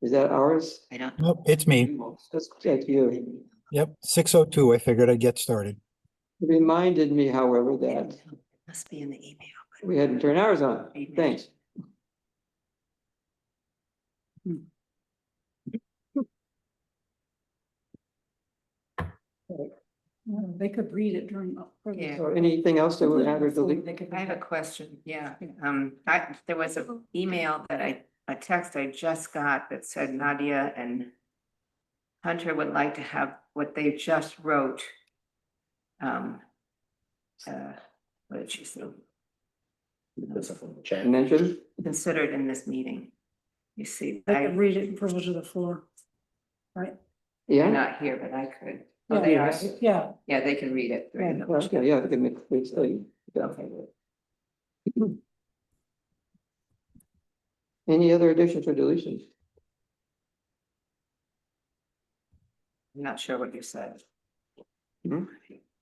Is that ours? I don't. Nope, it's me. Let's check you. Yep, 6:02. I figured I'd get started. It reminded me, however, that It must be in the email. we hadn't turned ours on. Thanks. They could read it during. Yeah. So anything else that would add or delete? I have a question, yeah. There was an email that a text I just got that said Nadia and Hunter would like to have what they just wrote. What did she say? Mentioned? Considered in this meeting. You see, They could read it in privilege of the floor. Right? they're Yeah. not here, but I could. Oh, Yeah, they are. Yeah. Yeah, they can read it. Yeah. Okay, yeah, they can make, please, Okay. Any other additions or deletions? I'm not sure what you said. Hmm?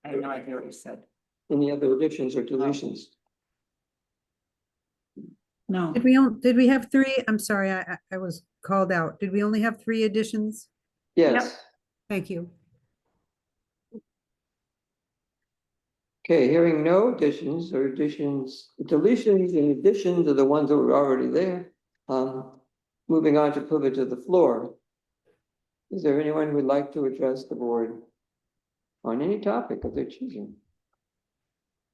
I have no idea what you said. Any other additions or deletions? No. Did we have three? I'm sorry, I was called out. Did we only have three additions? Yes. Thank you. Okay, hearing no additions or deletions in addition to the ones that were already there. Moving on to privilege of the floor. Is there anyone who would like to address the board on any topic of their choosing?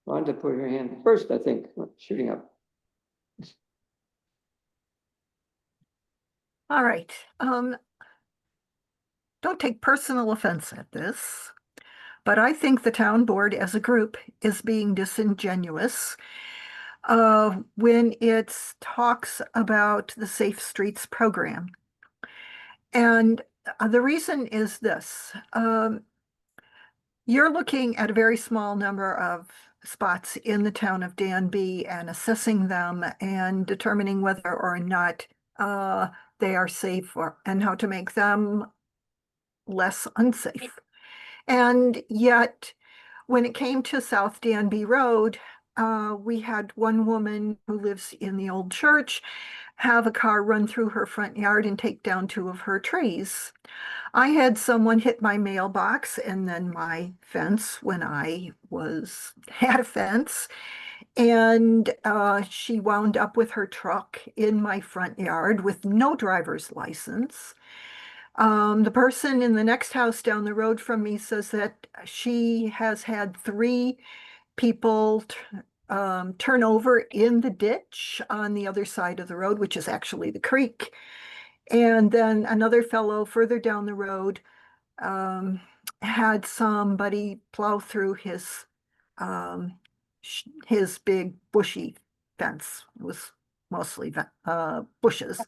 Wanda put her hand first, I think, shooting up. All right. Don't take personal offense at this, but I think the town board as a group is being disingenuous when it talks about the Safe Streets program. And the reason is this. You're looking at a very small number of spots in the town of Danby and assessing them and determining whether or not they are safe and how to make them less unsafe. And yet, when it came to South Danby Road, we had one woman who lives in the old church have a car run through her front yard and take down two of her trees. I had someone hit my mailbox and then my fence when I had a fence. And she wound up with her truck in my front yard with no driver's license. The person in the next house down the road from me says that she has had three people turn over in the ditch on the other side of the road, which is actually the creek. And then another fellow further down the road had somebody plow through his big bushy fence. It was mostly bushes.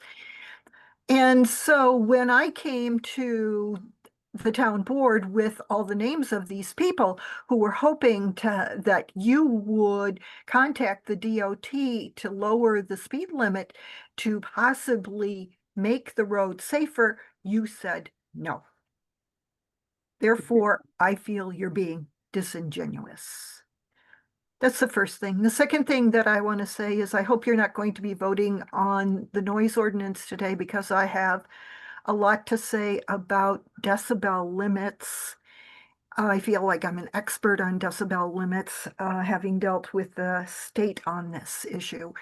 And so when I came to the town board with all the names of these people who were hoping that you would contact the DOT to lower the speed limit to possibly make the road safer, you said no. Therefore, I feel you're being disingenuous. That's the first thing. The second thing that I want to say is I hope you're not going to be voting on the noise ordinance today because I have a lot to say about decibel limits. I feel like I'm an expert on decibel limits, having dealt with the state on this issue.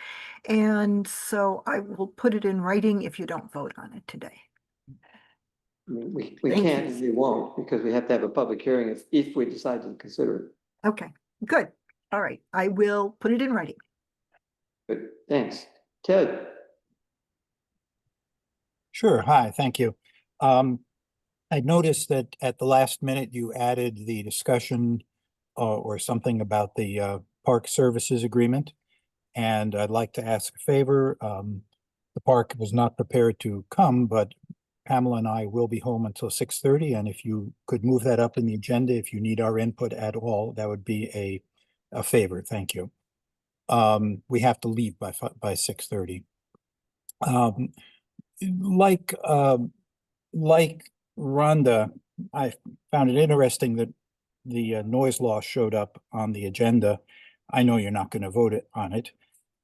And so I will put it in writing if you don't vote on it today. We Thank can't you. and we won't because we have to have a public hearing if we decide to consider it. Okay, good. All right, I will put it in writing. Good, thanks. Ted? Sure. Hi, thank you. I noticed that at the last minute you added the discussion or something about the park services agreement. And I'd like to ask a favor. The park was not prepared to come, but Pamela and I will be home until 6:30. And if you could move that up in the agenda, if you need our input at all, that would be a favor. Thank you. We have to leave by 6:30. Like Rhonda, I found it interesting that the noise law showed up on the agenda. I know you're not going to vote on it.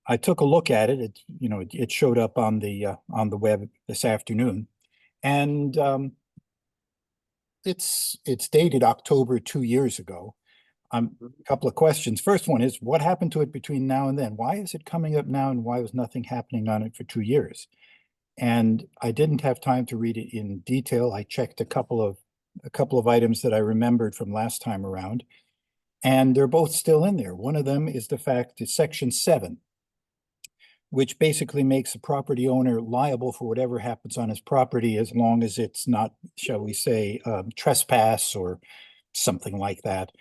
I took a look at it. It showed up on the web this afternoon, and it's dated October 2 years ago. A couple of questions. First one is, what happened to it between now and then? Why is it coming up now, and why was nothing happening on it for 2 years? And I didn't have time to read it in detail. I checked a couple of items that I remembered from last time around, and they're both still in there. One of them is the fact that Section 7, which basically makes a property owner liable for whatever happens on his property as long as it's not, shall we say, trespass or something like that.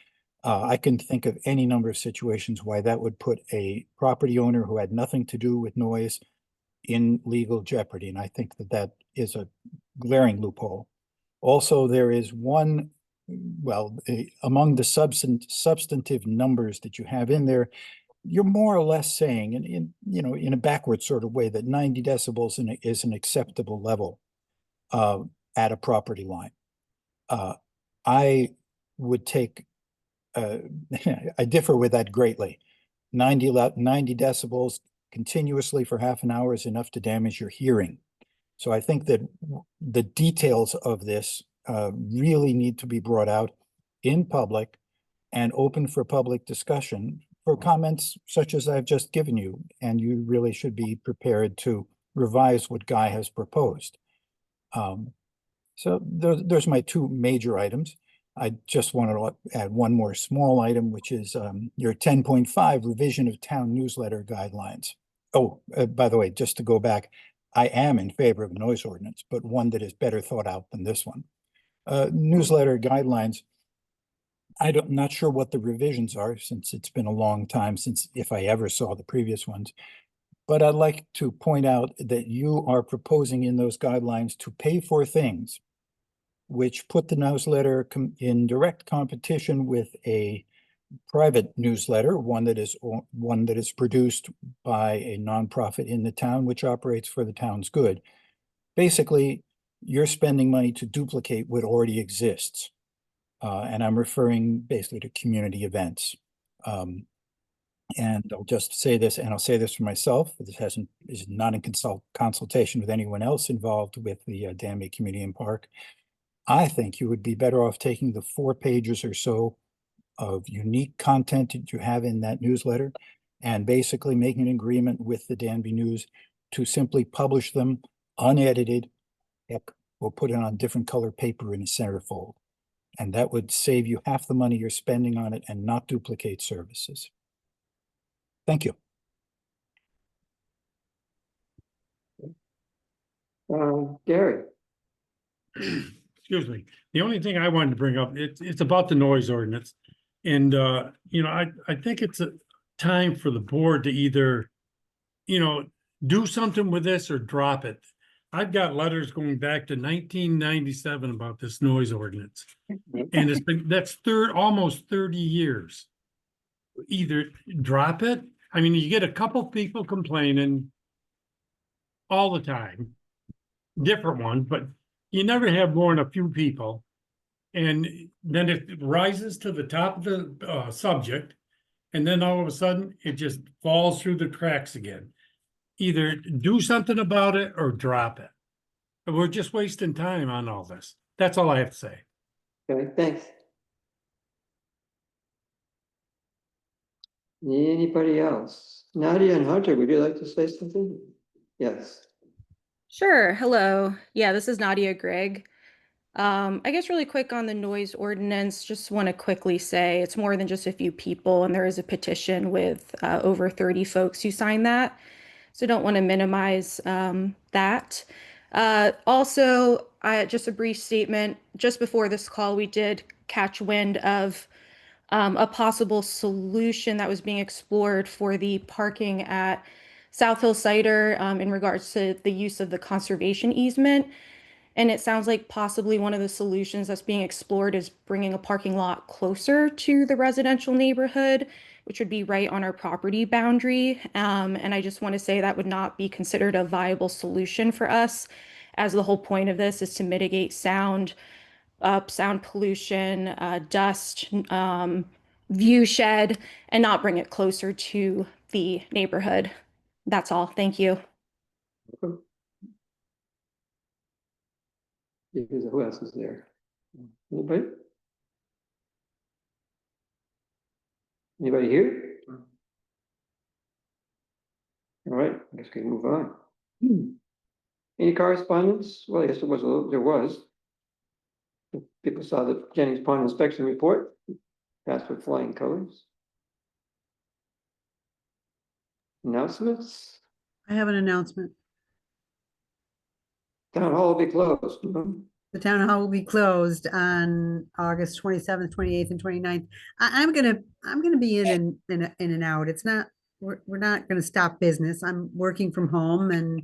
I can think of any number of situations why that would put a property owner who had nothing to do with noise in legal jeopardy, and I think that that is a glaring loophole. Also, there is one, well, among the substantive numbers that you have in there, you're more or less saying, in a backward sort of way, that 90 decibels is an acceptable level at a property line. I would take, I differ with that greatly. 90 decibels continuously for half an hour is enough to damage your hearing. So I think that the details of this really need to be brought out in public and open for public discussion for comments such as I've just given you. And you really should be prepared to revise what Guy has proposed. So there's my two major items. I just want to add one more small item, which is your 10.5 revision of town newsletter guidelines. Oh, by the way, just to go back, I am in favor of a noise ordinance, but one that is better thought out than this one. Newsletter guidelines, not sure what the revisions are, since it's been a long time since, if I ever saw the previous ones. But I'd like to point out that you are proposing in those guidelines to pay for things which put the newsletter in direct competition with a private newsletter, one that is produced by a nonprofit in the town, which operates for the town's good. Basically, you're spending money to duplicate what already exists. And I'm referring basically to community events. And I'll just say this, and I'll say this for myself, this is not in consultation with anyone else involved with the Danby Community and Park. I think you would be better off taking the 4 pages or so of unique content that you have in that newsletter and basically making an agreement with the Danby News to simply publish them unedited. Heck, we'll put it on different color paper in a centerfold. And that would save you half the money you're spending on it and not duplicate services. Thank you. Gary. Excuse me. The only thing I wanted to bring up, it's about the noise ordinance. And, I think it's a time for the board to either, do something with this or drop it. I've got letters going back to 1997 about this noise ordinance. And that's almost 30 years. Either drop it. I mean, you get a couple people complaining all the time, different ones, but you never have more than a few people. And then it rises to the top of the subject. And then all of a sudden, it just falls through the cracks again. Either do something about it or drop it. We're just wasting time on all this. That's all I have to say. Okay, thanks. Anybody else? Nadia and Hunter, would you like to say something? Yes. Sure. Hello. Yeah, this is Nadia Gregg. I guess really quick on the noise ordinance, just want to quickly say it's more than just a few people, and there is a petition with over 30 folks who signed that. So don't want to minimize that. Also, just a brief statement. Just before this call, we did catch wind of a possible solution that was being explored for the parking at South Hill Cider in regards to the use of the conservation easement. And it sounds like possibly one of the solutions that's being explored is bringing a parking lot closer to the residential neighborhood, which would be right on our property boundary. And I just want to say that would not be considered a viable solution for us, as the whole point of this is to mitigate sound pollution, dust, view shed, and not bring it closer to the neighborhood. That's all. Thank you. Who else is there? Anybody? Anybody here? All right, I guess we can move on. Any correspondence? Well, I guess there was. People saw the Jennings Pond inspection report, passed with flying colors. Announcements? I have an announcement. Town hall will be closed. The town hall will be closed on August 27th, 28th, and 29th. I'm gonna be in and out. It's not, we're not gonna stop business. I'm working from home and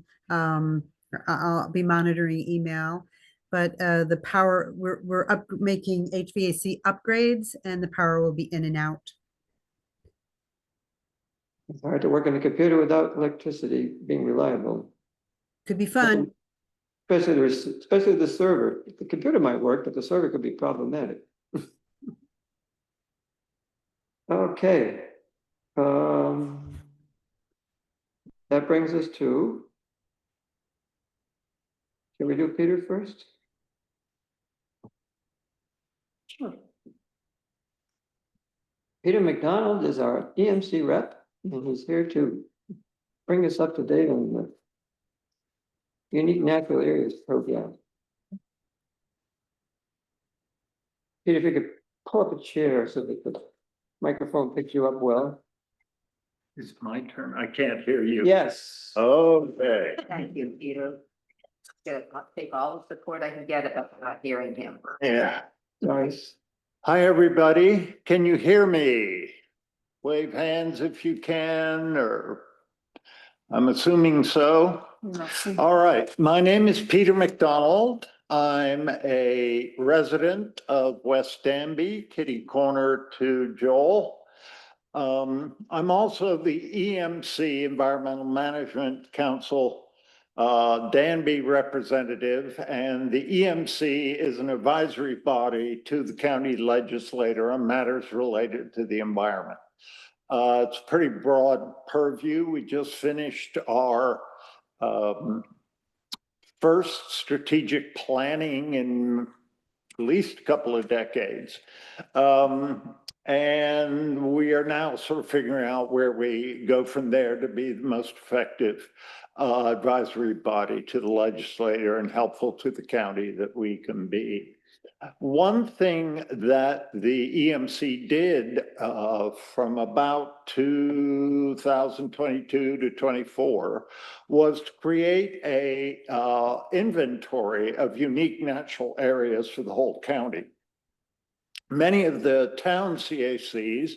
I'll be monitoring email. But the power, we're making HVAC upgrades and the power will be in and out. It's hard to work on a computer without electricity being reliable. Could be fun. Especially the server. The computer might work, but the server could be problematic. Okay. That brings us to. Can we do Peter first? Sure. Peter McDonald is our EMC rep, and he's here to bring us up to date on the Unique Natural Areas program. Peter, if you could pull up a chair so that the microphone picks you up well. It's my turn. I can't hear you. Yes. Okay. Thank you, Peter. I'll take all the support I can get about not hearing him. Yeah. Nice. Hi, everybody. Can you hear me? Wave hands if you can, or I'm assuming so. All right. My name is Peter McDonald. I'm a resident of West Danby, kitty corner to Joel. I'm also the EMC, Environmental Management Council, Danby representative, and the EMC is an advisory body to the county legislator on matters related to the environment. It's a pretty broad purview. We just finished our first strategic planning in at least a couple of decades. And we are now sort of figuring out where we go from there to be the most effective advisory body to the legislator and helpful to the county that we can be. One thing that the EMC did from about 2022 to 24 was to create a inventory of unique natural areas for the whole county. Many of the town CACs,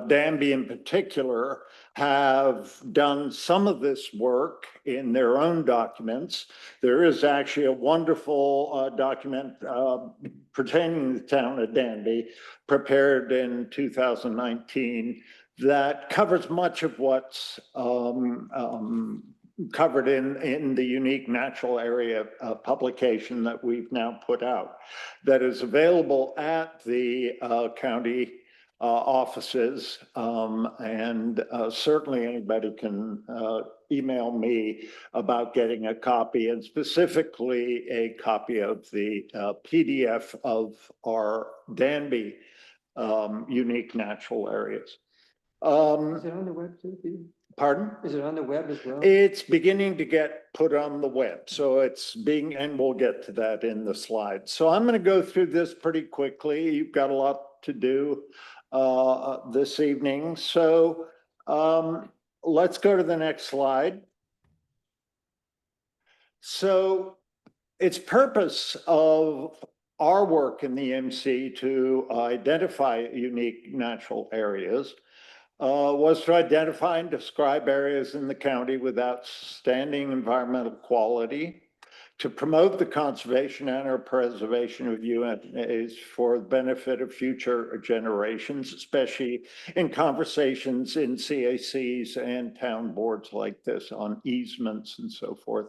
Danby in particular, have done some of this work in their own documents. There is actually a wonderful document pertaining to the town of Danby, prepared in 2019, that covers much of what's covered in the unique natural area publication that we've now put out, that is available at the county offices, and certainly anybody can email me about getting a copy, and specifically a copy of the PDF of our Danby unique natural areas. Is it on the web too, Peter? Pardon? Is it on the web as well? It's beginning to get put on the web, so it's being, and we'll get to that in the slides. So I'm going to go through this pretty quickly. You've got a lot to do this evening. So let's go to the next slide. So it's purpose of our work in the EMC to identify unique natural areas was to identify and describe areas in the county with outstanding environmental quality, to promote the conservation and or preservation of UNAs for the benefit of future generations, especially in conversations in CACs and town boards like this on easements and so forth,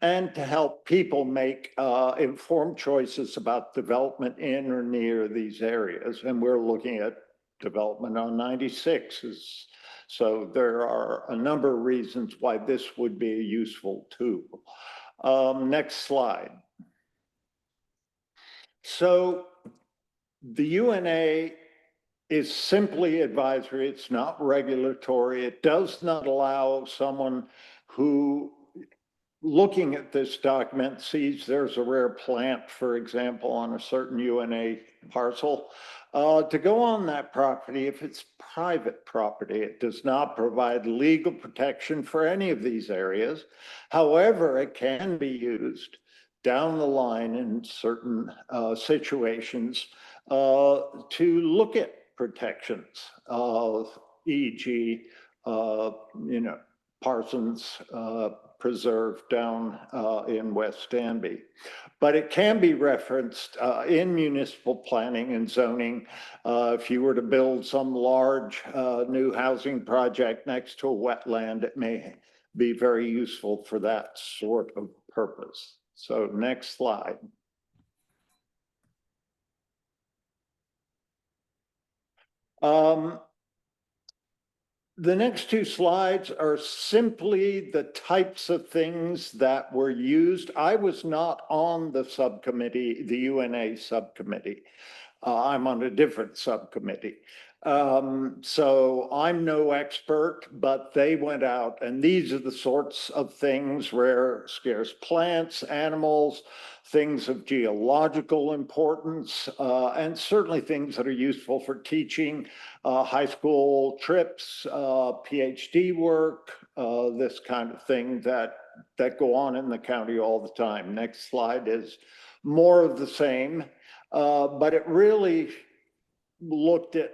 and to help people make informed choices about development in or near these areas. And we're looking at development on 96 is So there are a number of reasons why this would be a useful tool. Next slide. So the UNA is simply advisory. It's not regulatory. It does not allow someone who, looking at this document, sees there's a rare plant, for example, on a certain UNA parcel, to go on that property if it's private property. It does not provide legal protection for any of these areas. However, it can be used down the line in certain situations to look at protections, e.g., Parsons Preserve down in West Danby. But it can be referenced in municipal planning and zoning. If you were to build some large new housing project next to a wetland, it may be very useful for that sort of purpose. So next slide. The next two slides are simply the types of things that were used. I was not on the subcommittee, the UNA subcommittee. I'm on a different subcommittee. So I'm no expert, but they went out, and these are the sorts of things: rare, scarce plants, animals, things of geological importance, and certainly things that are useful for teaching, high school trips, PhD work, this kind of thing that go on in the county all the time. Next slide is more of the same, but it really looked at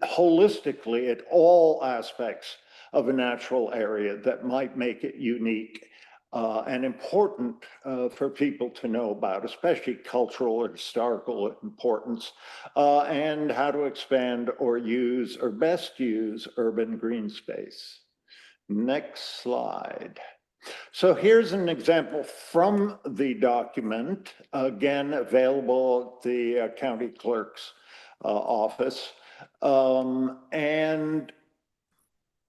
holistically at all aspects of a natural area that might make it unique and important for people to know about, especially cultural or historical importance, and how to expand or use or best use urban green space. Next slide. So here's an example from the document, again available at the county clerk's office. And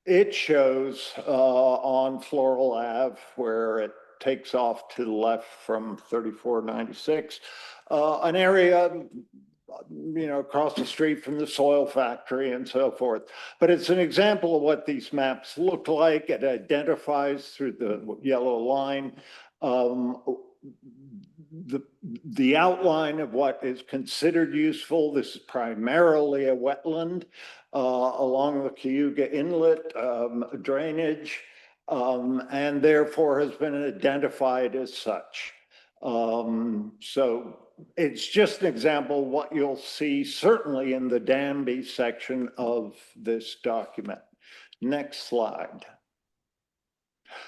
it shows on Floral Ave, where it takes off to the left from 3496, an area, across the street from the soil factory and so forth. But it's an example of what these maps look like. It identifies through the yellow line the outline of what is considered useful. This is primarily a wetland along the Cayuga Inlet drainage, and therefore has been identified as such. So it's just an example of what you'll see certainly in the Danby section of this document. Next slide.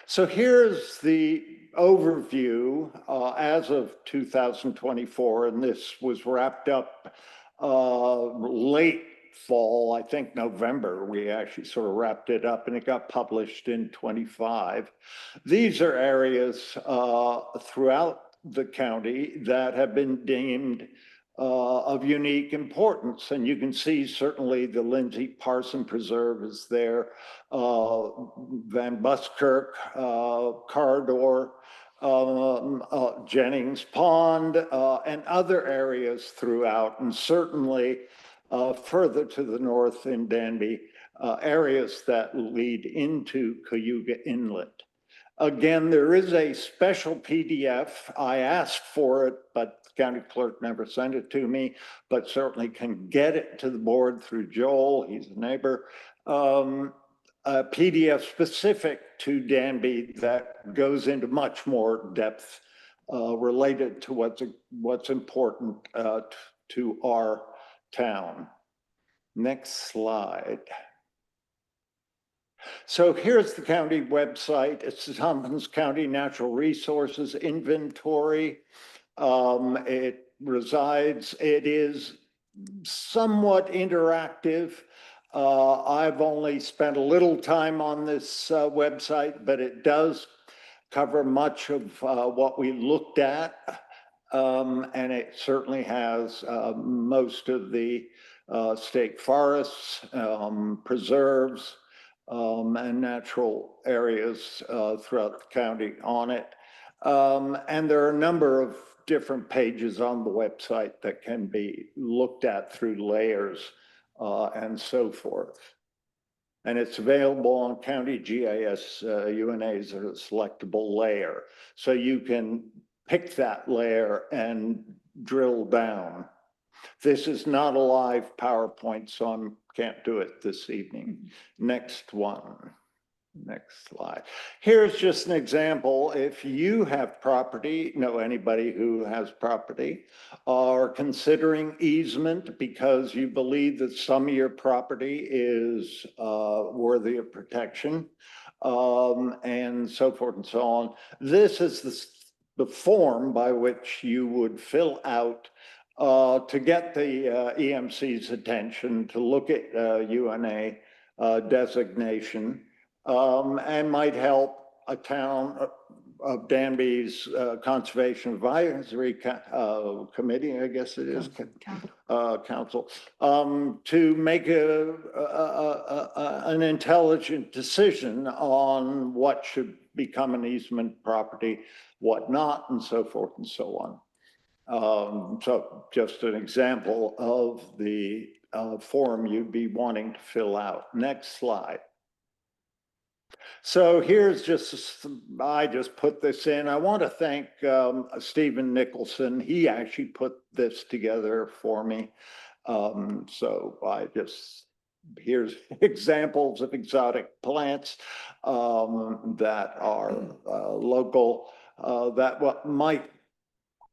So here's the overview as of 2024, and this was wrapped up late fall, I think November. We actually sort of wrapped it up, and it got published in 25. These are areas throughout the county that have been deemed of unique importance. And you can see certainly the Lindsay Parson Preserve is there, Van Buskirk, Cardor, Jennings Pond, and other areas throughout, and certainly further to the north in Danby, areas that lead into Cayuga Inlet. Again, there is a special PDF. I asked for it, but the county clerk never sent it to me, but certainly can get it to the board through Joel. He's a neighbor. A PDF specific to Danby that goes into much more depth related to what's important to our town. Next slide. So here's the county website. It's the Tompkins County Natural Resources Inventory. It is somewhat interactive. I've only spent a little time on this website, but it does cover much of what we looked at. And it certainly has most of the state forests, preserves, and natural areas throughout the county on it. And there are a number of different pages on the website that can be looked at through layers and so forth. And it's available on County GIS UNAs as a selectable layer. So you can pick that layer and drill down. This is not a live PowerPoint, so I can't do it this evening. Next one. Next slide. Here's just an example. If you have property, know anybody who has property, are considering easement because you believe that some of your property is worthy of protection, and so forth and so on. This is the form by which you would fill out to get the EMC's attention to look at UNA designation. And might help a town of Danby's Conservation Advisory Committee, I guess it is, council, to make an intelligent decision on what should become an easement property, what not, and so forth and so on. So just an example of the form you'd be wanting to fill out. Next slide. So here's just, I just put this in. I want to thank Stephen Nicholson. He actually put this together for me. So I just, here's examples of exotic plants that are local, that what might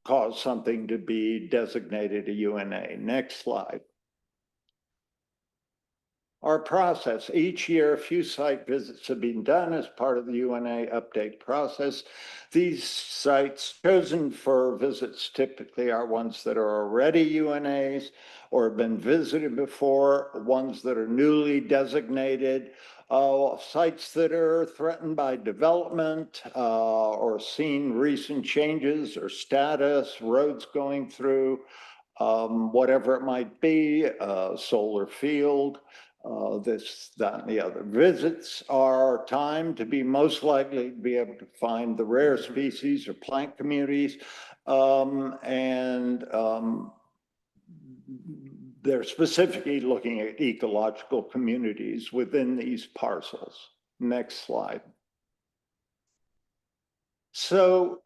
cause something to be designated a UNA. Next slide. Our process, each year, a few site visits have been done as part of the UNA update process. These sites chosen for visits typically are ones that are already UNAs or have been visited before, ones that are newly designated, sites that are threatened by development or seen recent changes or status, roads going through, whatever it might be, solar field. This, that, and the other. Visits are timed to be most likely to be able to find the rare species or plant communities, they're specifically looking at ecological communities within these parcels. Next slide. So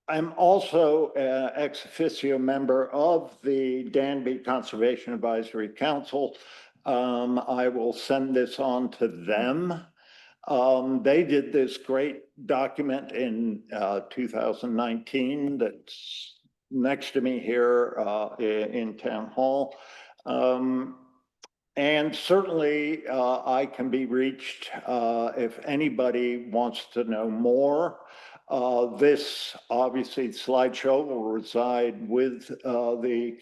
I'm also an ex officio member of the Danby Conservation Advisory Council. I will send this on to them. They did this great document in 2019 that's next to me here in Town Hall. And certainly I can be reached if anybody wants to know more. This obviously slideshow will reside with the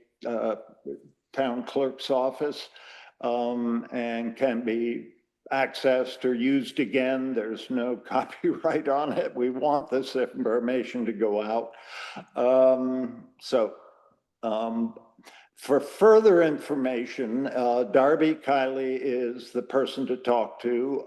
town clerk's office and can be accessed or used again. There's no copyright on it. We want this information to go out. For further information, Darby Kiley is the person to talk to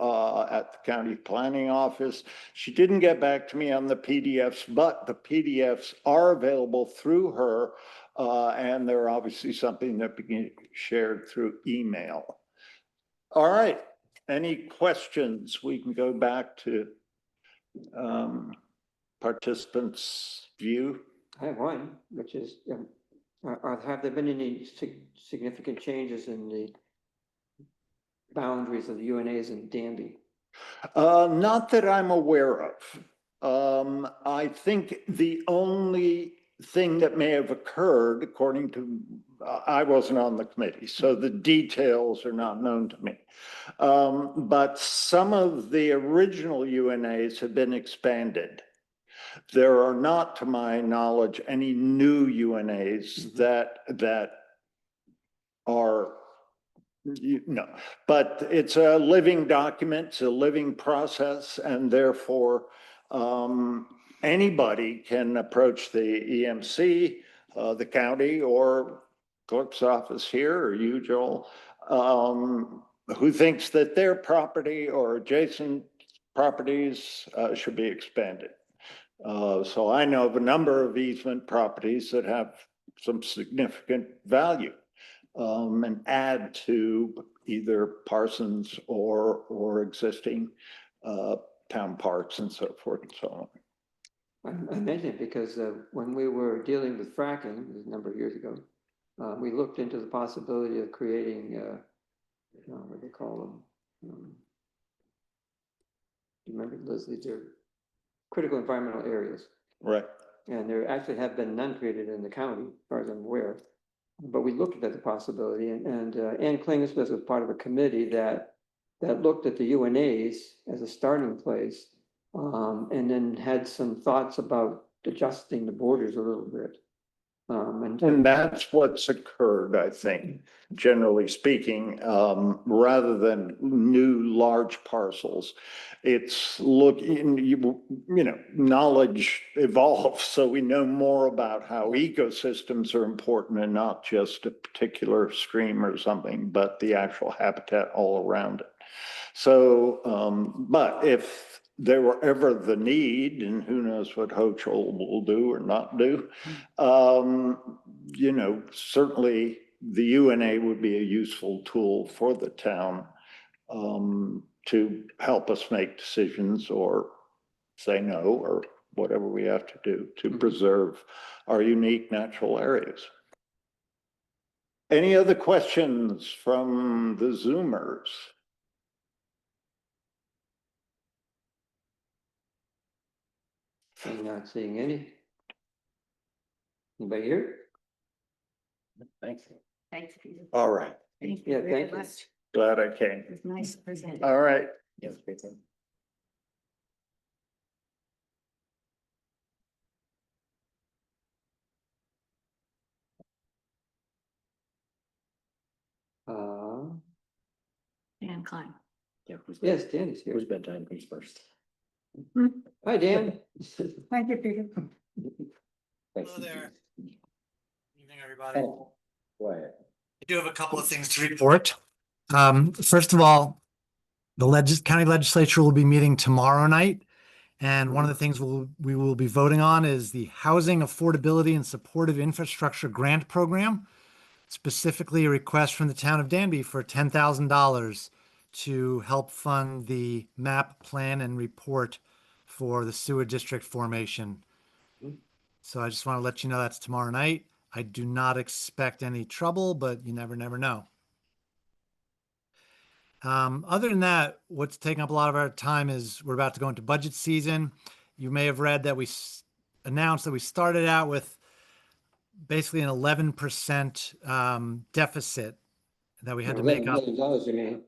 at the county planning office. She didn't get back to me on the PDFs, but the PDFs are available through her, and they're obviously something that can be shared through email. All right, any questions? We can go back to participants' view. I have one, which is, have there been any significant changes in the boundaries of the UNAs in Danby? Not that I'm aware of. I think the only thing that may have occurred, according to, I wasn't on the committee, so the details are not known to me. But some of the original UNAs have been expanded. There are not, to my knowledge, any new UNAs that are, no, but it's a living document, it's a living process, and therefore anybody can approach the EMC, the county, or clerk's office here, or you, Joel, who thinks that their property or adjacent properties should be expanded. So I know of a number of easement properties that have some significant value and add to either Parsons or existing town parks and so forth and so on. I mention it because when we were dealing with fracking a number of years ago, we looked into the possibility of creating, what do they call them? Do you remember, Leslie? They're critical environmental areas. Right. And there actually have been none created in the county, as far as I'm aware. But we looked at the possibility, and Ann Klingus was part of a committee that looked at the UNAs as a starting place, and then had some thoughts about adjusting the borders a little bit. And that's what's occurred, I think, generally speaking, rather than new large parcels. It's knowledge evolves, so we know more about how ecosystems are important and not just a particular stream or something, but the actual habitat all around it. So, but if there were ever the need, and who knows what Hochul will do or not do, certainly the UNA would be a useful tool for the town to help us make decisions or say no or whatever we have to do to preserve our unique natural areas. Any other questions from the Zoomers? I'm not seeing any. Anybody here? Thank you. Thanks, Peter. All right. Thank Yeah, you very thank you. much. Glad I came. It's nice to present. All right. Yes, present. Dan Klein. Yes, Dan is here. Whose bedtime comes first? Hi, Dan. Thank you, Peter. Hello there. Evening, everybody. Oh, go ahead. I do have a couple of things to report. First of all, the county legislature will be meeting tomorrow night. And one of the things we will be voting on is the Housing Affordability and Supportive Infrastructure Grant Program, specifically a request from the town of Danby for $10,000 to help fund the map, plan, and report for the sewer district formation. So I just want to let you know that's tomorrow night. I do not expect any trouble, but you never know. Other than that, what's taking up a lot of our time is we're about to go into budget season. You may have read that we announced that we started out with basically an 11% deficit that we had to make up. $11 million, you mean?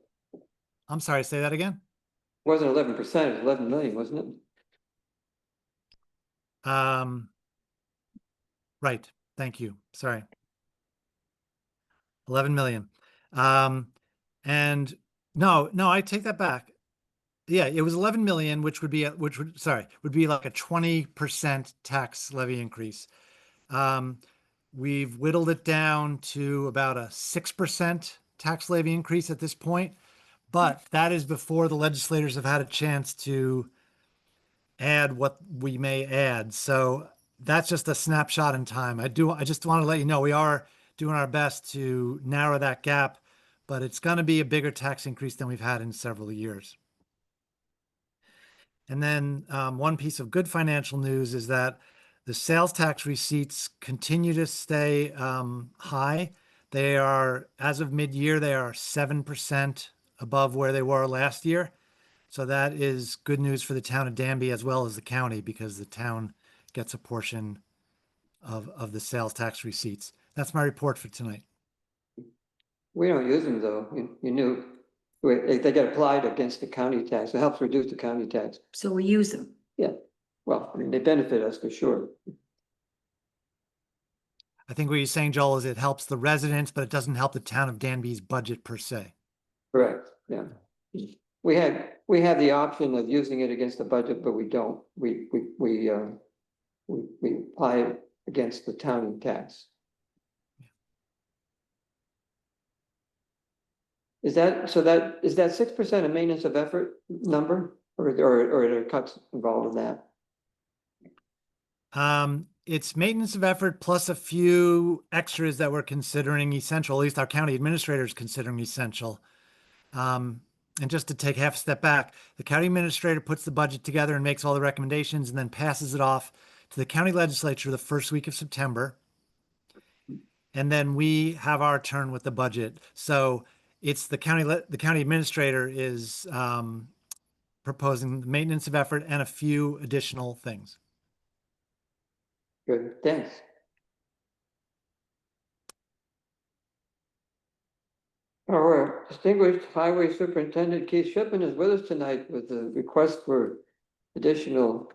I'm sorry, say that again? It wasn't 11%, it was 11 million, wasn't it? Right. Thank you. Sorry. 11 million. And no, I take that back. Yeah, it was 11 million, which would be like a 20% tax levy increase. We've whittled it down to about a 6% tax levy increase at this point, but that is before the legislators have had a chance to add what we may add. So that's just a snapshot in time. I just want to let you know we are doing our best to narrow that gap, but it's going to be a bigger tax increase than we've had in several years. And then one piece of good financial news is that the sales tax receipts continue to stay high. They are, as of mid-year, they are 7% above where they were last year. So that is good news for the town of Danby as well as the county, because the town gets a portion of the sales tax receipts. That's my report for tonight. We don't use them though. You knew, they get applied against the county tax. It helps reduce the county tax. So we use them. Yeah, well, I mean, they benefit us for sure. I think what you're saying, Joel, is it helps the residents, but it doesn't help the town of Danby's budget per se. Correct, yeah. We have the option of using it against the budget, but we don't. We apply it against the county tax. Is that, so that, is that 6% a maintenance of effort number, or are there cuts involved in that? It's maintenance of effort plus a few extras that we're considering essential, at least our county administrator is considering essential. And just to take half a step back, the county administrator puts the budget together and makes all the recommendations and then passes it off to the county legislature the first week of September. And then we have our turn with the budget. So it's the county administrator is proposing maintenance of effort and a few additional things. Good, thanks. Our distinguished Highway Superintendent Keith Shippen is with us tonight with the request for additional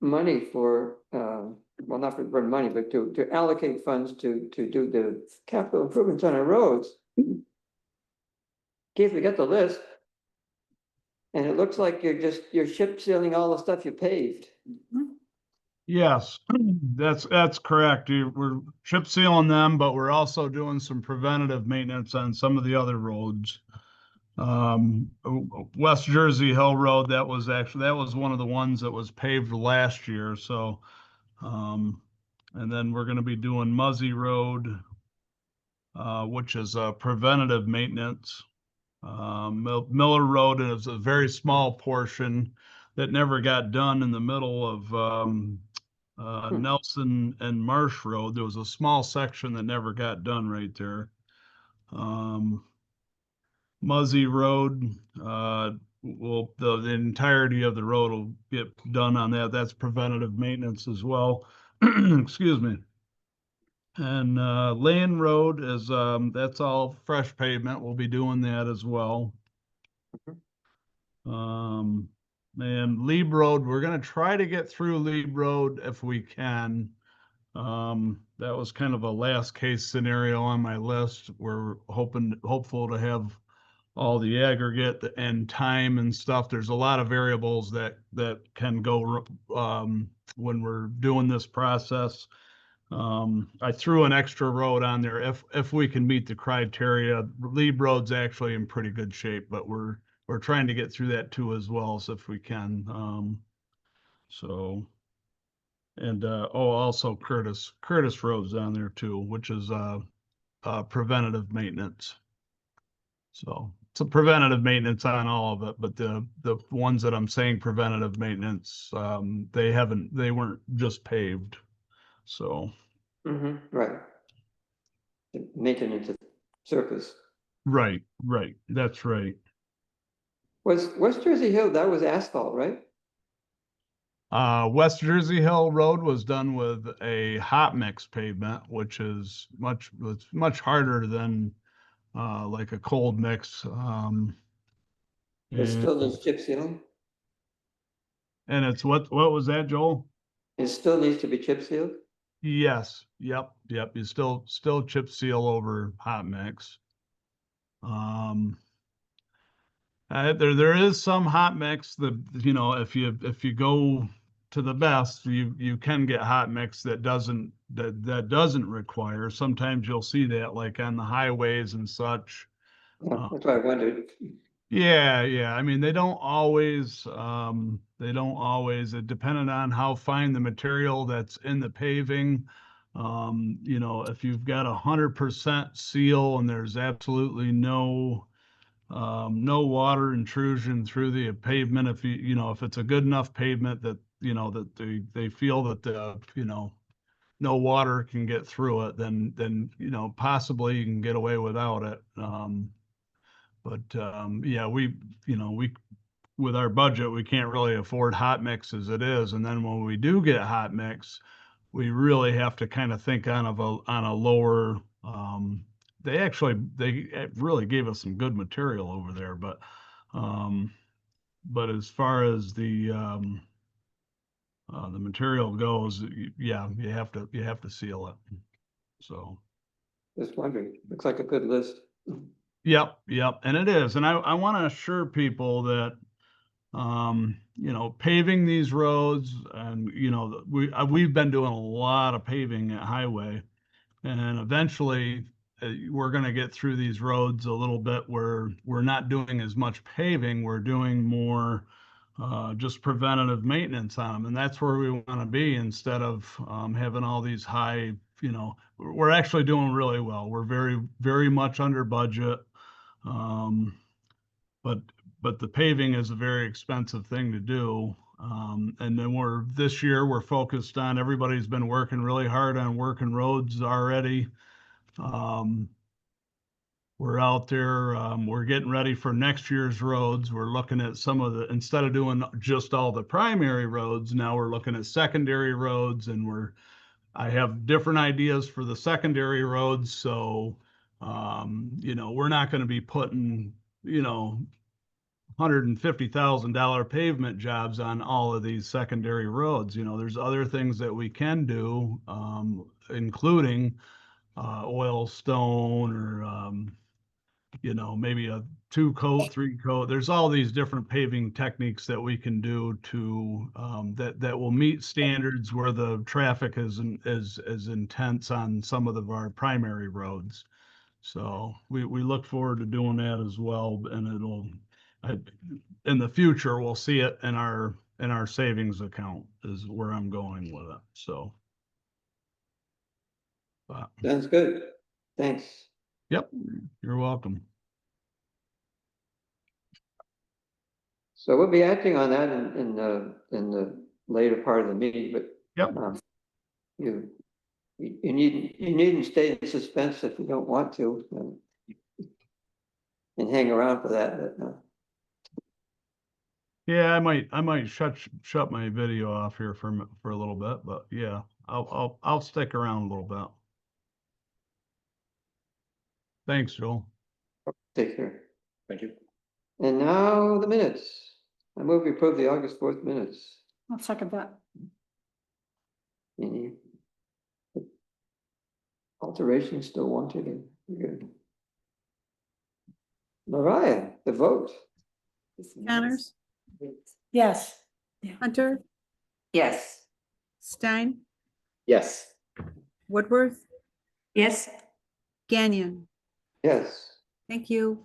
money for, well, not for money, but to allocate funds to do the capital improvements on our roads. Keith, we got the list. And it looks like you're chip sealing all the stuff you paved. Yes, that's correct. We're chip sealing them, but we're also doing some preventative maintenance on some of the other roads. West Jersey Hill Road, that was one of the ones that was paved last year. So, and then we're going to be doing Muzzy Road, which is a preventative maintenance. Miller Road is a very small portion that never got done in the middle of Nelson and Marsh Road. There was a small section that never got done right there. Muzzy Road, the entirety of the road will get done on that. That's preventative maintenance as well. Excuse me. And Lane Road is that's all fresh pavement. We'll be doing that as well. And Leeb Road, we're gonna try to get through Leeb Road if we can. That was kind of a last case scenario on my list. We're hopeful to have all the aggregate and time and stuff. There's a lot of variables that can go when we're doing this process. I threw an extra road on there if we can meet the criteria. Leeb Road's actually in pretty good shape, but we're trying to get through that too as well, so if we can. Also Curtis Road's on there too, which is preventative maintenance. So it's a preventative maintenance on all of it, but the ones that I'm saying preventative maintenance, they weren't just paved. So. Right. Maintenance of surface. Right. That's right. Was West Jersey Hill, that was asphalt, right? West Jersey Hill Road was done with a hot mix pavement, which is much harder than like a cold mix. It still needs chip sealing. And it's what was that, Joel? It still needs to be chip sealed. Yes. Yep. You still chip seal over hot mix. There is some hot mix that, if you go to the best, you can get hot mix that doesn't require. Sometimes you'll see that like on the highways and such. Yeah, that's why I wondered. Yeah. I mean, they don't always, it depended on how fine the material that's in the paving. If you've got 100% seal and there's absolutely no water intrusion through the pavement, if it's a good enough pavement that, that they feel that no water can get through it, then possibly you can get away without it. Yeah, we with our budget, we can't really afford hot mix as it is. And then when we do get hot mix, we really have to kind of think on a lower, they really gave us some good material over there, but as far as the material goes, yeah, you have to seal it. So. Just wondering, looks like a good list. Yep. And it is. And I want to assure people that, paving these roads and, we've been doing a lot of paving at highway, and eventually, we're gonna get through these roads a little bit where we're not doing as much paving, we're doing more just preventative maintenance on them, and that's where we want to be instead of having all these high, we're actually doing really well. We're very, very much under budget. But the paving is a very expensive thing to do. And then this year we're focused on, everybody's been working really hard on working roads already. We're out there, we're getting ready for next year's roads. We're looking at instead of doing just all the primary roads, now we're looking at secondary roads, and I have different ideas for the secondary roads. So, we're not going to be putting, $150,000 pavement jobs on all of these secondary roads. There's other things that we can do, including oil stone or, maybe a 2-coat, 3-coat. There's all these different paving techniques that we can do to that will meet standards where the traffic is intense on some of our primary roads. So we look forward to doing that as well, and in the future we'll see it in our savings account is where I'm going with it. So. Sounds good. Thanks. Yep, you're welcome. So we'll be acting on that in the later part of the meeting, but Yep. You needn't stay in suspense if you don't want to, and hang around for that. But, Yeah, I might shut my video off here for a little bit, but yeah, I'll stick around a little bit. Thanks, Joel. take care. Thank you. And now the minutes. I move we approve the August 4th minutes. I'll second that. Any alterations still wanted? Good. Mariah, the vote. Connors, Yes. Hunter, Yes. Stein, Yes. Woodworth, Yes. Gagnon. Yes. Thank you.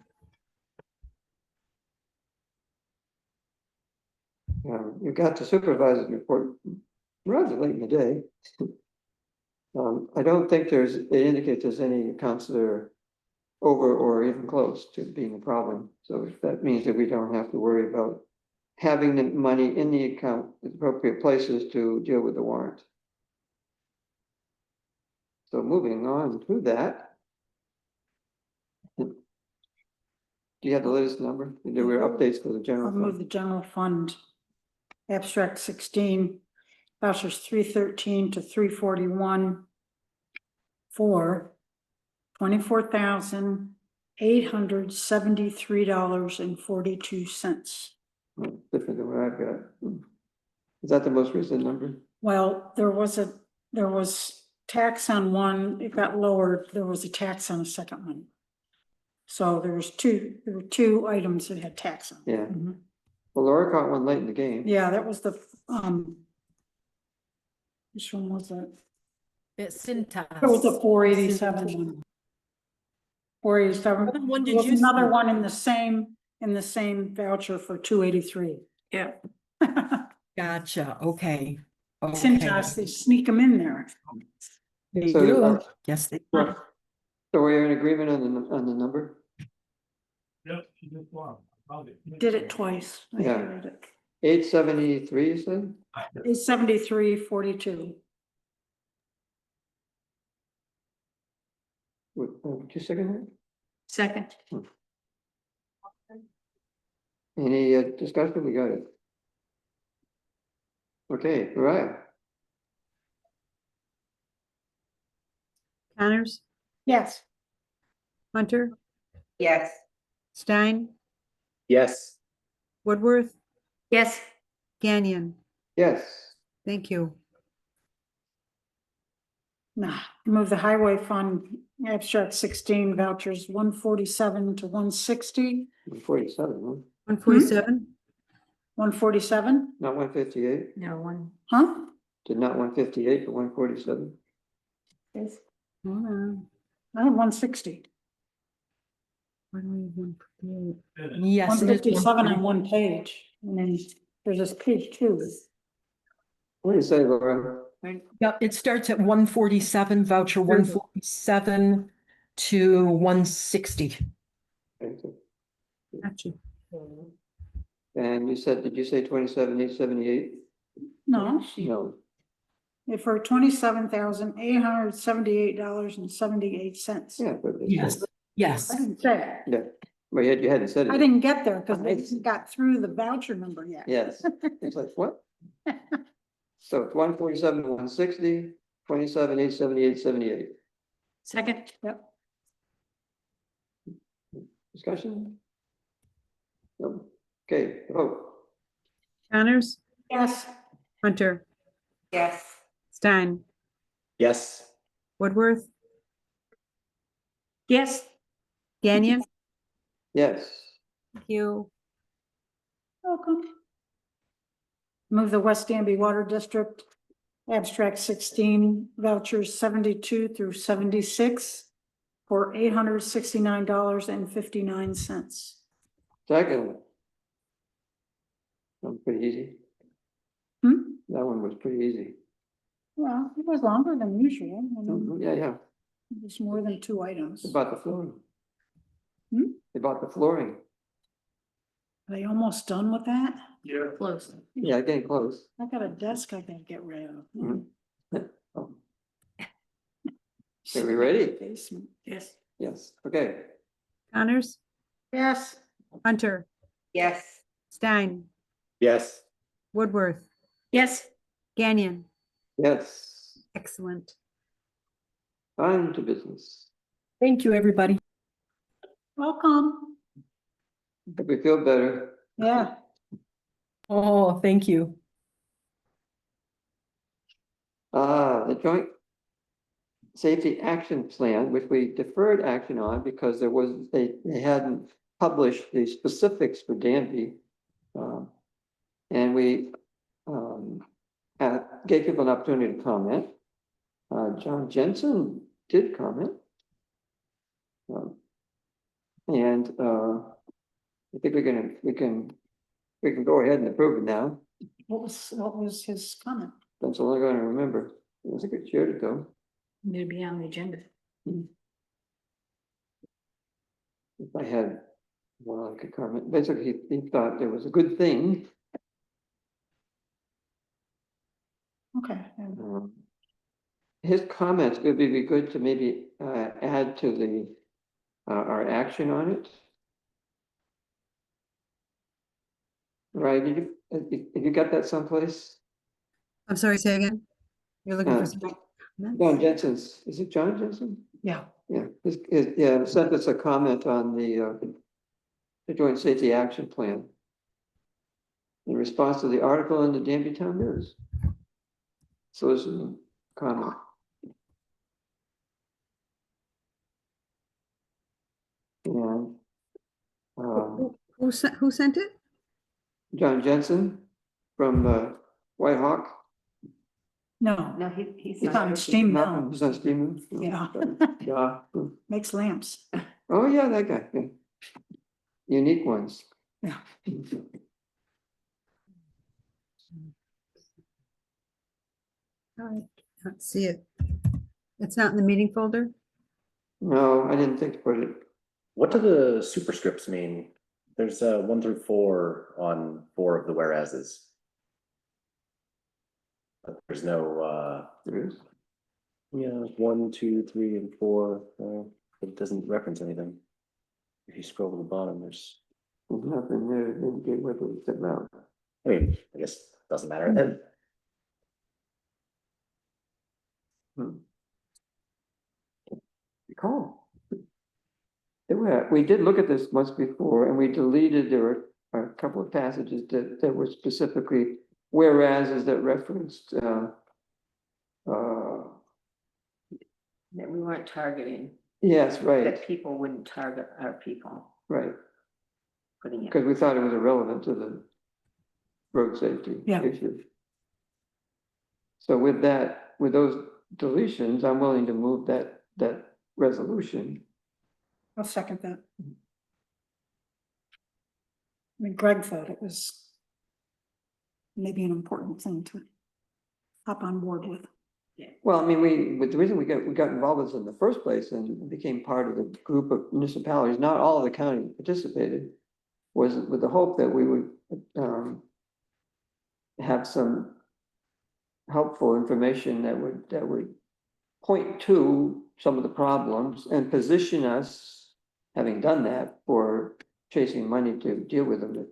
You got the supervisor's report rather late in the day. I don't think it indicates there's any accounts that are over or even close to being a problem. So that means that we don't have to worry about having the money in the account at appropriate places to deal with the warrant. So moving on to that. Do you have the latest number? There were updates for the general I'll move fund. the general fund. Abstract 16, vouchers 313 to 341 for $24,873.42. Different than what I've got. Is that the most recent number? Well, there was tax on one, it got lowered, there was a tax on a second one. So there were two items that had tax on. Yeah. Mhm. Well, Laura caught one late in the game. Yeah, that was the, which one was it? It's Cintas. It was the 487 one. 487. What one There did was you another see? one in the same voucher for 283. Yeah. Gotcha, okay. Cintas, they sneak them in there. They So, do, yes, they do. So we're in agreement on the number? Yep. Did it twice. I Yeah. heard it. 873, you said? It's 73.42. Would you second that? Second. Any discussion? We got it. Okay, right. Connors, Yes. Hunter, Yes. Stein, Yes. Woodworth, Yes. Gagnon. Yes. Thank you. Nah, move the highway fund, abstract 16 vouchers 147 to 160. 47, huh? 147, 147, Not 158? No one. huh? Did not 158, but 147? Yes. hold on. I have 160. Yes, it is 157 on one page, and then there's this page 2. What do you say, Laura? Yep, it starts at 147, voucher 147 to 160. Thank you. Gotcha. And you said, did you say 27,878? No, No, for $27,878.78. yeah, but. Yes, yes. I didn't say it. Yeah, well, you hadn't said it. I didn't get there because they hadn't got through the voucher number yet. Yes, it's like, what? So it's 147, 160, 27,878.78. Second, yep. Discussion? No. Okay, vote. Connors, Yes. Hunter, Yes. Stein, Yes. Woodworth, Yes. Gagnon. Yes. Thank you. Welcome. Move the West Danby Water District abstract 16 vouchers 72 through 76 for $869.59. Second. That was pretty easy. Hmm? That one was pretty easy. Well, it was longer than usual. I mean, Yeah, yeah. it was more than 2 items. About the flooring. Hmm? About the flooring. Are they almost done with that? You're close. Yeah, getting close. I got a desk I gotta get rid of. Mhm. Oh. Are we ready? Basement. Yes. Yes, okay. Connors, Yes. Hunter, Yes. Stein, Yes. Woodworth, Yes. Gagnon. Yes, Excellent. on to business. Thank you, everybody. Welcome. Hope we feel better. Yeah. Oh, thank you. The joint safety action plan, which we deferred action on because they hadn't published the specifics for Danby. And we gave people an opportunity to comment. John Jensen did comment. And I think we can go ahead and approve it now. What was his comment? That's all I'm going to remember. It was a good year to go. Maybe on the agenda. If I had, well, I could comment. Basically, he thought it was a good thing. Okay. His comments would be good to maybe add to the our action on it. Right? Have you got that someplace? I'm sorry, say again. You're looking for something? John Jensen's, is it John Jensen? Yeah. Yeah, sent us a comment on the Joint Safety Action Plan in response to the article in the Danby Town News. So there's a comment. And Who sent it? John Jensen from White Hawk. No, No, he's it's on Steam now. He's on Steam. Yeah. Yeah. Makes lamps. Oh, yeah, that guy. Yeah. Unique ones. Yeah. I can't see it. It's not in the meeting folder? No, I didn't think to put it. What do the superscripts mean? There's 1 through 4 on 4 of the whereases. But there's no There is. yeah, 1, 2, 3, and 4. It doesn't reference anything. If you scroll to the bottom, there's Nothing there to indicate whether it's about. I mean, I guess it doesn't matter. And Recall. We did look at this once before and we deleted, there were a couple of passages that were specifically whereases that referenced that we weren't targeting, yes, right, that people wouldn't target our people right, putting it. because we thought it was irrelevant to the road safety Yeah. issue. So with that, with those deletions, I'm willing to move that resolution. I'll second that. I mean, Greg thought it was maybe an important thing to hop on board with. Well, I mean, but the reason we got involved with this in the first place and became part of the group of municipalities, not all of the county participated, was with the hope that we would have some helpful information that would point to some of the problems and position us, having done that, for chasing money to deal with them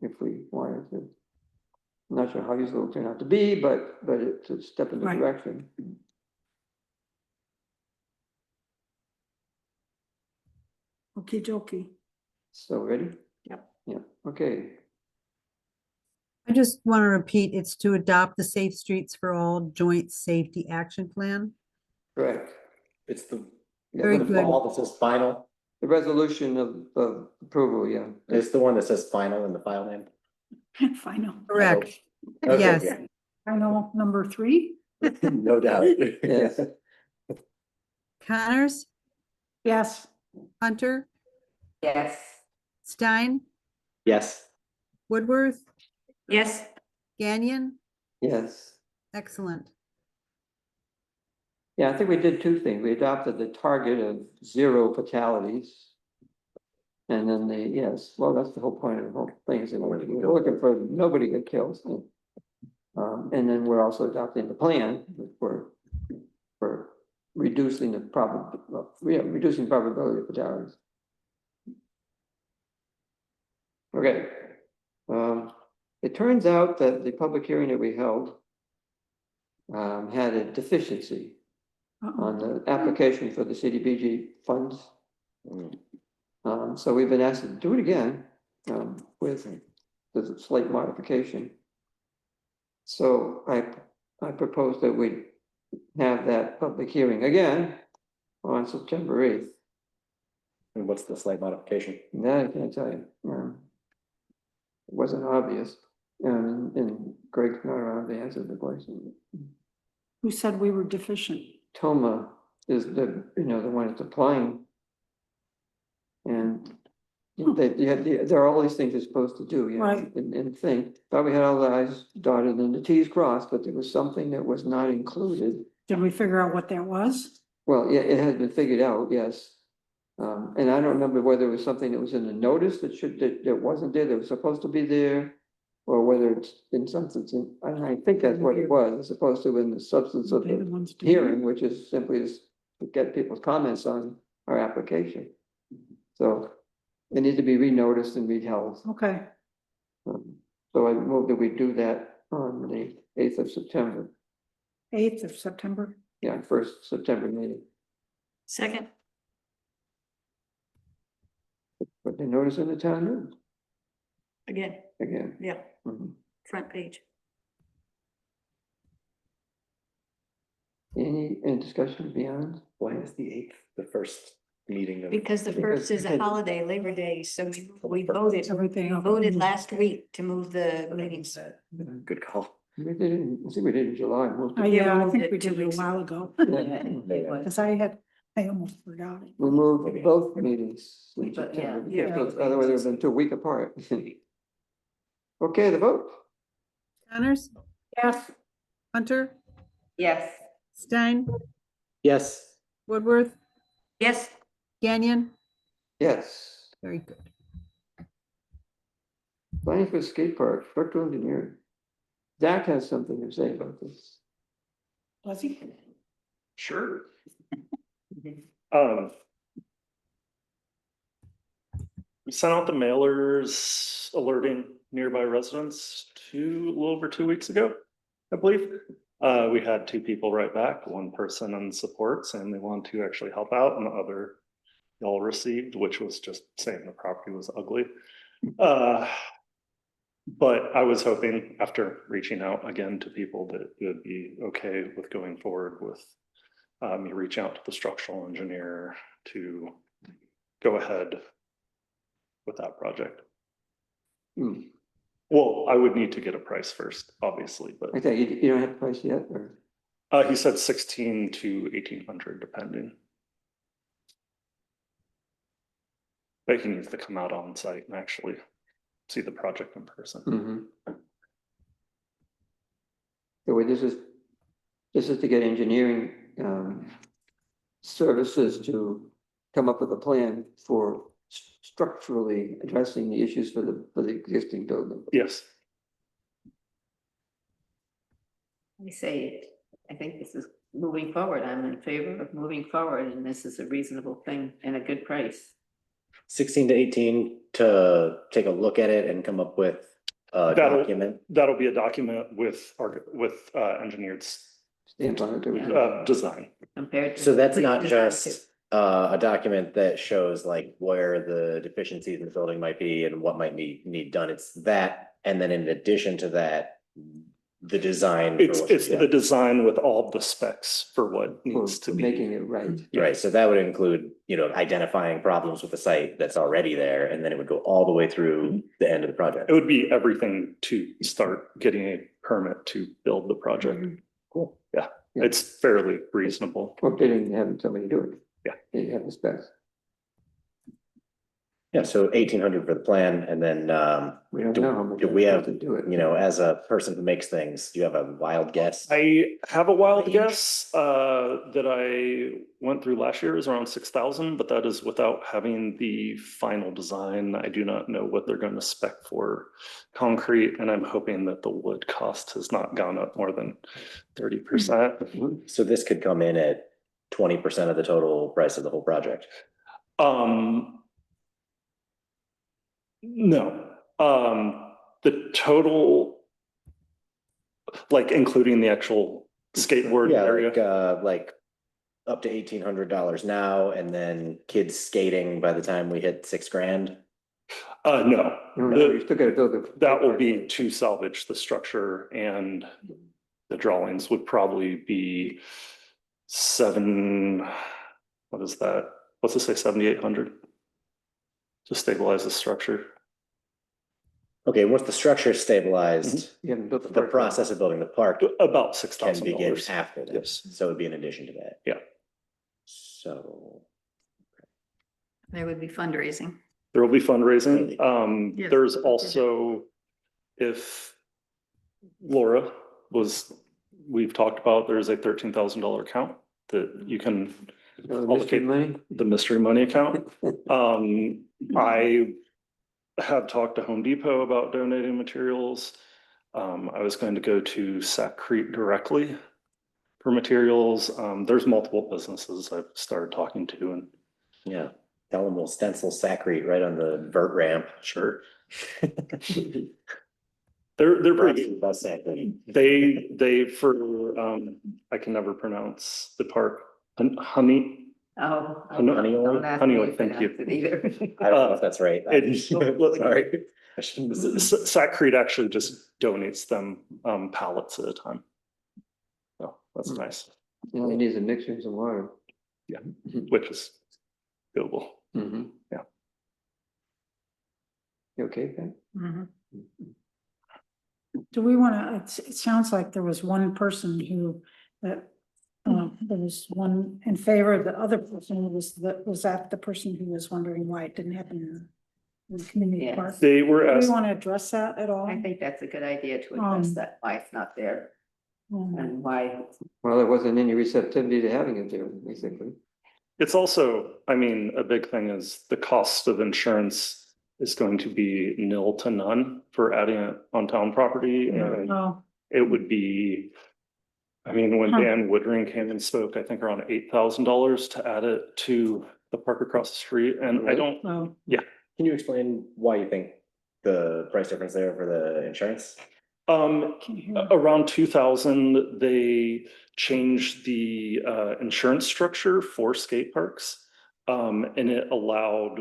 if we wanted to. I'm not sure how useful it'll turn out to be, but it's a step in the Right. direction. Okey dokey. So ready? Yep. Yeah, okay. I just want to repeat, it's to adopt the Safe Streets for All Joint Safety Action Plan. Correct. It's the, Very the good. fall that says final. The resolution of approval, yeah. It's the one that says final in the file name. Final. Correct. Okay, Yes. yeah. Final number 3? No doubt. Yes. Connors, Yes. Hunter, Yes. Stein, Yes. Woodworth, Yes. Gagnon. Yes. Excellent. Yeah, I think we did two things. We adopted the target of 0 fatalities. And then yes, well, that's the whole point of the whole thing, is that we're looking for nobody get killed. And then we're also adopting the plan for reducing reducing probability of fatalities. Okay. It turns out that the public hearing that we held had a deficiency on the application for the CDBG funds. So we've been asked to do it again with the slight modification. So I propose that we have that public hearing again on September 8th. And what's the slight modification? That I can't tell you. It wasn't obvious. And Greg's not around to answer the question. Who said we were deficient? Toma is the one that's applying. And there are all these things you're supposed to do, Right. and think. Thought we had all the I's dotted and the T's crossed, but there was something that was not included. Did we figure out what that was? Well, yeah, it has been figured out, yes. And I don't remember whether it was something that was in the notice that wasn't there, that was supposed to be there, or whether it's in substance, and I think that's what it was, as opposed to in the substance of They're the the ones doing it. hearing, which is simply to get people's comments on our application. So it needs to be renoticed and reheld. Okay. So I move that we do that on the 8th of September. 8th of September. Yeah, first September meeting. Second. Put the notice in the town news Again. again. Yeah. Mhm. Front page. Any discussion beyond? Why is the 8th the first meeting of? Because the Because- first is a because- holiday, Labor Day, so we voted, Everything. last week to move the meetings. Good call. I think we did in July. moved it. Yeah, I moved think it we 2 did it a weeks while ago. Yeah. Because I almost forgot it. We moved both meetings in But, September, yeah, because otherwise it would have been 2 weeks apart. Okay, the vote. Connors, Yes. Hunter, Yes. Stein, Yes. Woodworth, Yes. Gagnon. Yes. Very good. Planning for skate park, structural engineer. Zach has something to say about this. Was he? Sure. We sent out the mailers alerting nearby residents a little over 2 weeks ago, I believe. We had 2 people write back, one person in support saying they want to actually help out, and the other y'all received, which was just saying the property was ugly. But I was hoping, after reaching out again to people, that it would be okay with going forward with me reaching out to the structural engineer to go ahead with that project. Hmm. Well, I would need to get a price first, obviously, but Okay, you don't have the price yet, or? he said 1,600 to 1,800 depending. But he needs to come out on site and actually see the project in person. So this is to get engineering services to come up with a plan for structurally addressing the issues for the existing building. Yes. I think this is moving forward. I'm in favor of moving forward, and this is a reasonable thing and a good price. 16 to 18 to take a look at it and come up with a document. That'll be a document with engineered Stamp on it. Design. Compared to So that's complete not design just a document that shows like where the deficiencies in the building might be and what might need done. It's that, and then in addition to that, the design. It's the design with all the specs for what needs to be. Making it right. Right, so that would include, you know, identifying problems with the site that's already there, and then it would go all the way through the end of the project. It would be everything to start getting a permit to build the project. Cool. Yeah, it's fairly reasonable. Or bidding, having somebody do it. Yeah. You have the specs. Yeah, so 1,800 for the plan, and then We don't know how much. do we have to do it. you know, as a person who makes things, do you have a wild guess? I have a wild guess that I went through last year is around 6,000, but that is without having the final design. I do not know what they're going to spec for concrete, and I'm hoping that the wood cost has not gone up more than 30%. So this could come in at 20% of the total price of the whole project. No, the total, like including the actual skateboard Yeah, area. like up to $1,800 now, and then kids skating by the time we hit $6,000. No, You still gotta build it. that will be to salvage the structure, and the drawings would probably be what is that? Let's just say 7,800 to stabilize the structure. Okay, once the structure is stabilized, You haven't built the the park. process of building the park About can $6,000. begin after this. Yes. So it would be in addition to that. Yeah. So There would be fundraising. There will be fundraising. Yes. There's also, if Laura we've talked about, there's a $13,000 account that you can Mystery money. the mystery money account. I have talked to Home Depot about donating materials. I was going to go to Sackcrete directly for materials. There's multiple businesses I've started talking to, and yeah, tell them we'll stencil Sackcrete right on the vert ramp. sure. They're pretty good. That's Sackcrete. They for I can never pronounce the park. Honey. Oh. Honey oil? Don't ask Honey me oil, to thank you. pronounce it either. I don't know if that's right. Sorry. I shouldn't have said Sackcrete actually just donates them pallets at a time. So that's nice. Yeah, it needs a mixture and some water. Yeah, which is doable. Yeah. You okay, Ben? Do we wanna, it sounds like there was one person who, there was one in favor, the other person was that the person who was wondering why it didn't happen in the community Yes. park? They were Do we asked, wanna address that at all? I think that's a good idea to address that, why it's not there and why. Well, there wasn't any receptivity to having it there, basically. it's also, I mean, a big thing is the cost of insurance is going to be nil to none for adding it on town property. And Oh, it would be, I mean, when Dan Woodring came and spoke, I think around $8,000 to add it to the park across the street. And I don't, oh, Can you explain why you think the price difference there for the insurance? can't hear. around 2000, they changed the insurance structure for skate parks. And it allowed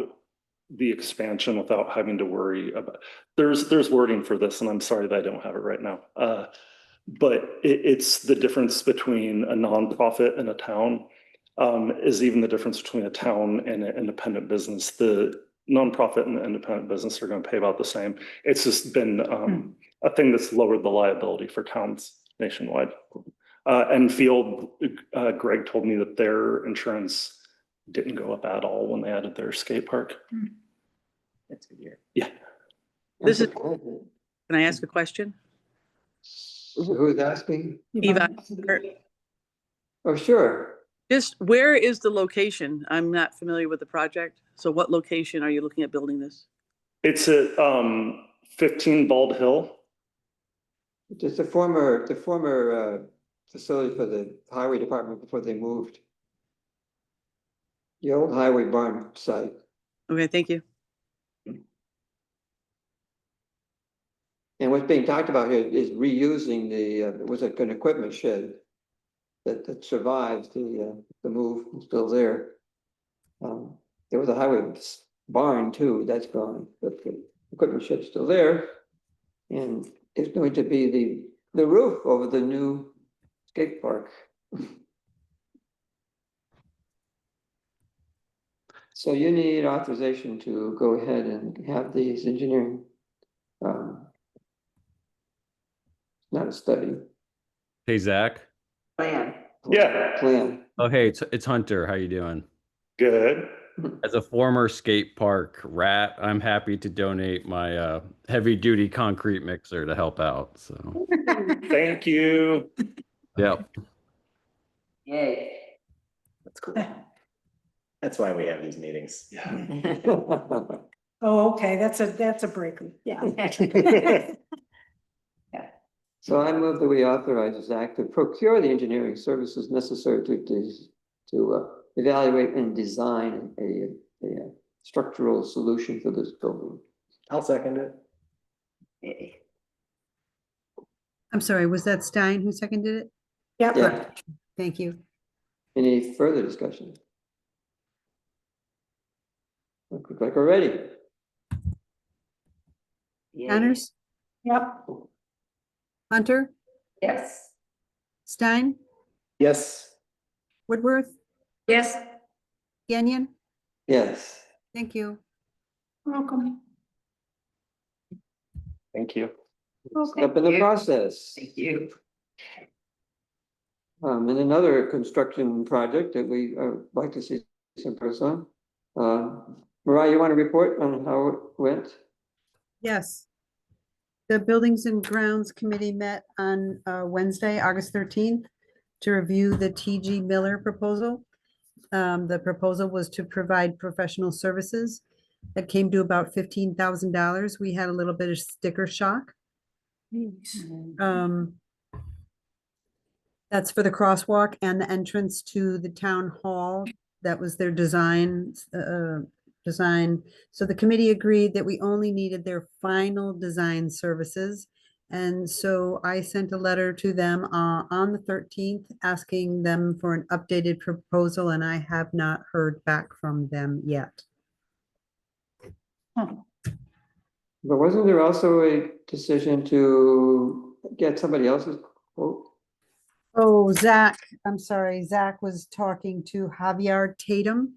the expansion without having to worry about, there's wording for this, and I'm sorry that I don't have it right now. But it's the difference between a nonprofit and a town, is even the difference between a town and an independent business. The nonprofit and the independent business are going to pay about the same. It's just been a thing that's lowered the liability for towns nationwide. And Field, Greg told me that their insurance didn't go up at all when they added their skate park. That's good year. This is- Can I ask a question? Who's asking? Eva, Oh, sure. just where is the location? I'm not familiar with the project. So what location are you looking at building this? It's at 15 Bald Hill. It's the former facility for the highway department before they moved. The old highway barn site. Okay, thank you. And what's being talked about here is reusing the, was it an equipment shed that survived the move, it's still there. There was a highway barn too, that's gone, but the equipment shed's still there. And it's going to be the roof over the new skate park. So you need authorization to go ahead and have these engineering. Not a study. Hey, Zach. Plan. Plan. Oh, hey, it's Hunter. How you doing? Good. As a former skate park rat, I'm happy to donate my heavy duty concrete mixer to help out. So Thank you. yep. Yay. That's cool. That's why we have these meetings. Oh, okay, that's a breaker, yeah. So I move that we authorize Zach to procure the engineering services necessary to evaluate and design a structural solution for this building. I'll second it. Yay. I'm sorry, was that Stein who seconded it? Yep. Yeah. Thank you. Any further discussion? Look like we're ready. Yay. Connors, Yep. Hunter, Yes. Stein, Yes. Woodworth, Yes. Gagnon. Yes. Thank you. Welcome. Thank you. Step in the process. Thank you. And another construction project that we like to see some progress on. Mariah, you want to report on how it went? Yes. The Buildings and Grounds Committee met on Wednesday, August 13th, to review the TG Miller proposal. The proposal was to provide professional services that came to about $15,000. We had a little bit of sticker shock. That's for the crosswalk and the entrance to the town hall. That was their design. So the committee agreed that we only needed their final design services. And so I sent a letter to them on the 13th, asking them for an updated proposal, and I have not heard back from them yet. But wasn't there also a decision to get somebody else's quote? Oh, Zach, I'm sorry, Zach was talking to Javier Tatum.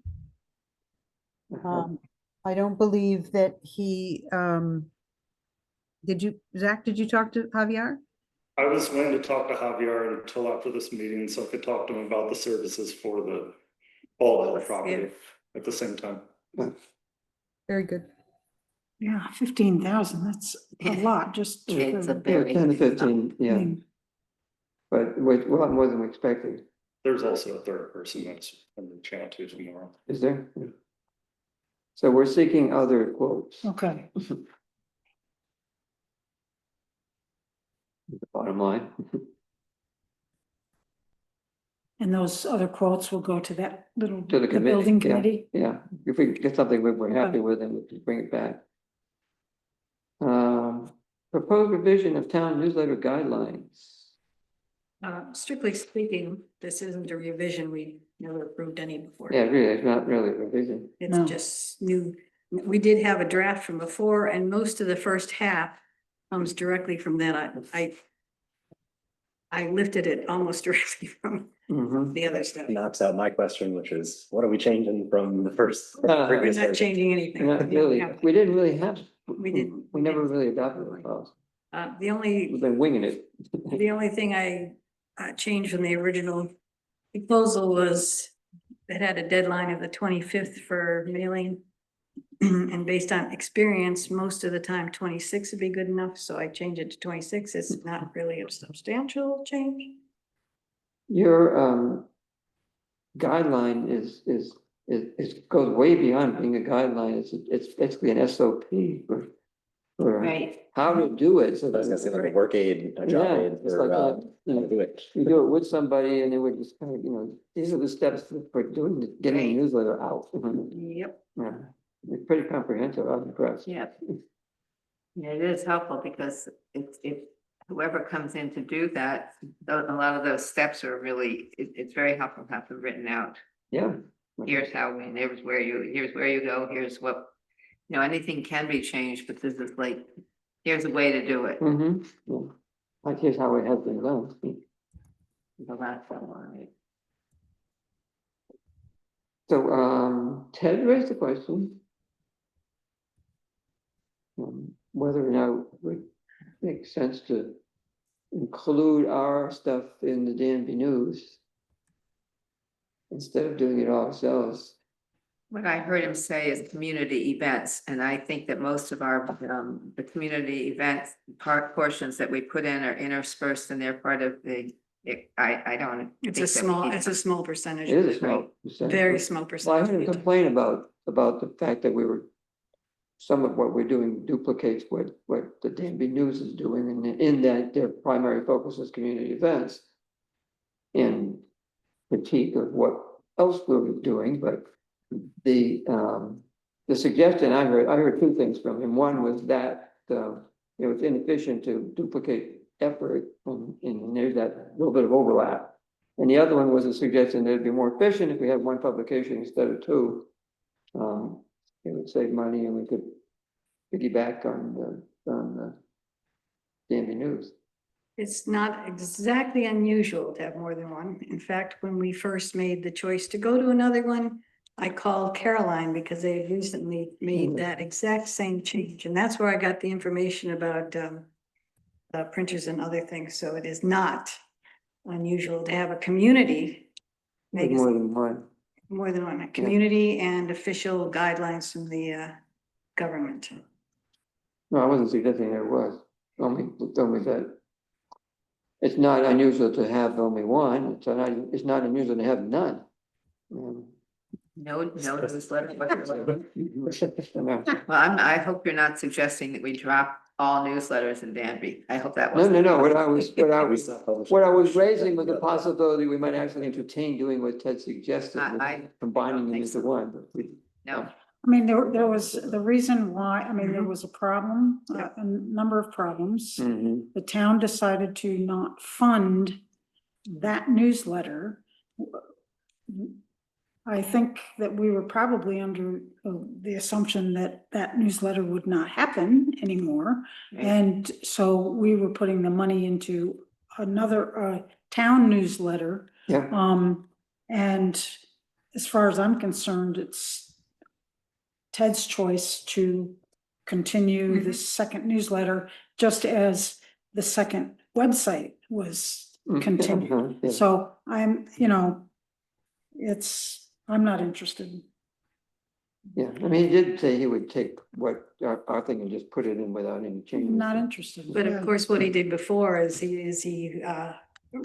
I don't believe that he, Zach, did you talk to Javier? I was going to talk to Javier until after this meeting so I could talk to him about the services for the Bald Hill property at the same time. Very good. Yeah, 15,000, that's a lot, just. It's a for- very 10 to big 15, yeah. But a lot more than we expected. There's also a third person that's in the chat too tomorrow. Is there? Yeah. So we're seeking other quotes. Okay. The bottom line. And those other quotes will go to that little, To the the building committee? Yeah, if we get something we're happy with, then we can bring it back. Proposed revision of town newsletter guidelines. Strictly speaking, this isn't a revision. We never approved any before. Yeah, really, it's not really a revision. It's just new. We did have a draft from before, and most of the first half comes directly from that. I lifted it almost directly from the other stuff. Knocks out my question, which is, what are we changing from the first? We're We're previous not version? changing anything. Not really, we didn't really have. We didn't. We never really adopted the policy. We've been winging it. The only thing I changed from the original proposal was it had a deadline of the 25th for mailing. And based on experience, most of the time 26 would be good enough, so I changed it to 26. It's not really a substantial change. Your guideline goes way beyond being a guideline. It's basically an SOP for Right. how to do it. So I was gonna say like a that- work aid, a job Yeah, aid it's for, like, how to do it. you do it with somebody and they would just kind of, these are the steps for doing, getting the Right. newsletter out. Yep. Yeah, it's pretty comprehensive. I'm impressed. Yeah. Yeah, it is helpful because if whoever comes in to do that, a lot of those steps are really, it's very helpful to have them written out. Yeah. Here's how, here's where you go, here's what, anything can be changed, but this is like, here's a way to do it. Mm-hmm. Yeah. Like here's how it has been done. The last one, right? So, Ted raised the question. Whether or not it would make sense to include our stuff in the Danby News instead of doing it ourselves. What I heard him say is community events, and I think that most of our, the community events portions that we put in are interspersed and they're part of I don't. It's think a that we small, need it's a small percentage. It is a small percentage. Very small Well, I percentage. heard him complain about the fact that some of what we're doing duplicates what the Danby News is doing, and in that their primary focus is community events. And critique of what else we're doing, but the suggestion I heard two things from him. One was that it's inefficient to duplicate effort, and there's that little bit of overlap. And the other one was a suggestion that it'd be more efficient if we had one publication instead of two. It would save money and we could piggyback on the Danby News. It's not exactly unusual to have more than one. In fact, when we first made the choice to go to another one, I called Caroline because they had recently made that exact same change. And that's where I got the information about printers and other things. So it is not unusual to have a community More magazine, than one. more than one, community and official guidelines from the government. No, I wasn't suggesting there was. Only that it's not unusual to have only one. It's not unusual to have none. No newsletter whatsoever. No, Well, I hope you're not suggesting that we drop all newsletters in Danby. I hope that no, wasn't. no. What I was raising was the possibility we might actually entertain doing what Ted suggested, combining them into one. But No, I mean, there was the reason why, I mean, there was a problem, a number of problems. Mhm. The town decided to not fund that newsletter. I think that we were probably under the assumption that that newsletter would not happen anymore. Right. And so we were putting the money into another town newsletter. Yeah. And as far as I'm concerned, it's Ted's choice to continue the second newsletter, just as the second website was continued. Yeah. So I'm I'm not interested. Yeah, I mean, he did say he would take what our thing and just put it in without any changes. Not interested. But of course, what he did before is he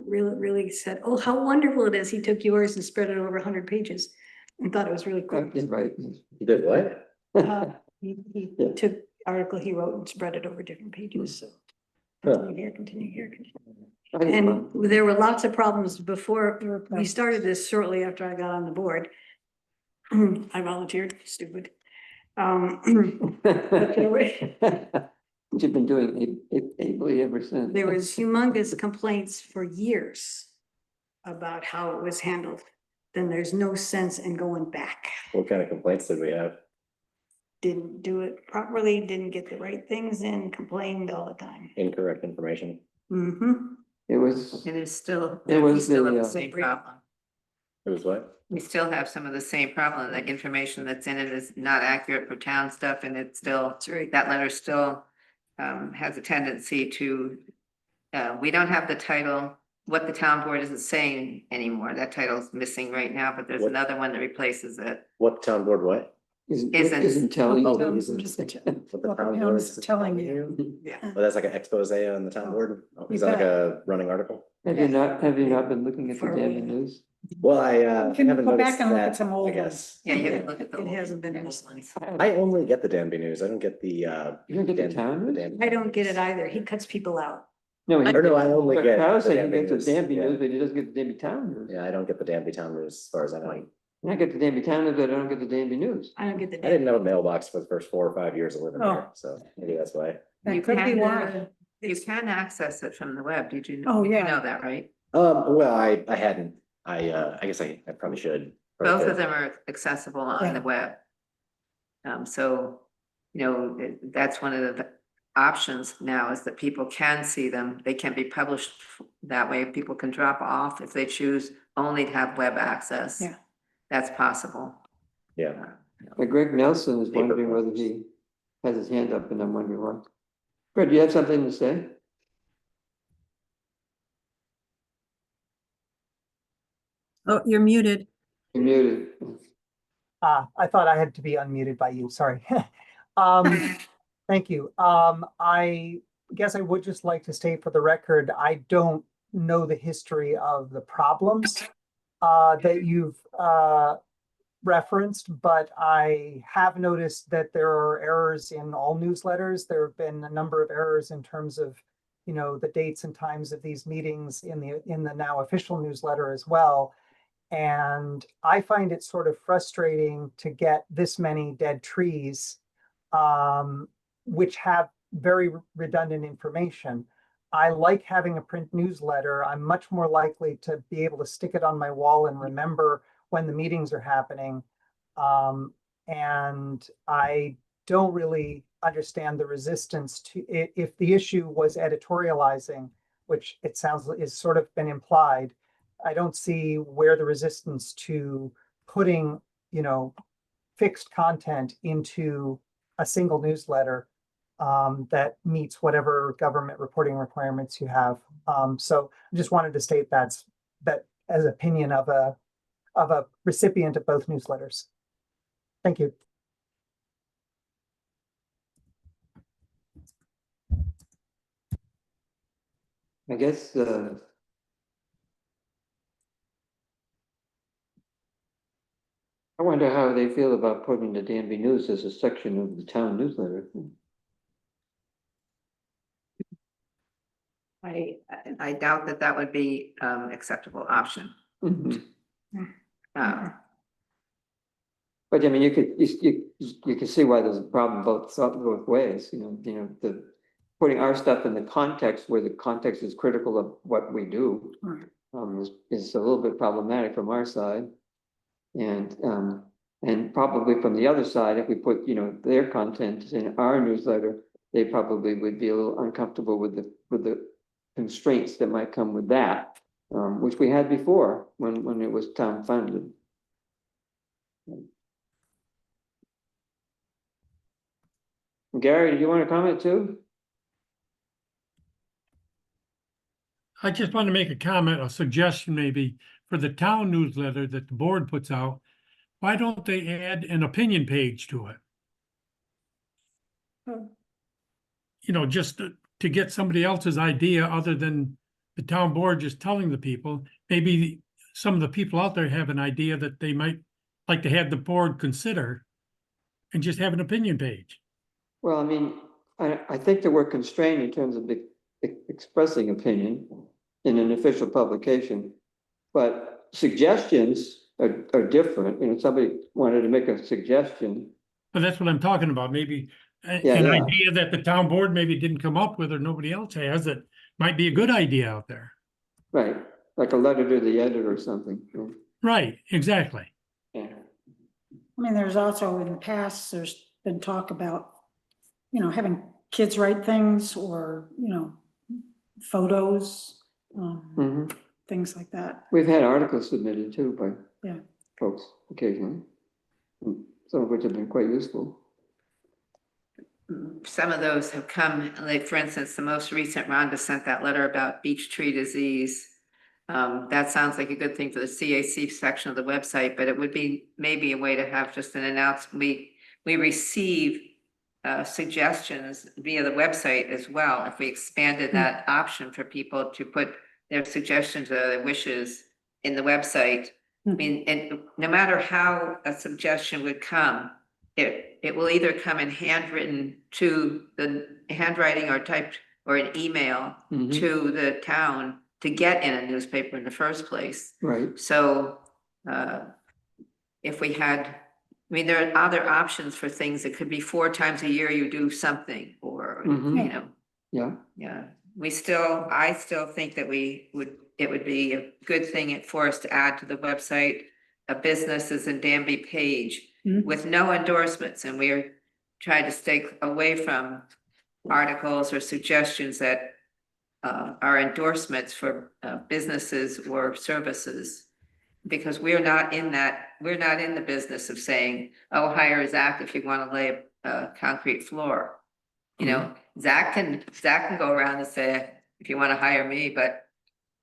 really said, oh, how wonderful it is. He took yours and spread it over 100 pages and thought it was really cool. Right. He did what? He took article he wrote and spread it over different pages, so. Continue here. And there were lots of problems before we started this, shortly after I got on the board. I volunteered, stupid. But there were- You've been doing it ably ever since. There was humongous complaints for years about how it was handled. Then there's no sense in going back. What kind of complaints did we have? Didn't do it properly, didn't get the right things in, complained all the time. Incorrect information. Mm-hmm. It was. it is still, It we was still have the, the same problem. It was what? We still have some of the same problem. The information that's in it is not accurate for town stuff, and it's still, that letter still has a tendency to, we don't have the title, what the town board isn't saying anymore. That title's missing right now, but there's What? another one that replaces it. What town board, what? isn't telling. Oh, them. isn't just what the what the town town board is telling you. Yeah. Well, that's like an expose on the town board. Oh, You is that like bet. a running article? Have you not been looking at the Danby news? Well, I You can haven't go back noticed and look at that, some I old guess. Yeah, you can look at the. It old hasn't been ones. I only get the Danby news. I don't get the You don't get the town news? Danby I don't get it news. either. He cuts people out. No, Or no, I only but get Kyle said the he Danby gets the news. Danby Yeah. news, but he doesn't get the Danby town news. Yeah, I don't get the Danby town news as far as I know. I get the Danby town news, but I don't get the Danby news. I don't get the. I didn't have a mailbox for the first 4 or 5 years of living Oh. there, so maybe that's why. You That could be can, why. you can access it from the web. Did you Oh, know, yeah. know that, right? Well, I hadn't. I guess I probably should. Both of them are accessible on Yeah. the web. So, that's one of the options now is that people can see them. They can be published that way. People can drop off if they choose only to have web access. Yeah. That's possible. Yeah. Greg Nelson is wondering whether he has his hand up, and I'm wondering why. Greg, do you have something to say? Oh, you're muted. You're muted. I thought I had to be unmuted by you, sorry. Thank you. I guess I would just like to state for the record, I don't know the history of the problems that you've referenced, but I have noticed that there are errors in all newsletters. There have been a number of errors in terms of, the dates and times of these meetings in the now official newsletter as well. And I find it sort of frustrating to get this many dead trees, which have very redundant information. I like having a print newsletter. I'm much more likely to be able to stick it on my wall and remember when the meetings are happening. And I don't really understand the resistance to it. If the issue was editorializing, which it sounds is sort of been implied, I don't see where the resistance to putting, fixed content into a single newsletter that meets whatever government reporting requirements you have. So I just wanted to state that as opinion of a recipient of both newsletters. Thank you. I guess I wonder how they feel about putting the Danby News as a section of the town newsletter. I doubt that would be acceptable option. Mhm. Uh, But I mean, you could see why there's a problem both ways, the putting our stuff in the context where the context is critical of what we do. Is a little bit problematic from our side. And probably from the other side, if we put, their content in our newsletter, they probably would be a little uncomfortable with the constraints that might come with that, which we had before when it was town funded. Gary, do you want to comment too? I just want to make a comment, a suggestion maybe for the town newsletter that the board puts out. Why don't they add an opinion page to it? Just to get somebody else's idea other than the town board just telling the people. Maybe some of the people out there have an idea that they might like to have the board consider and just have an opinion page. Well, I mean, I think that we're constrained in terms of expressing opinion in an official publication, but suggestions are different. Somebody wanted to make a suggestion. But that's what I'm talking about. Maybe an Yeah. idea that the town board maybe didn't come up with or nobody else has that might be a good idea out there. Right, like a letter to the editor or something. Right, exactly. Yeah. I mean, there's also in the past, there's been talk about, having kids write things or, photos, things like that. We've had articles submitted too by Yeah. folks occasionally, some of which have been quite useful. Some of those have come, like for instance, the most recent Rhonda sent that letter about beech tree disease. That sounds like a good thing for the CAC section of the website, but it would be maybe a way to have just an announcement. we receive suggestions via the website as well. If we expanded that option for people to put their suggestions or their wishes in the website. I mean, and no matter how a suggestion would come, it will either come in handwritten to the handwriting or typed or an email to the town to get in a newspaper in the first place. Right. So if we had, I mean, there are other options for things. It could be 4 times a year you do something, or, you know. Yeah. Yeah, I still think that it would be a good thing for us to add to the website a businesses in Danby page with no endorsements, and we're trying to stay away from articles or suggestions that are endorsements for businesses or services. Because we're not in the business of saying, oh, hire Zach if you want to lay a concrete floor. You know, Zach can go around and say, if you want to hire me, but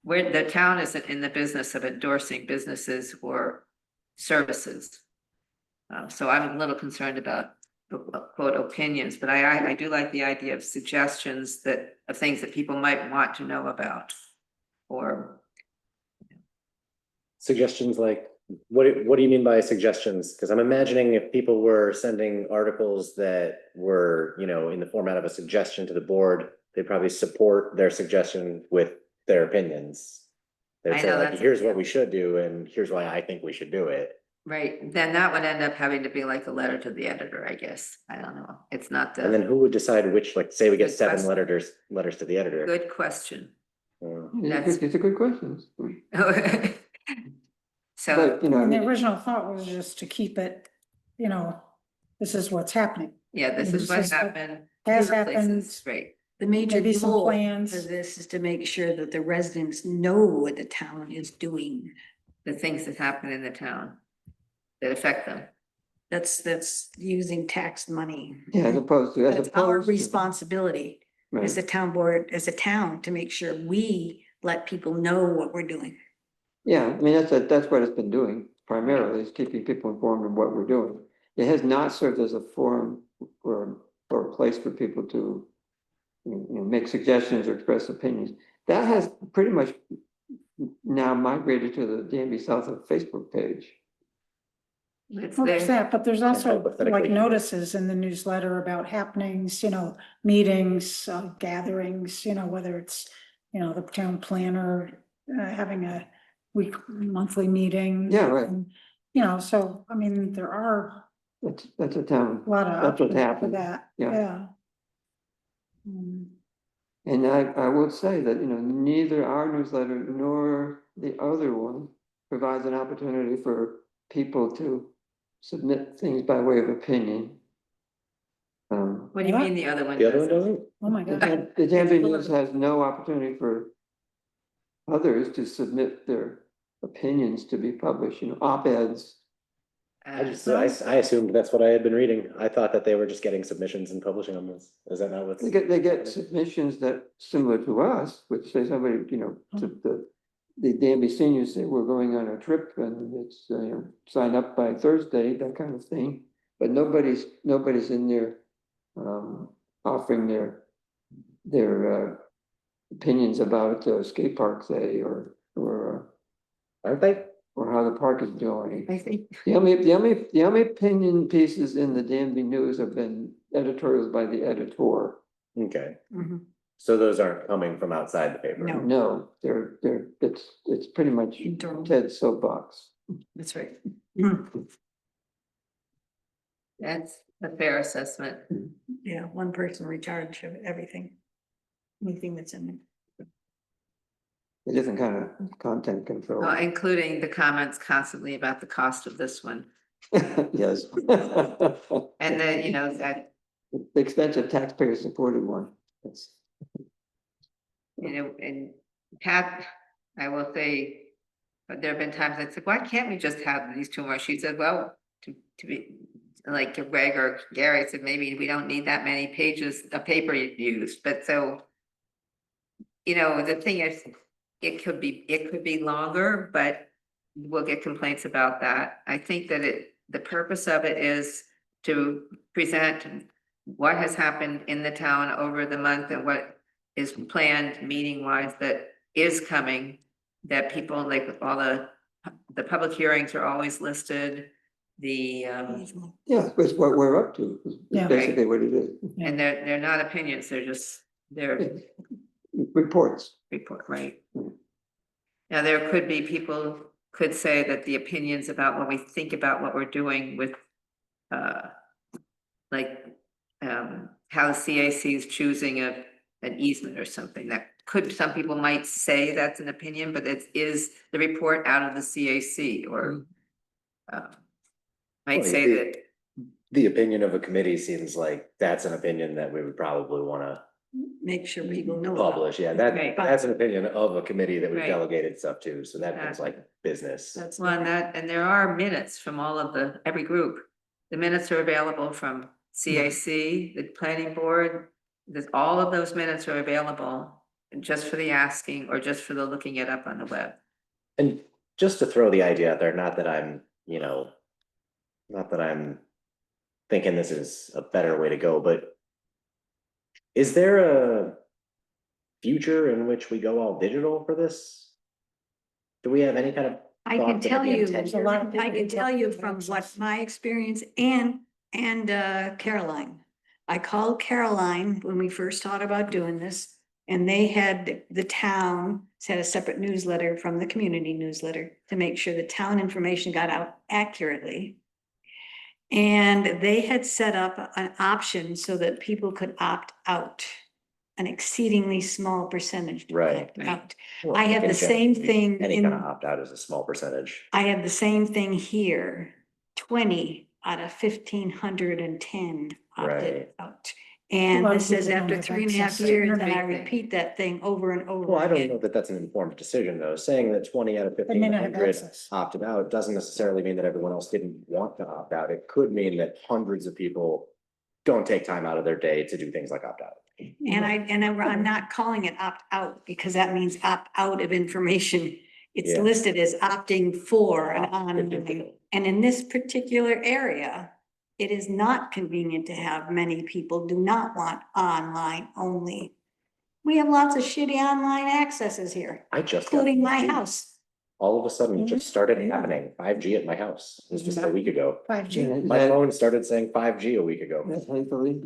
the town isn't in the business of endorsing businesses or services. So I'm a little concerned about quote opinions, but I do like the idea of suggestions of things that people might want to know about, or Suggestions like, what do you mean by suggestions? Because I'm imagining if people were sending articles that were, you know, in the format of a suggestion to the board, they'd probably support their suggestion with their opinions. They'd I say know, like, that's- here's what we should do, and here's why I think we should do it. right, then that would end up having to be like a letter to the editor, I guess. I don't know. It's not And then the, who would decide which, like, say we get Good 7 question. letters to the editor? good question. Mm. It's a good question. So, But, you know, I And the mean, original thought was just to keep it, you know, this is what's happening. yeah, this is what happened. Has Fewer happened. places, right. The major Maybe some goal plans. for this is to make sure that the residents know what the town is doing. The things that happen in the town that affect them. That's using tax money. yeah, as opposed to, That's our responsibility as right. a town board, as a town, to make sure we let people know what we're doing. Yeah, I mean, that's what it's been doing primarily, is keeping people informed of what we're doing. It has not served as a forum or a place for people to, you know, make suggestions or express opinions. That has pretty much now migrated to the Danby South of Facebook page. It's Well, there's there. that, but there's also like hypothetically. notices in the newsletter about happenings, you know, meetings, gatherings, you know, whether it's, you know, the town planner having a monthly meeting. Yeah, right. and, You know, so, I mean, there are That's a town, a lot of that's what options for happened. that, Yeah. yeah. Mm. And I would say that, you know, neither our newsletter nor the other one provides an opportunity for people to submit things by way of opinion. What do you mean the other one? The other one doesn't? doesn't? Oh, my God. The Danby News has no opportunity for others to submit their opinions to be published, you know, op-eds. I assumed that's what I had been reading. I thought that they were just getting submissions and publishing them. Is that not what's? They get submissions that similar to us, which say somebody, you know, to the Danby seniors say, we're going on a trip and it's, you know, sign up by Thursday, that kind of thing. But nobody's in there, offering their opinions about skate park, say, or Aren't they? or how the park is doing. I think, The only opinion pieces in the Danby News have been editorials by the editor. Okay. Mhm. So those aren't coming from outside the paper? No. No, it's pretty much Internal. Ted's soapbox. That's right. that's a fair assessment. Yeah, one person in charge of everything. Anything that's in there. A different kind of content control. Including the comments constantly about the cost of this one. Yes. And then, you know, that, The expensive taxpayer supported one. It's, you know, and Pat, I will say, but there have been times I said, why can't we just have these 2 more? She said, well, to be like Greg or Gary said, maybe we don't need that many pages of paper used, but so. You know, the thing is, it could be longer, but we'll get complaints about that. I think that the purpose of it is to present what has happened in the town over the month and what is planned meeting wise that is coming, that people like all the public hearings are always listed. The, Yeah, that's what we're up to, is Yeah. basically what it is. and they're not opinions, they're just, they're Reports. report, right? Now, there could be people could say that the opinions about what we think about what we're doing with, like, how the CAC is choosing an easement or something, that could, some people might say that's an opinion, but it is the report out of the CAC, or might Well, say that, The opinion of a committee seems like that's an opinion that we would probably wanna Make sure people know. about publish. Yeah, Right. that's an opinion of a committee that we've Right. delegated stuff to, so that feels Exactly. like business. That's well, and there are minutes from all of every group. The minutes are available from CAC, the planning board, all of those minutes are available just for the asking or just for the looking it up on the web. And just to throw the idea out there, not that I'm thinking this is a better way to go, but is there a future in which we go all digital for this? Do we have any kind of? I can thoughts of tell the you, intent? I can tell you from what my experience and Caroline. I called Caroline when we first thought about doing this, and they had, the town had a separate newsletter from the community newsletter to make sure the town information got out accurately. And they had set up an option so that people could opt out, an exceedingly small percentage. to Right. opt out. Well, I have in the same general, thing Any kind of in, opt-out is a small percentage. I have the same thing here, 20 out of 1,510 opted Right. out. A And lot of this says people don't after have 3.5 access to years, and I internet. repeat that thing over and over Well, I don't know again. that that's an informed decision, though. Saying that 20 out of They may not have 1,500 access. opted out doesn't necessarily mean that everyone else didn't want to opt out. It could mean that hundreds of people don't take time out of their day to do things like opt out. And I'm not calling it opt out because that means opt out of information. It's Yeah. listed as opting for an Good online. people. And in this particular area, it is not convenient to have many people do not want online only. We have lots of shitty online accesses here, I just. got including my 5G. house. All of a sudden, it just started Yeah. happening. 5G at my house. It was just a week ago. 5G. My phone started saying 5G a week ago. That's thankfully.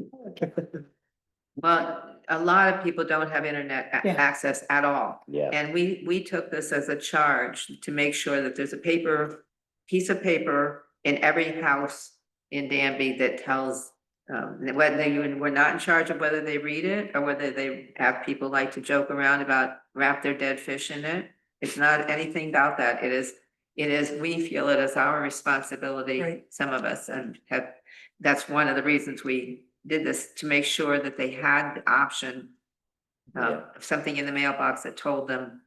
Well, a lot of people don't have internet Yeah. access at all. Yeah. And we took this as a charge to make sure that there's a piece of paper in every house in Danby that tells whether we're not in charge of whether they read it or whether they have people like to joke around about wrap their dead fish in it. It's not anything about that. It is, we feel it as our responsibility, Right. some of us, and that's one of the reasons we did this, to make sure that they had the option Yeah. of something in the mailbox that told them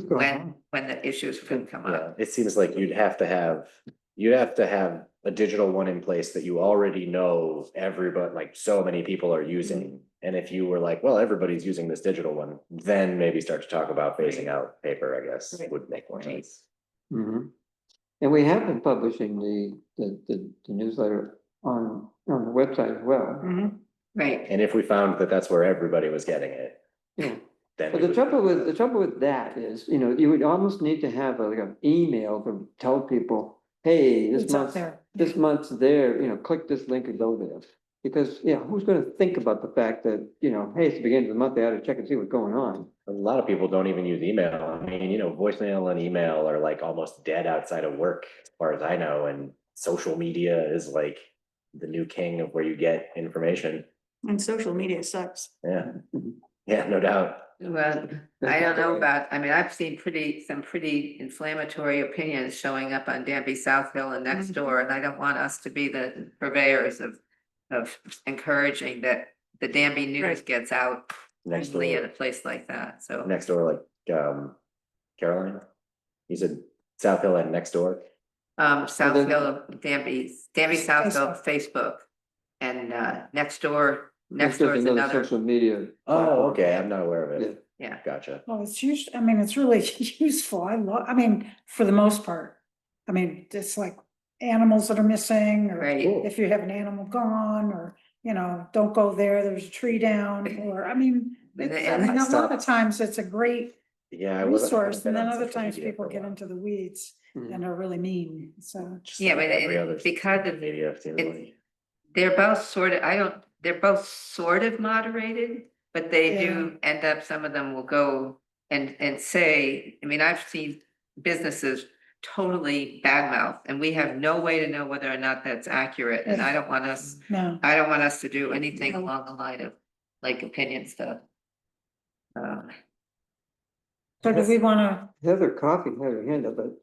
when the issues were gonna come Yeah, up. it seems like you'd have to have a digital one in place that you already know everybody, like so many people are using. And if you were like, well, everybody's using this digital one, then maybe start to talk about phasing out paper, I guess, Right. would make more sense. Mhm. And we have been publishing the newsletter on the website as well. Mhm. Right. And if we found that that's where everybody was getting it, Yeah. then. But we the trouble with that is, you would almost need to have like an email to tell people, hey, It's up there. this month's there, click this link and go there. Because, who's gonna think about the fact that, hey, it's the beginning of the month, they ought to check and see what's going on. A lot of people don't even use email. I mean, voicemail and email are like almost dead outside of work, as far as I know, and social media is like the new king of where you get information. And social media sucks. Yeah, yeah, no doubt. Well, I don't know about, I've seen some pretty inflammatory opinions showing up on Danby South Hill and next door, and I don't want us to be the purveyors of encouraging that the Danby news Right. gets out Next easily door. at a place like that, so. Next door, like, Caroline? You said South Hill and next door? South then- Hill, Danby South Hill, Facebook, and next door That's just is another. social media. Oh, platform. okay, I'm not aware of it. Yeah. Gotcha. Well, it's used, it's really useful. For the most part. It's like animals that are missing, or Right. if you have an animal gone, or, don't go there, there's a tree down, or, I mean, a lot of times it's a great Yeah. resource, and then other times people get into the weeds Mhm. and are really mean, so. Yeah, but because they're both sort of, they're both sort of moderated, but they do end up, some of them will go and say, I mean, I've seen businesses totally badmouth, and we have no way to know whether or not that's accurate, and I don't want us to do anything along the line of like opinion stuff. So do we wanna, Heather Coffey had her hand up, but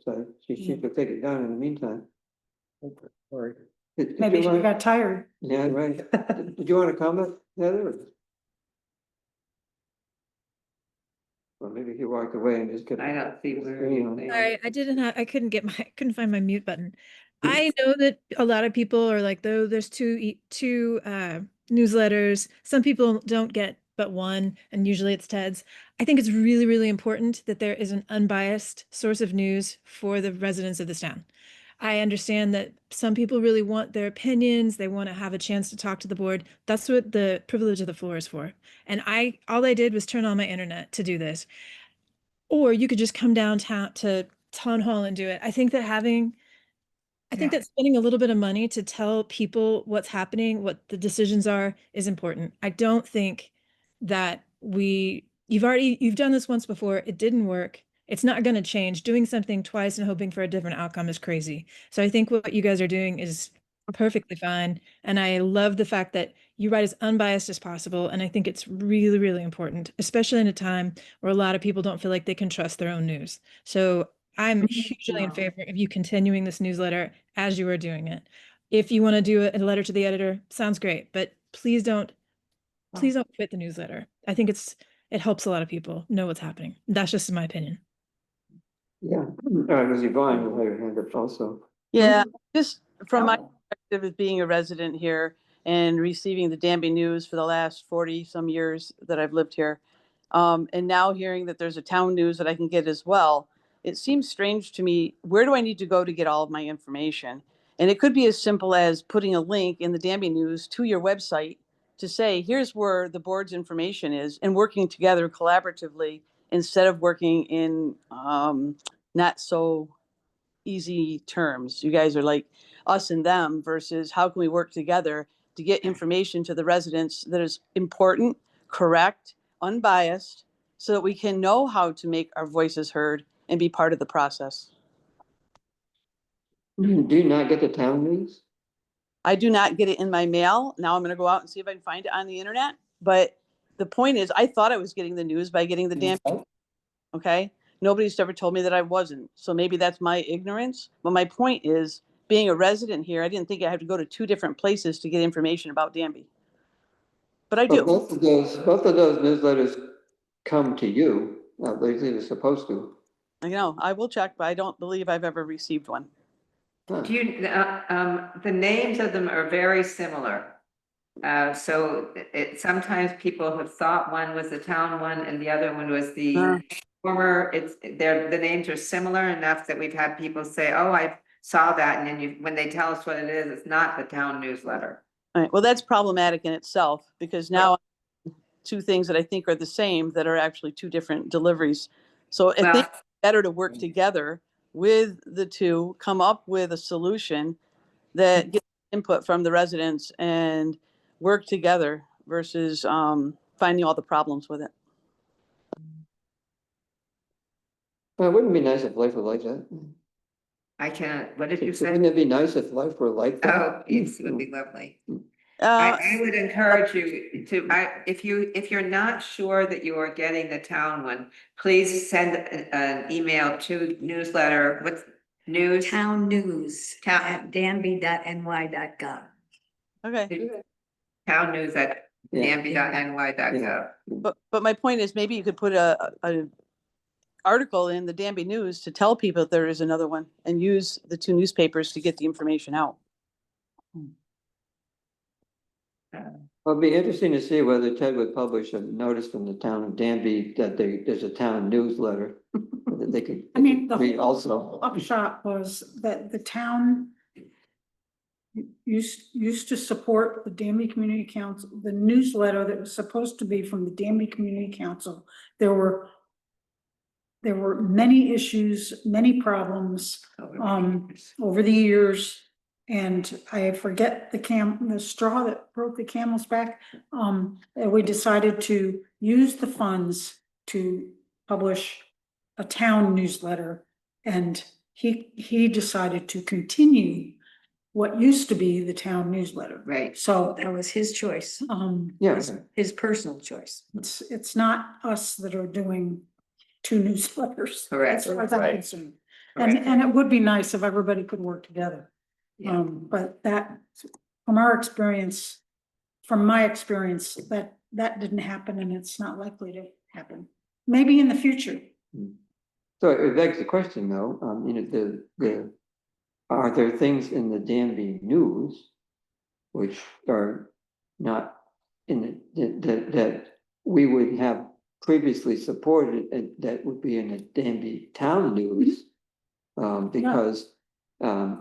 she could take it down in the meantime. maybe she got tired. Yeah, right. Did you want to comment, Heather? Or maybe he walked away and just kept. I don't see where. Sorry, I couldn't find my mute button. I know that a lot of people are like, though there's two newsletters. Some people don't get but one, and usually it's Ted's. I think it's really, really important that there is an unbiased source of news for the residents of this town. I understand that some people really want their opinions. They want to have a chance to talk to the board. That's what the privilege of the floor is for. And all I did was turn on my internet to do this. Or you could just come downtown to town hall and do it. I think that spending a little bit of money to tell people what's happening, what the decisions are, is important. I don't think that you've done this once before. It didn't work. It's not going to change. Doing something twice and hoping for a different outcome is crazy. So I think what you guys are doing is perfectly fine. And I love the fact that you write as unbiased as possible. And I think it's really, really important, especially in a time where a lot of people don't feel like they can trust their own news. So I'm hugely in favor of you continuing this newsletter as you are doing it. If you want to do a letter to the editor, sounds great, but please don't quit the newsletter. I think it helps a lot of people know what's happening. That's just my opinion. Yeah, was Yvonne, you had your hand up also. Yeah, just from my perspective as being a resident here and receiving the Danby news for the last 40 some years that I've lived here. And now hearing that there's a town news that I can get as well, it seems strange to me. Where do I need to go to get all of my information? And it could be as simple as putting a link in the Danby news to your website to say, here's where the board's information is, and working together collaboratively instead of working in not so easy terms. You guys are like us and them versus how can we work together to get information to the residents that is important, correct, unbiased, so that we can know how to make our voices heard and be part of the process. Do you not get the town news? I do not get it in my mail. Now I'm going to go out and see if I can find it on the internet. But the point is, I thought I was getting the news by getting the damn. Okay. Nobody's ever told me that I wasn't. So maybe that's my ignorance. But my point is, being a resident here, I didn't think I had to go to 2 different places to get information about Danby. But I do. Both of those newsletters come to you. At least they're supposed to. I know. I will check, but I don't believe I've ever received one. Do you, the names of them are very similar. So sometimes people have thought one was the town one and the other one was the former. The names are similar enough that we've had people say, oh, I saw that. And then when they tell us what it is, it's not the town newsletter. All right. Well, that's problematic in itself because now 2 things that I think are the same that are actually 2 different deliveries. So I think it's better to work together with the 2, come up with a solution that gets input from the residents and work together versus finding all the problems with it. Well, it wouldn't be nice if life were like that. I can't, what did you say? Wouldn't it be nice if life were like that? Oh, it would be lovely. I would encourage you to, if you're not sure that you are getting the town one, please send an email to newsletter. What's news? Town news at danby.ny.gov. Okay. Town news at danby.ny.gov. But my point is maybe you could put a article in the Danby News to tell people that there is another one and use the 2 newspapers to get the information out. It'd be interesting to see whether Ted would publish a notice from the town of Danby that there's a town newsletter that they could I mean, the read whole also. upshot was that the town used to support the Danby Community Council, the newsletter that was supposed to be from the Danby Community Council. There were many issues, many problems, over the years. And I forget the straw that broke the camel's back. And we decided to use the funds to publish a town newsletter. And he decided to continue what used to be the town newsletter. Right. So, That was his choice, Yeah, his personal choice. it's not us that are doing two newsletters. Correct. As far as I'm Right. concerned. Correct. And it would be nice if everybody could work together. Yeah. But that, from our experience, from my experience, that didn't happen and it's not likely to happen. Maybe in the future. so it begs the question though, are there things in the Danby news which are not in that we would have previously supported and that would be in the Danby town news? Because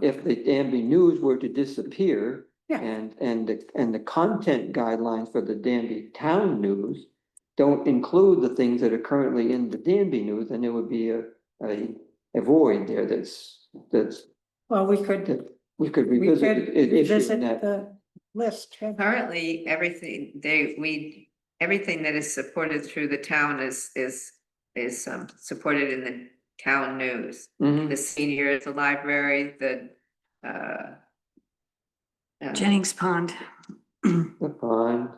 if the Danby news were to disappear Yeah. and the content guidelines for the Danby town news don't include the things that are currently in the Danby news, then there would be a void there that's Well, we could revisit an issue revisit in that. the list. Currently, everything everything that is supported through the town is supported in the town news. Mhm. The seniors, the library, the Jennings Pond. The pond,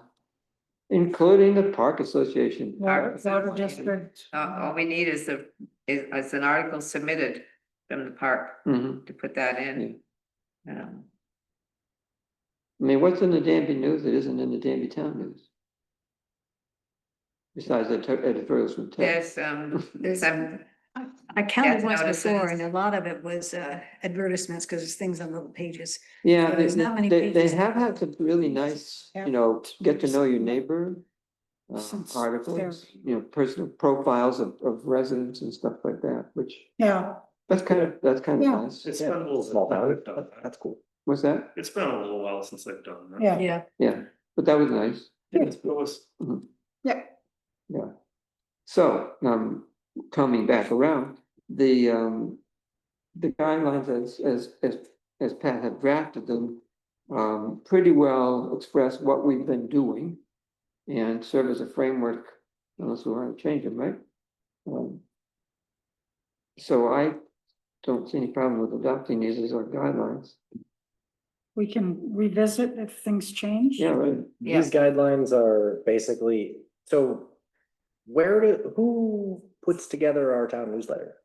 including the Park Association. Water district. all we need is an article submitted from the park Mhm. to put that in. I mean, what's in the Danby news that isn't in the Danby town news? Besides the editorials from Ted. There's some. I counted Death once before notices. and a lot of it was advertisements because there's things on little pages. Yeah, So there's not many they pages. have had some really nice, get to know your neighbor. Since Articles, personal profiles of residents and stuff like that, which Yeah, that's kind of Yeah. nice. It's been a little Small while town. since they've done that. That's cool. What's that? It's been a little while since they've done that. yeah, Yeah. Yeah, but that was nice. It was. yeah. Yeah. So, coming back around, the guidelines as Pat had drafted them, pretty well express what we've been doing and serve as a framework, unless we want to change them, right? So I don't see any problem with adopting these as our guidelines. We can revisit if things change. Yeah, right. These guidelines are basically, so who puts together our town newsletter?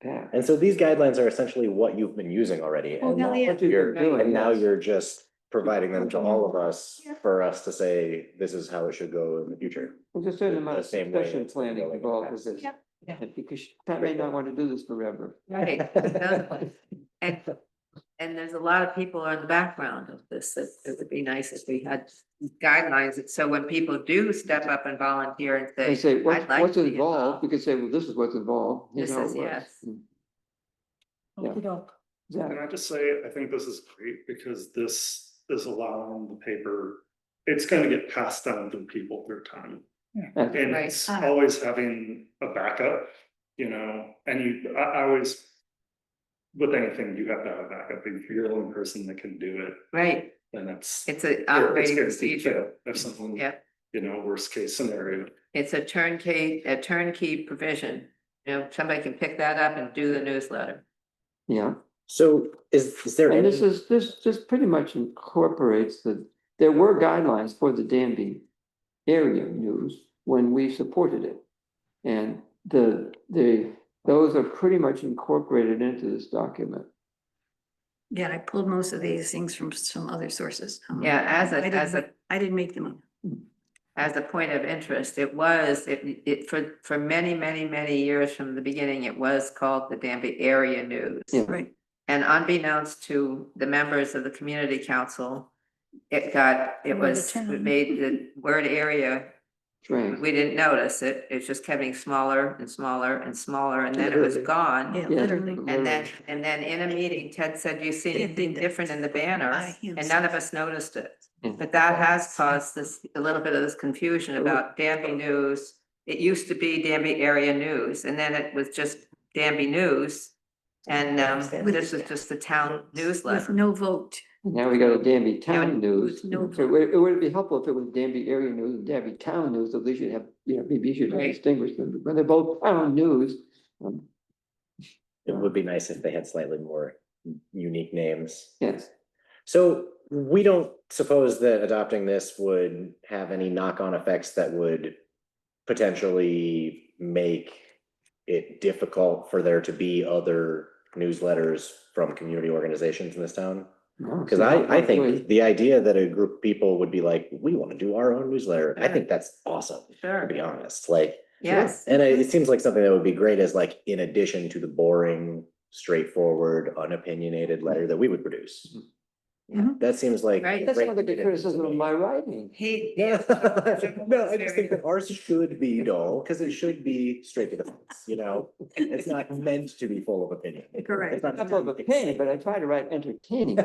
Pat. And so these guidelines are essentially what you've been using already. Oh, And hell now yeah. What you've you're, been doing, and now yes. you're just providing them to all of us Yeah. for us to say, this is how it should go in the future. There's a certain amount of The same way succession it's been planning going in the involved with past. this. Yep. And because Pat may not want to do this forever. Right. And there's a lot of people in the background of this, that it would be nice if we had guidelines, and so when people do step up and volunteer and They say, say, I'd like what's to be involved? We could say, well, this is what's involved. Here's This how it is works. yes. Yeah. Okey-doke. Can I just say, I think this is great because this is allowing the paper, it's gonna get passed down to people through time. And- And Right. it's always having a backup, and I always. With anything, you have to have a backup. If you're the only person that can do it, right, then it's. it's an it's operating gonna be procedure. fail If something, Yeah, worst case scenario. it's a turnkey provision. Somebody can pick that up and do the newsletter. Yeah, So is there and any? this pretty much incorporates there were guidelines for the Danby area news when we supported it. And those are pretty much incorporated into this document. Yeah, I pulled most of these things from some other sources. Yeah, I didn't make them up. As a point of interest, for many years from the beginning, it was called the Danby Area News. Yeah. Right. And unbeknownst to the members of the community council, it Word of was town. made the word area Right. We didn't notice it. It's just getting smaller and smaller and smaller, and then it was gone. Yeah, Yeah. literally. And then in a meeting, Ted said, you see Yeah, anything did that. different in the banner? I am And none of us noticed it. Yeah. But that has caused this, a little bit of this confusion about Danby News. It used to be Danby Area News, and then it was just Danby News. And this is just the town With newsletter. no vote. Now we got a Danby Town News. no So it would be helpful if it was Danby Area News and Danby Town News, at least you'd have, maybe you should Right. distinguish them, but they're both town news. It would be nice if they had slightly more unique names. Yes. So we don't suppose that adopting this would have any knock-on effects that would potentially make it difficult for there to be other newsletters from community organizations in this town? Because I think the idea that a group of people would be like, we want to do our own newsletter, I think that's awesome, to be honest, like. Yes. And it seems like something that would be great as like, in addition to the boring, straightforward, unopinionated letter that we would produce. Yeah. That seems like. Right. That's not like a criticism of my writing. Yeah. No, I just think that ours should be dull, because it should be straight to the point, It's not meant to be full of opinion. Correct. It's not Not full of opinion, but I try to write entertaining.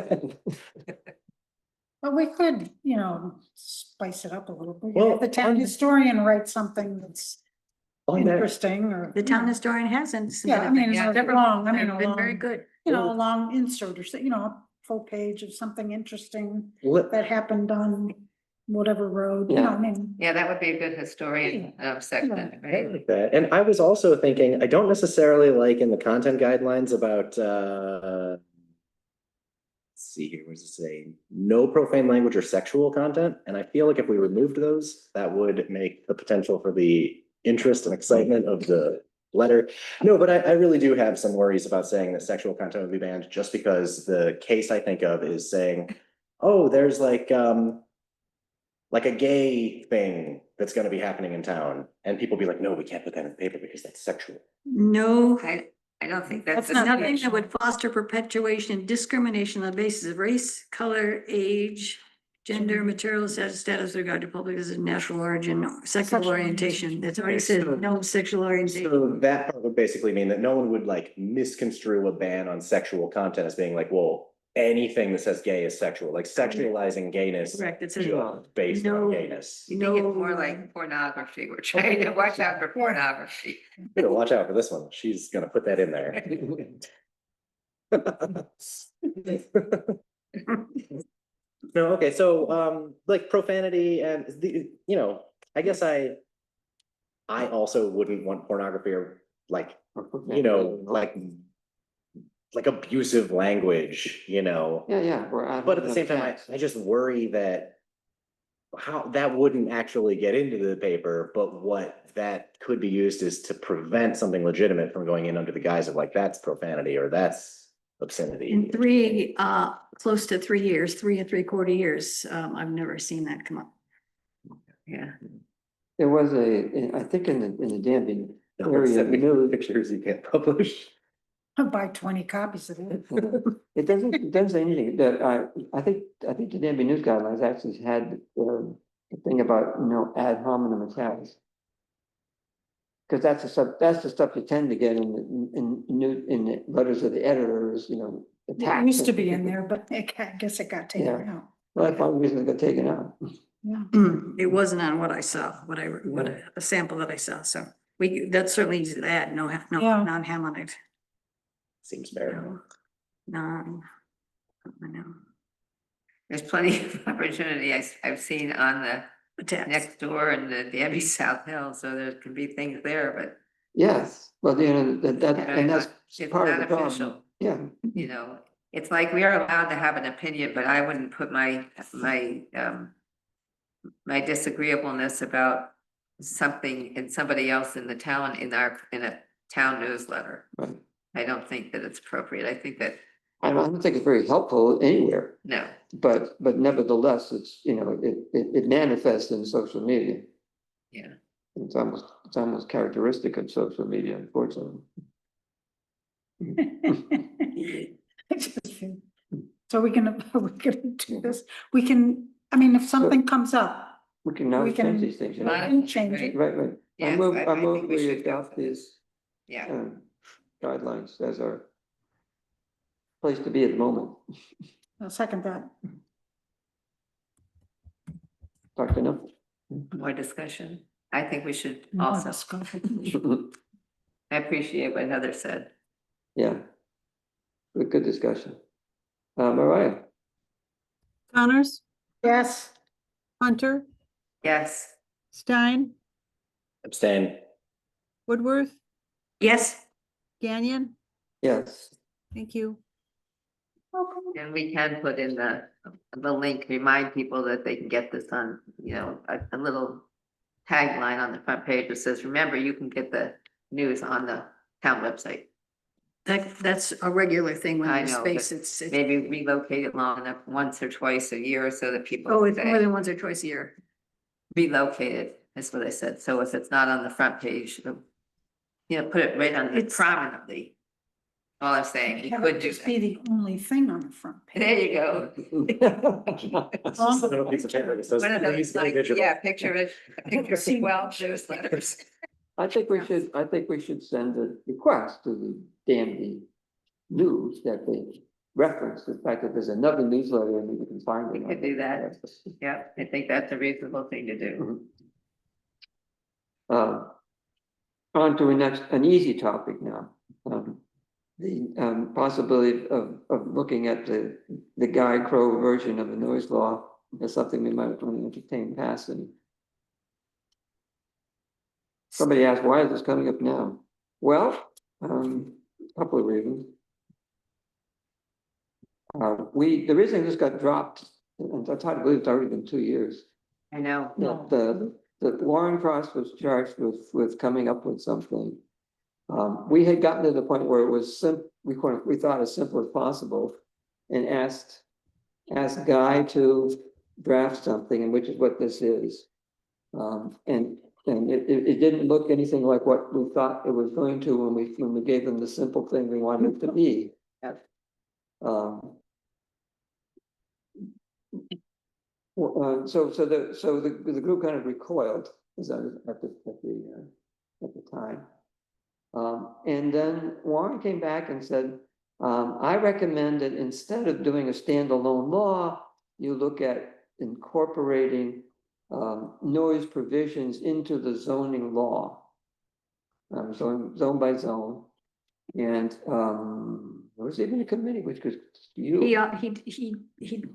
But we could, spice it up a little bit. Well, Have the town historian write something that's interesting or. The town historian hasn't. Yeah, I mean, Yeah. a long, They've been very good. a long insert or, a full page of something interesting Let- that happened on whatever road, Yeah. Yeah, that would be a good historian section, I right? like that. And I was also thinking, I don't necessarily like in the content guidelines about, let's see here, what does it say? No profane language or sexual content. And I feel like if we removed those, that would make the potential for the interest and excitement of the letter. No, but I really do have some worries about saying that sexual content would be banned, just because the case I think of is saying, oh, there's like a gay thing that's gonna be happening in town. And people be like, no, we can't put that in the paper because that's sexual. No, I don't think that's. that's nothing that would foster perpetuation, and discrimination on the basis of race, color, age, gender, material status with regard to public as a national origin, or sexual orientation. That's already said, no sexual orientation. So that part would basically mean that no one would like misconstrue a ban on sexual content as being like, well, anything that says gay is sexual, like sexualizing gayness Correct, it says based no- on gayness. Make it more like pornography. We're trying to watch out for pornography. Better watch out for this one. She's gonna put that in there. No, okay, so like profanity and I guess I also wouldn't want pornography or like, like abusive language, Yeah, But at the same time, I just worry that how that wouldn't actually get into the paper, but what that could be used is to prevent something legitimate from going in under the guise of like, that's profanity or that's obscenity. In close to 3 years, 3 3/4 years, I've never seen that come up. Yeah. There was I think in the Danby area Send me news. pictures you can't publish. I'll buy 20 copies of it. It doesn't say anything that I think the Danby News Guidelines actually had a thing about, ad hominem attacks. Because that's the stuff you tend to get in the letters of the editors, attacks. It used to be in there, but I guess it got taken Yeah. out. Well, that's one reason it got taken out. Yeah. It wasn't on what I saw, a sample that I saw, so that's certainly easy to add, no, Yeah. non-Hamlinite. Seems fair. I know. There's plenty of opportunity I've seen on the Attacks. next door and the Danby South Hill, so there can be things there, but Yes, well, and that's it's part of the not problem. official. Yeah, It's like we are allowed to have an opinion, but I wouldn't put my disagreeableness about something in somebody else in the town in a town newsletter. right. I don't think that it's appropriate. I think that, I don't think it's very helpful anywhere, no, but nevertheless, it's, it manifests in social media. yeah. It's almost characteristic of social media, unfortunately. So we're gonna do this. We can, if something comes up, We can now We change can- these things. we yeah. can change it. Right, right. I Yes, move, I I move think we we should go adopt for this. these Yeah, guidelines as our place to be at the moment. I'll second that. Dr. No? more discussion. I think we should More also, discussion. I appreciate what Heather said. Yeah. Good discussion. Mariah? Connors, Yes. Hunter, Yes, Stein, Abstain. Woodworth, Yes, Gagnon. Yes. Thank you. and we can put in the link, remind people that they can get this on, a little tagline on the front page that says, remember, you can get the news on the town website. that's a regular thing when I there's know, space. but It's, maybe relocate it long enough, once or twice a year, so that people oh, it's more say than once or twice a year. relocate it, is what I said. So if it's not on the front page, put it right on it It's- prominently. All I'm saying, you Have could it do just be that. the only thing on the front page. There you go. Little piece of paper that says, One of those, "Please be like, vigilant." yeah, picture it, a picture of 12 newsletters. I think we should send a request to the Danby News that they reference the fact that there's another newsletter and you can find it. We could do that. Yeah, I think that's a reasonable thing to do. On to an easy topic now. The possibility of looking at the Guy Crow version of the noise law as something we might want to entertain passing. Somebody asked, why is this coming up now? Well, a couple of reasons. The reason this got dropped, and it's hard to believe it's already been 2 years. I know. That Warren Cross was charged with coming up with something. We had gotten to the point where it was we thought as simple as possible, and asked Guy to draft something, and which is what this is. And it didn't look anything like what we thought it was going to when we gave them the simple thing we wanted it to be. So the group kind of recoiled at the time. And then Warren came back and said, I recommend that instead of doing a standalone law, you look at incorporating noise provisions into the zoning law. Zone by zone. And there was even a committee, which was you. He,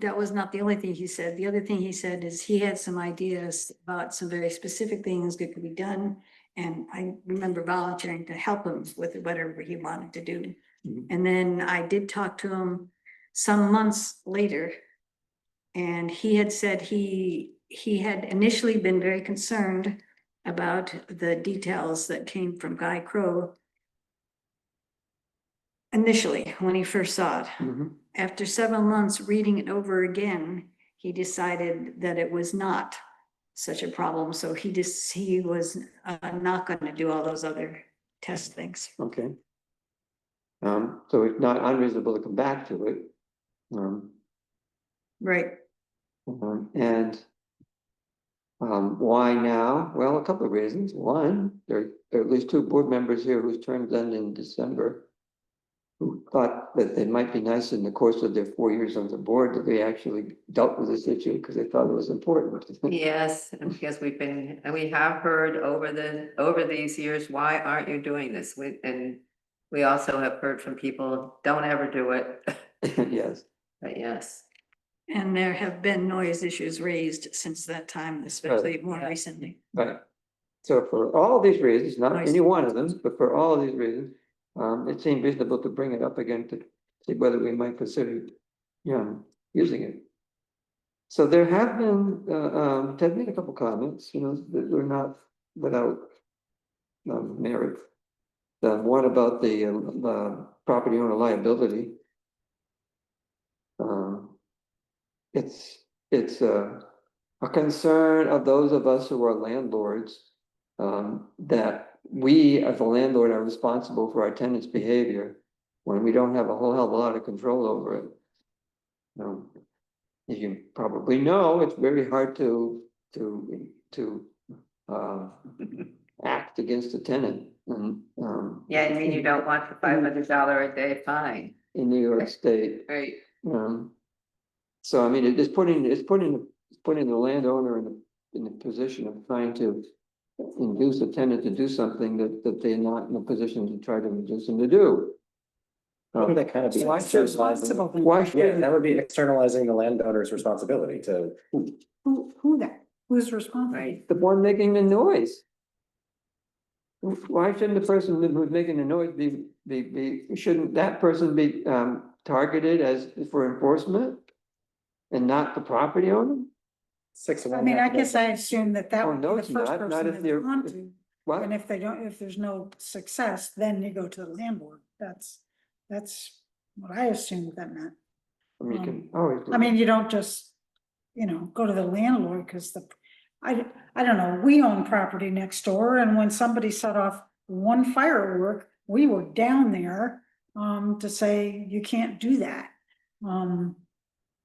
that was not the only thing he said. The other thing he said is he had some ideas about some very specific things that could be done. And I remember volunteering to help him with whatever he wanted to do. And then I did talk to him some months later. And he had said he had initially been very concerned about the details that came from Guy Crow initially when he first saw it. After 7 months reading it over again, he decided that it was not such a problem. So he was not going to do all those other test things. Okay. So it's not unreasonable to come back to it. Right. And why now? Well, a couple of reasons. One, there are at least 2 board members here whose terms end in December, who thought that it might be nice in the course of their 4 years on the board that they actually dealt with this issue because they thought it was important. Yes, and because we have heard over these years, why aren't you doing this? And we also have heard from people, don't ever do it. Yes. But yes. And there have been noise issues raised since that time, especially more recently. Right. So for all these reasons, not Nice. any one of them, but for all of these reasons, it seemed reasonable to bring it up again to see whether we might consider, using it. So there have been, Ted made a couple comments, that were not without merit. One about the property owner liability. It's a concern of those of us who are landlords, that we as a landlord are responsible for our tenants' behavior when we don't have a whole hell of a lot of control over it. As you probably know, it's very hard to to act against a tenant and, Yeah, I mean, you don't want the $500 a day fine. in New York State. Right. So I mean, it's putting the landowner in the position of trying to induce a tenant to do something that they're not in a position to try to induce them to do. Wouldn't that kind of be Why should- externalizing? Why Yeah, should, that would be externalizing the landowner's responsibility to, Who's responsible? Right. the one making the noise? Why shouldn't the person who's making the noise shouldn't that person be targeted as for enforcement? And not the property owner? 6 of I 1. mean, I guess I assume that Oh, would be no, the it's first not person if that they're- they want to. What? And if there's no success, then you go to the landlord. That's what I assumed that meant. I mean, you can always do I mean, that. you don't just, go to the landlord because I don't know, we own property next door and when somebody set off one firework, we were down there to say, you can't do that.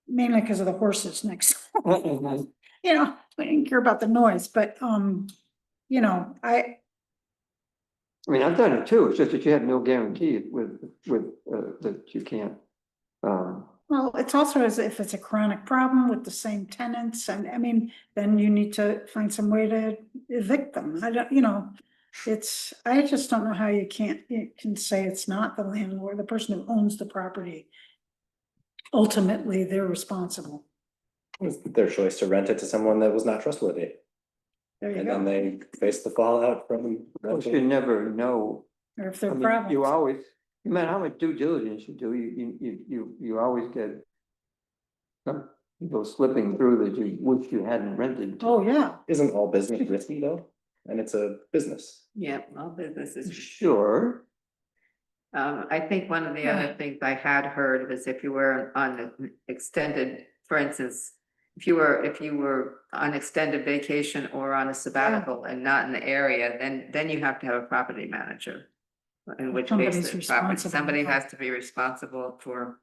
Mainly because of the horses next door. I didn't care about the noise, but I mean, I've done it too, it's just that you have no guarantee with that you can't. well, it's also as if it's a chronic problem with the same tenants, and I mean, then you need to find some way to evict them. I don't, I just don't know how you can say it's not the landlord, the person who owns the property. Ultimately, they're responsible. It's their choice to rent it to someone that was not trustworthy. There you And go. then they face the fallout from. Of you never know. Or if they're I mean, problems. you always, no matter how much due diligence you do, you always get some people slipping through that you wish you hadn't rented to. Oh, yeah. Isn't all business risky though? And it's a business. Yeah, all businesses. Sure. I think one of the other things I had heard was if you were on an extended, for instance, if you were on extended vacation or on a sabbatical and not in the area, then you have to have a property manager. In which Somebody's case, the property, responsible. somebody has to be responsible for.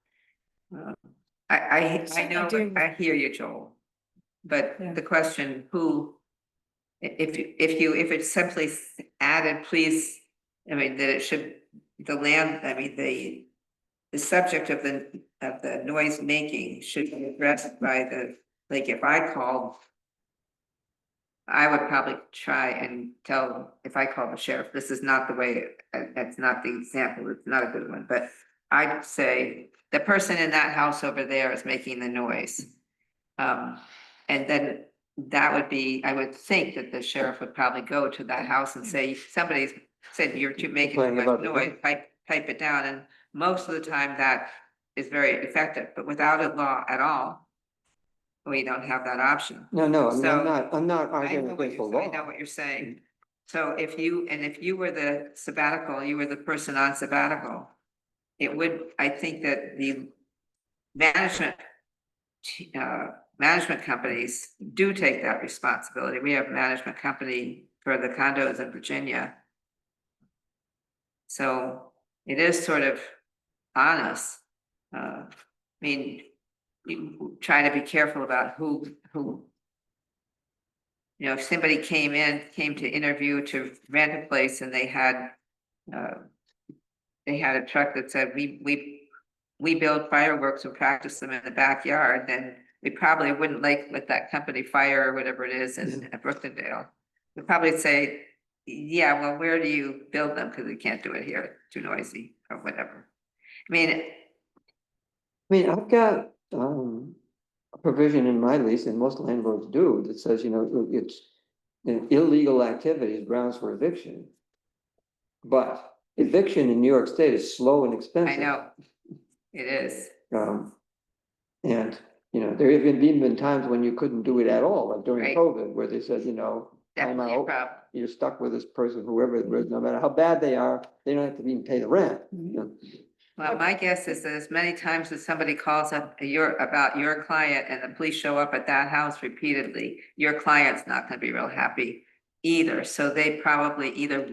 I know, I hear you, Joel. But Yeah. the question, who, if it's simply added, please, I mean, that it should, the subject of the noise making should be addressed by like, if I called, I would probably try and tell, if I call the sheriff, this is not the way, that's not the example, it's not a good one, but I'd say the person in that house over there is making the noise. And then that would be, I would think that the sheriff would probably go to that house and say, somebody's said you're making too Complaining much about the noise, pipe it down, and most of the time that is very effective, but without a law at all, we don't have that option. No, I mean, So- I'm not I arguing know what against the I law. know what you're saying. So if you were the sabbatical, you were the person on sabbatical, it would, I think that the management companies do take that responsibility. We have a management company for the condos in Virginia. So it is sort of on us. I mean, you try to be careful about who. If somebody came to interview to rent a place and they had a truck that said, we build fireworks and practice them in the backyard, then we probably wouldn't let that company fire or whatever it is in Brookendale. We'd probably say, yeah, well, where do you build them? Because we can't do it here, too noisy or whatever. I mean, I've got a provision in my lease, and most landlords do, that says, it's illegal activity is grounds for eviction. But eviction in New York State is slow and expensive. I know, it is. And, there have been times when you couldn't do it at all, like during Right. COVID, where they said, time Definitely a out, problem. you're stuck with this person, whoever it is, no matter how bad they are, they don't have to even pay the rent. Well, my guess is that as many times as somebody calls up about your client and the police show up at that house repeatedly, your client's not gonna be real happy either. So they probably either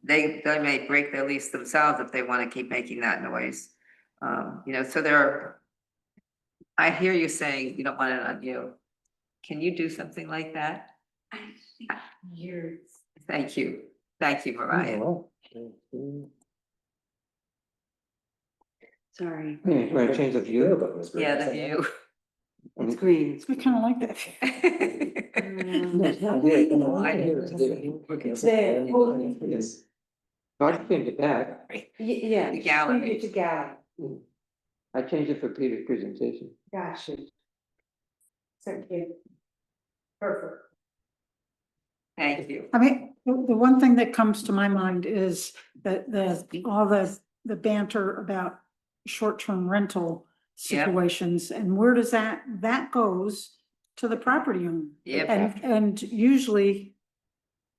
they may break their lease themselves if they wanna keep making that noise. So I hear you saying you don't want it on you. Can you do something like that? Thank you. Thank you, Mariah. Sorry. You want to change the view? Yeah, the view. It's green. I kind of like that. It's not here. It's there. I changed it back. Yeah. The gallery. To gallery. I changed it for Peter's presentation. Gotcha. Thank you. Perfect. Thank you. I mean, the one thing that comes to my mind is that all the banter about short-term rental Yep. situations, and where does that goes to the property owner. Yep. And usually,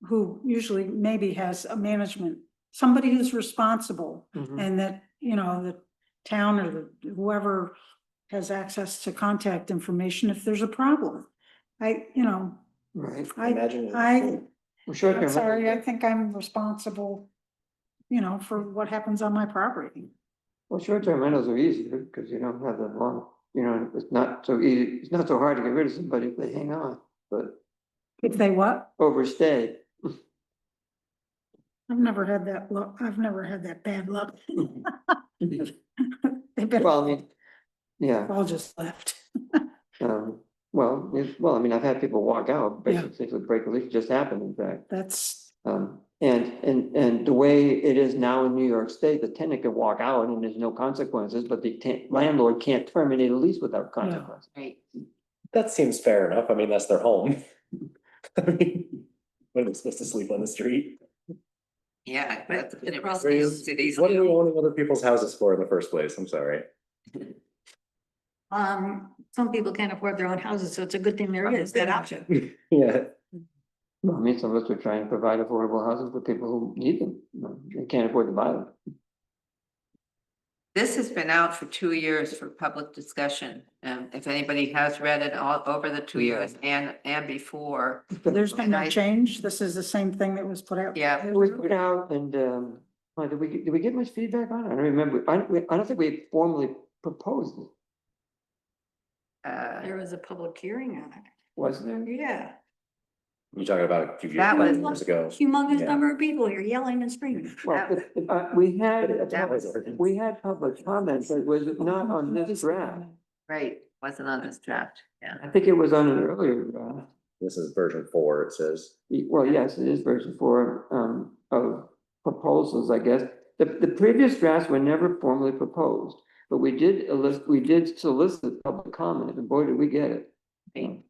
who usually maybe has a management, somebody who's responsible, Mhm. and that, you know, the town or whoever has access to contact information if there's a problem. Right. Imagine- Well, short-term I'm sorry, I rental- think I'm responsible, for what happens on my property. Well, short-term rentals are easier because you don't have the long, it's not so easy, it's not so hard to get rid of somebody if they hang on, but If they what? overstay. I've never had that luck. I've never had that bad luck. They've been Well, I mean, yeah, all just left. I've had people walk out, Yeah. basically break a lease, it just happened, in fact. That's, And the way it is now in New York State, the tenant can walk out and there's no consequences, but the landlord can't terminate a lease without consequences. Right. That seems fair enough. I mean, that's their home. I mean, when are they supposed to sleep on the street? Yeah, that's been a What are we owning other people's houses for in the first place? I'm sorry. Some people can't afford their own houses, so it's a good thing there is that option. Yeah. Well, I mean, some of us are trying to provide affordable housing for people who need them, and can't afford to buy them. This has been out for 2 years for public discussion. If anybody has read it all over the 2 years and before. there's been And no I- change. This is the same thing that was put out. Yeah. It was put out and, did we get much feedback on it? I don't remember. I don't think we formally proposed it, There was a public hearing on it. was there? Yeah. You're talking about a few That was- years ago. Humongous Yeah. number of people here yelling and screaming. Well, we had That public comments, but it was not on this draft. Right, wasn't on this draft, yeah. I think it was on an earlier draft. This is version 4, it says. Well, yes, it is version 4, of proposals, I guess. The previous drafts were never formally proposed, but we did solicit public comment, and boy, did we get it. Right.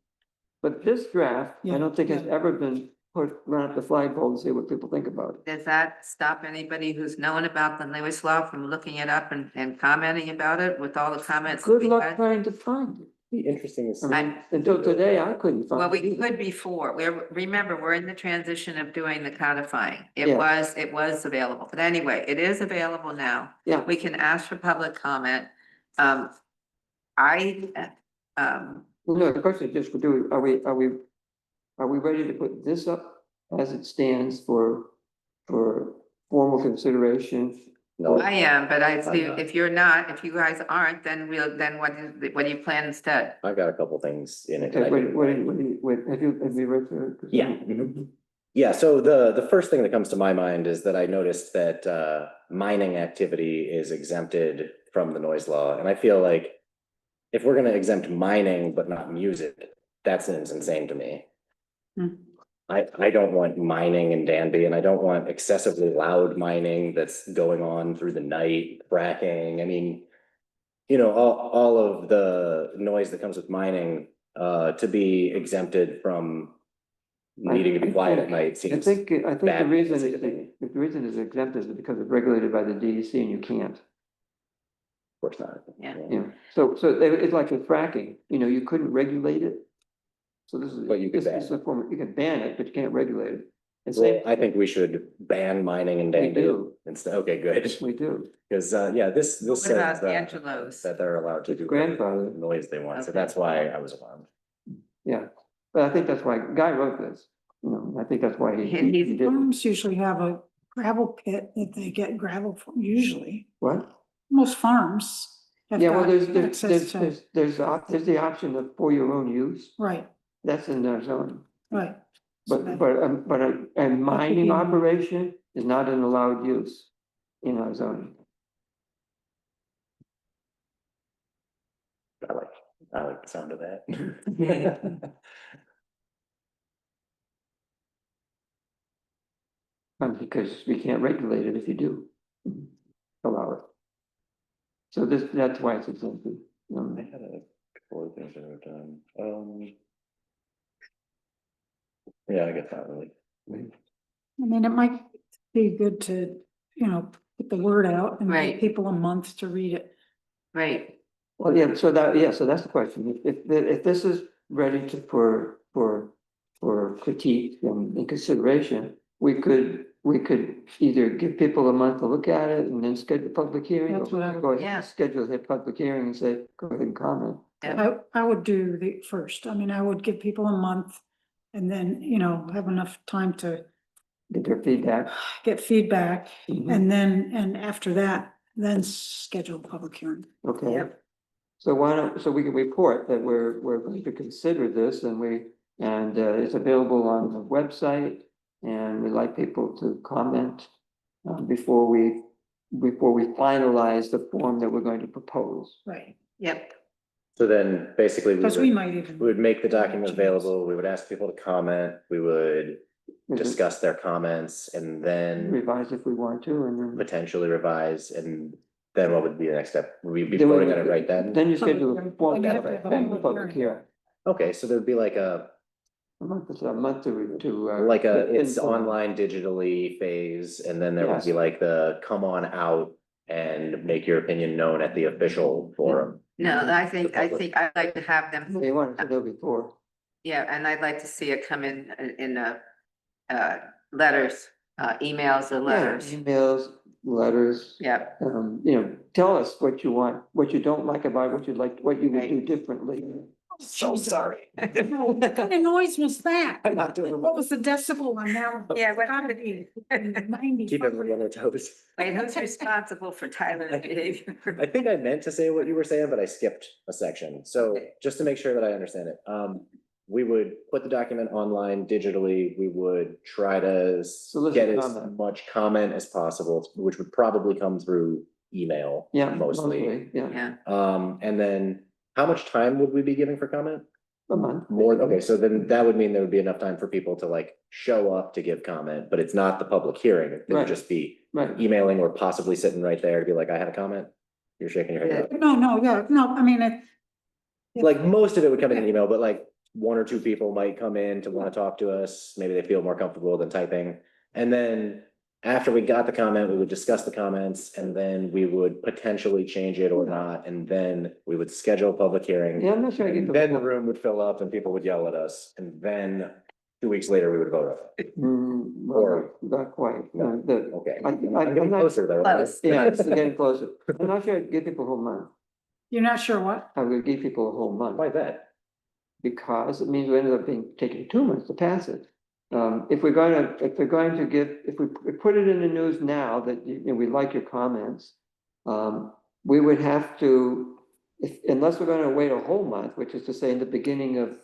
But this draft, I don't think has Yeah. ever been run up the flagpole to see what people think about it. Does that stop anybody who's known about the Lewis law from looking it up and commenting about it with all the comments? that Good we luck had? trying to find it. Be interesting to see. I mean, until today, I couldn't find it. Well, we either. could before. Remember, we're in the transition of doing the codifying. It Yeah. was available. But anyway, it is available now. Yeah. We can ask for public comment. No, the question is just, are we ready to put this up as it stands for formal consideration? No, I am, but I see, I'm not. if you're not, if you guys aren't, then what do you plan instead? I've got a couple things in it. Okay, that I can- have you read through it? Yeah. Mhm. Yeah, so the first thing that comes to my mind is that I noticed that mining activity is exempted from the noise law, and I feel like if we're gonna exempt mining but not music, that seems insane to me. Hmm. I don't want mining in Danby, and I don't want excessively loud mining that's going on through the night, fracking. I mean, all of the noise that comes with mining to be exempted from needing to be quiet at night I seems. think the bad reason policy is, to me. the reason is exempted is because it's regulated by the DEC and you can't. Of course not. Yeah. Yeah, so it's like with fracking, you couldn't regulate it. So this is. But you could this is ban a form, you can ban it, but you can't regulate it. And Well, same, I think we should ban mining in Danby do. instead. Okay, good. we do. Because, this What says about that Angelo's? they're allowed to It's do grandfathered. noise they want. So Okay. that's why I was alarmed. Yeah, but I think that's why Guy wrote this, I think that's why And he he's- did. Farms usually have a gravel pit that they get gravel from, usually. What? Most farms have Yeah, well, got there's access to, the option of for your own use. right. that's in our zone. Right. But a mining be- operation is not an allowed use in our zoning. I like the sound of that. Because we can't regulate it if you do allow it. So that's why it's exempted. I had a couple of things I wrote down. Yeah, I get that really. I mean, it might be good to, put the word out and Right. give people a month to read it. Right. Well, yeah, so that's the question. If this is ready for critique and consideration, we could either give people a month to look at it and then schedule a public hearing. That's what I would- Go ahead, Yeah. schedule a public hearing and say, go ahead and comment. I would do the first. I mean, I would give people a month and then, have enough time to Get their feedback. get feedback. Mhm. And after that, then schedule a public hearing. Okay. Yep. So so we can report that we're going to consider this and it's available on the website. And we'd like people to comment before we finalize the form that we're going to propose. Right. Yep. So then basically Because we might even. we would make the document available, we would ask people to comment, we would discuss their comments and then Revise if we want to, and then. potentially revise, and then what would be the next step? Would we be Then we- voting on it right then? Then you schedule a Then you have to have a public public hearing. hearing. Okay, so there'd be like a A month to. it's online digitally phase, and then there would be Yes. like the come on out and make your opinion known at the official forum. No, I think I'd like to have them, They wanted to know before. yeah, and I'd like to see it come in letters, emails or Yeah, letters. emails, letters. Yeah. Tell us what you want, what you don't like about it, what you'd like, what you would do differently. So sorry. What kind of noise was that? I'm not doing. What was the decibel on that? Yeah, what- Gotta be 90. Keep everybody on their toes. Wait, who's responsible for Tyler's behavior? I think I meant to say what you were saying, but I skipped a section. So just to make sure that I understand it, we would put the document online digitally. We would try to Solicit get as comment. much comment as possible, which would probably come through email. Yeah, Mostly. yeah, Yeah. And then how much time would we be giving for comment? a month. More, okay, so then that would mean there would be enough time for people to like show up to give comment, but it's not the public hearing. It would Right. just be Right. emailing or possibly sitting right there to be like, I had a comment. You're shaking your head. no. No, I mean, Like most of it would come in an email, but like one or two people might come in to want to talk to us. Maybe they feel more comfortable than typing. And then after we got the comment, we would discuss the comments and then we would potentially change it or not. And then we would schedule a public hearing. Yeah, I'm not sure I get And the. then the room would fill up and people would yell at us. And then 2 weeks later, we would vote on it. Well, Or- not quite, no, Okay. I'm getting not- closer though. right? Close. yeah, it's getting closer. I'm not sure I'd give people a whole month. you're not sure what? I would give people a whole month. Why that? Because it means we ended up taking 2 months to pass it. If we put it in the news now that, we like your comments, we would have to, unless we're gonna wait a whole month, which is to say in the beginning of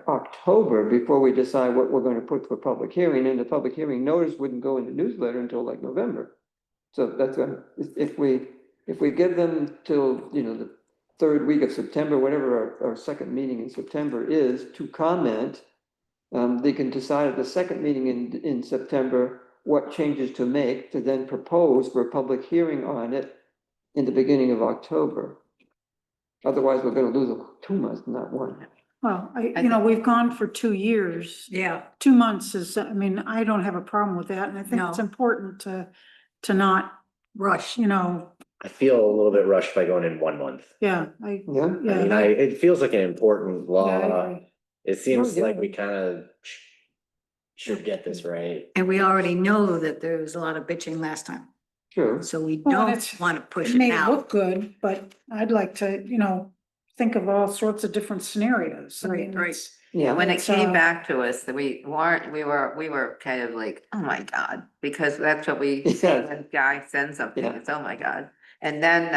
October, before we decide what we're gonna put for public hearing, and the public hearing notice wouldn't go in the newsletter until like November. So that's if we give them till, the third week of September, whatever our second meeting in September is, to comment, they can decide at the second meeting in September what changes to make, to then propose for a public hearing on it in the beginning of October. Otherwise, we're gonna lose 2 months, not one. Well, we've gone for 2 years. Yeah. 2 months is, I mean, I don't have a problem with that. And I think it's No. important to not rush, I feel a little bit rushed by going in 1 month. yeah, Yeah, I mean, it feels like an important Yeah, I law. agree. It seems yeah. like we kind of should get this right. And we already know that there was a lot of bitching last time, true. so we Well, don't it's- want to push It it may now. look good, but I'd like to, think of all sorts of different scenarios. I Right, mean, right. it's- Yeah, When it It's, came uh, back to us, that we were kind of like, oh my God, because that's what we say Yes. when a guy sends something, Yeah. it's, oh my God. And then,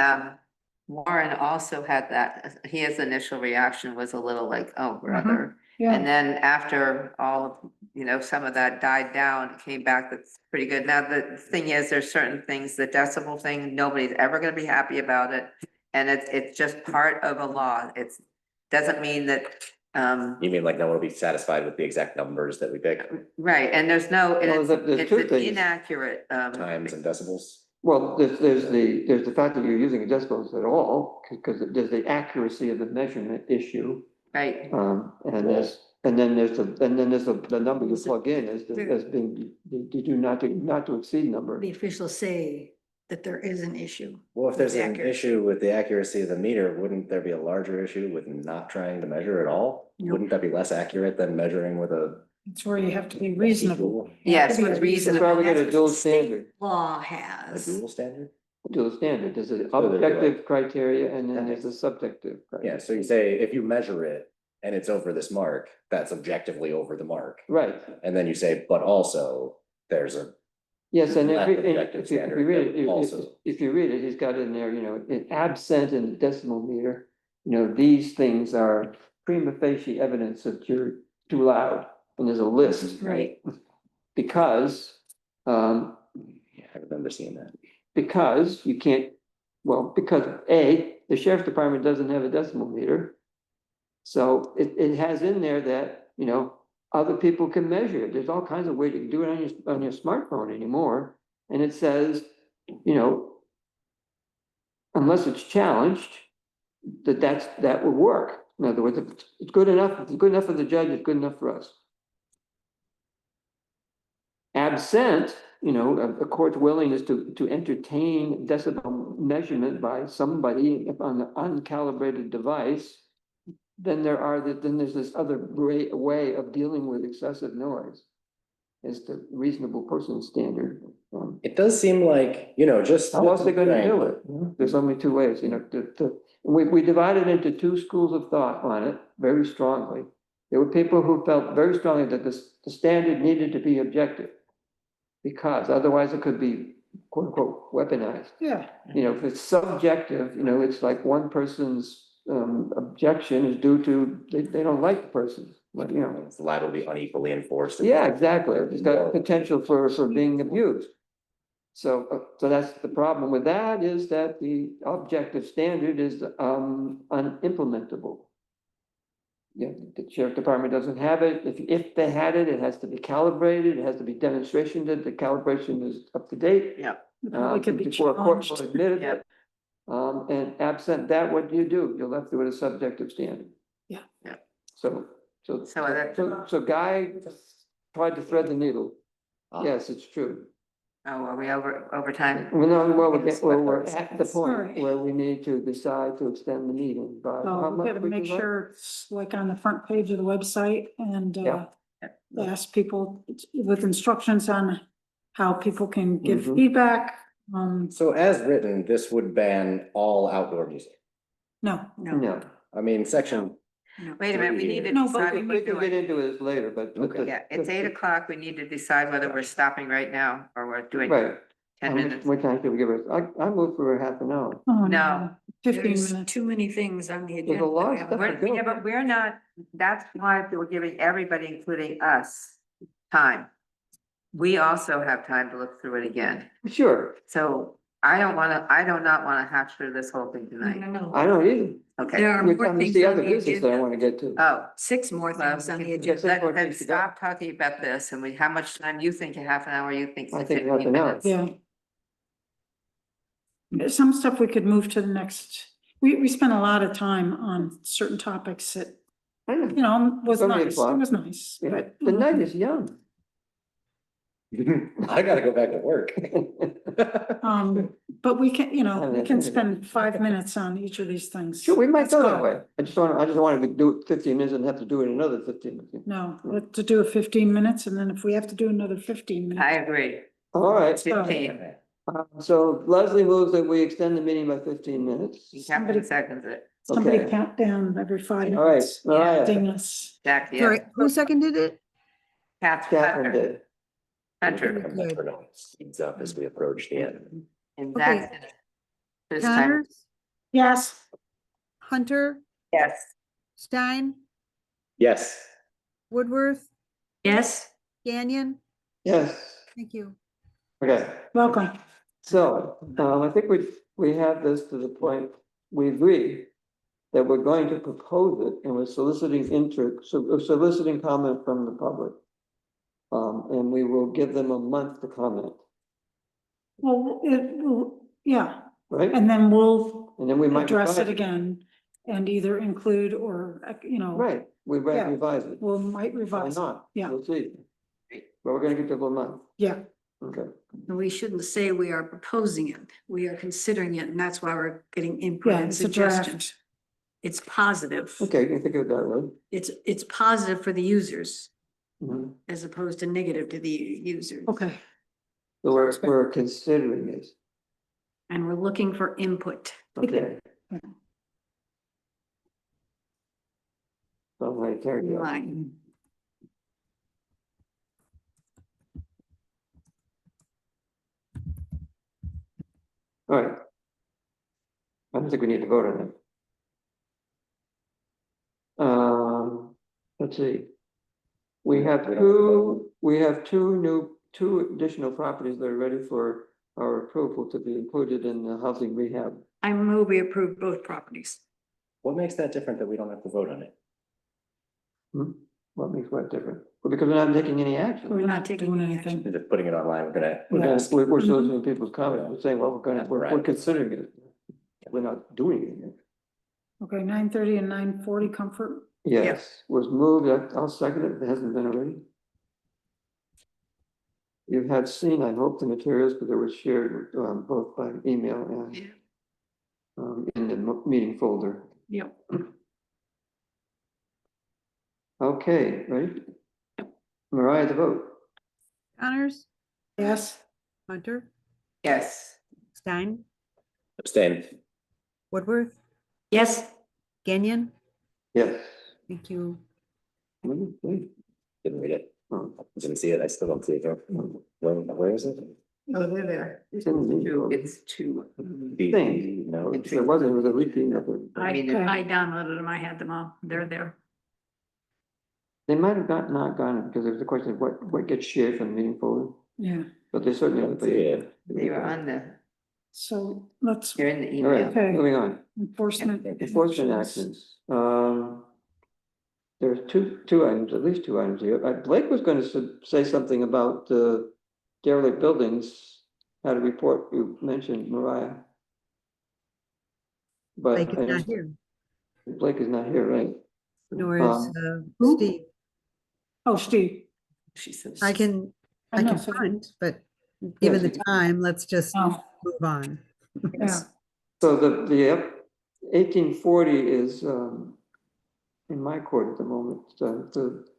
Warren also had that, his initial reaction was a little like, oh, brother. Yeah. And then after all, of some of that died down, it came back, that's pretty good. Now, the thing is, there's certain things, the decibel thing, nobody's ever gonna be happy about it. And it's just part of a law. It's, doesn't mean that, You mean like no one will be satisfied with the exact numbers that we pick, right, and there's no, and Well, there's it's two an things. inaccurate, times and decibels? Well, there's the fact that you're using a decibels at all, because there's the accuracy of the measurement issue. right, And then there's the number you plug in as being, the do not to exceed number. The officials say that there is an issue. Well, if there's with an accuracy. issue with the accuracy of the meter, wouldn't there be a larger issue with not trying to measure at all? Nope. Wouldn't that be less accurate than measuring with a? It's where you have to be reasonable. yes, Yeah, with That's reason. why we got a That's what dual the state standard. Law A has. dual standard? Dual standard, there's an So there'd be objective criteria and then there's a subjective. Yeah, criteria. so you say if you measure it and it's over this mark, that's objectively over the mark. Right, And then you say, but also there's a, yes, and Not if objective you standard, read but it, also. if you read it, he's got in there, in absent in the decimal meter, these things are prima facie evidence that you're too loud, and there's a list. Right. Because, yeah, I remember seeing that. because you can't, well, because the sheriff's department doesn't have a decimal meter. So it has in there that, other people can measure it. There's all kinds of ways you can do it on your smartphone anymore. And it says, unless it's challenged, that would work. In other words, if it's good enough, if it's good enough for the judge, it's good enough for us. Absent, a court's willingness to entertain decibel measurement by somebody on an uncalibrated device, then there's this other way of dealing with excessive noise. It's the reasonable person standard. It does seem like, just. How else are they gonna do it? There's only two ways, we divided into two schools of thought on it very strongly. There were people who felt very strongly that the standard needed to be objective. Because otherwise it could be quote unquote weaponized. Yeah. If it's subjective, it's like one person's objection is due to, they don't like the person, but The lie will be unequally enforced. yeah, exactly. It's got potential for being abused. So that's the problem with that, is that the objective standard is unimplementable. Yeah, the sheriff department doesn't have it. If they had it, it has to be calibrated. It has to be demonstration that the calibration is up to date. Yeah. It could be Before a court will challenged. admit it. Yeah. And absent that, what do? You're left with a subjective standard. Yeah. Yeah. So So Guy tried to thread the needle. Yes, it's true. are we over time? We're at the point Alright. where we need to decide to extend the meeting by. how So we much gotta would make you like? sure it's like on the front page of the website and, Yeah. ask people with instructions on how people can give Mhm. feedback. So as written, this would ban all outdoor music. No, No. I mean, section, Wait a minute, we need to No, but decide We what we we're can get doing. into it later, but. Okay. Yeah, it's 8:00. We need to decide whether we're stopping right now or we're doing Right. 10 How much- minutes. What time should we give it? I move for a half an hour. oh, No. no, 15 There's minutes. too many things on the a agenda. lot that we of haven't- stuff. Yeah, but we're not, that's why we're giving everybody, including us, time. We also have time to look through it again. Sure, So I do not wanna hash through this whole thing No, tonight. no, no. I don't either. Okay. There are There's more things the on other the business that I agenda. want to get to. Oh, 6 more well, things on the let's agenda. Yes, more then things to go. stop talking about this and how much time you think, a half an hour, you think? I think 15 half an hour. minutes? Yeah. There's some stuff we could move to the next, we spent a lot of time on certain topics that, I know. was It's only nice, o'clock. it was nice, Yeah, but. the night is young. I gotta go back to work. But we can, we can Sure, spend 5 minutes on each of these things. we might Let's go that way. I just wanted to do it 15 minutes and have to do it another 15 minutes. No, to do a 15 minutes, and then if we have to do another 15 minutes. I agree. All right, 15. so Leslie moves that we extend the meeting by 15 minutes. Captain seconds it. Somebody Okay. count down every 5 All right, minutes. Mariah. Ding us. Jack, yeah. Sorry, who seconded it? Catherine did. Hunter. Come back for now. Speeds up as we approach the end. And Okay. that's this time. Connor, Yes. Hunter, Yes. Stein, Yes. Woodworth, Yes. Gagnon. Yes, Thank you. okay. Welcome. So, I think we have this to the point, we agree that we're going to propose it and we're soliciting soliciting comment from the public. And we will give them a month to comment, Well, yeah, right? and then we'll And then we might address revise it again and either include or, Right, we might Yeah. revise it. we'll might Why revise. not? Yeah. We'll see. But we're gonna give people a month. Yeah. Okay. And we shouldn't say we are proposing it. We are considering it, and that's why we're getting input Yeah, and it's a draft. suggestions. It's positive. Okay, you can think of it that way. It's positive for the users Mhm. as opposed to negative to the users. Okay. So we're considering it. And we're looking for input. Okay. So like, there you go. Line. All right. I don't think we need to vote on it. Let's see. We have two additional properties that are ready for our approval to be included in the housing rehab. I move we approve both properties. What makes that different that we don't have to vote on it? What makes what different? Well, because we're not taking any action. We're not doing anything. We're just putting it online, We're soliciting people's comments, we're saying, well, we're Right. considering it. We're not doing it. Okay, 9:30 and 9:40 comfort. Yes, was moved, I'll second it, if it hasn't been already. You have seen, I hope, the materials, but they were shared, both by email and in the meeting folder. Yep. Okay, ready? Mariah, the vote. Connors, Yes. Hunter, Yes. Stein, Abstain. Woodworth, Yes. Gagnon. Yes. Thank you. Didn't read it. Oh. Didn't see it. I still don't see it here. Where is it? Oh, they're there. It's in the meeting folder. It's two. Thing, No. if there wasn't, it was a repeat of it. I mean, downloaded them. I had them all. They're there. They might have not gone, because there's a question of what gets shared from the meeting folder, Yeah. but they certainly. Don't see it. They were on the, So let's, they're in the All email. right, Okay. moving on. enforcement. Enforcement actions. There's two items, at least two items here. Blake was going to say something about derelict buildings, how to report, you mentioned Mariah. But Blake is not here, Blake is not here, right? nor is Who? Steve. Oh, Steve. She says. I can know, so- punt, but given the Yes. time, let's just Oh, move on. yeah. So the 1840 is in my court at the moment.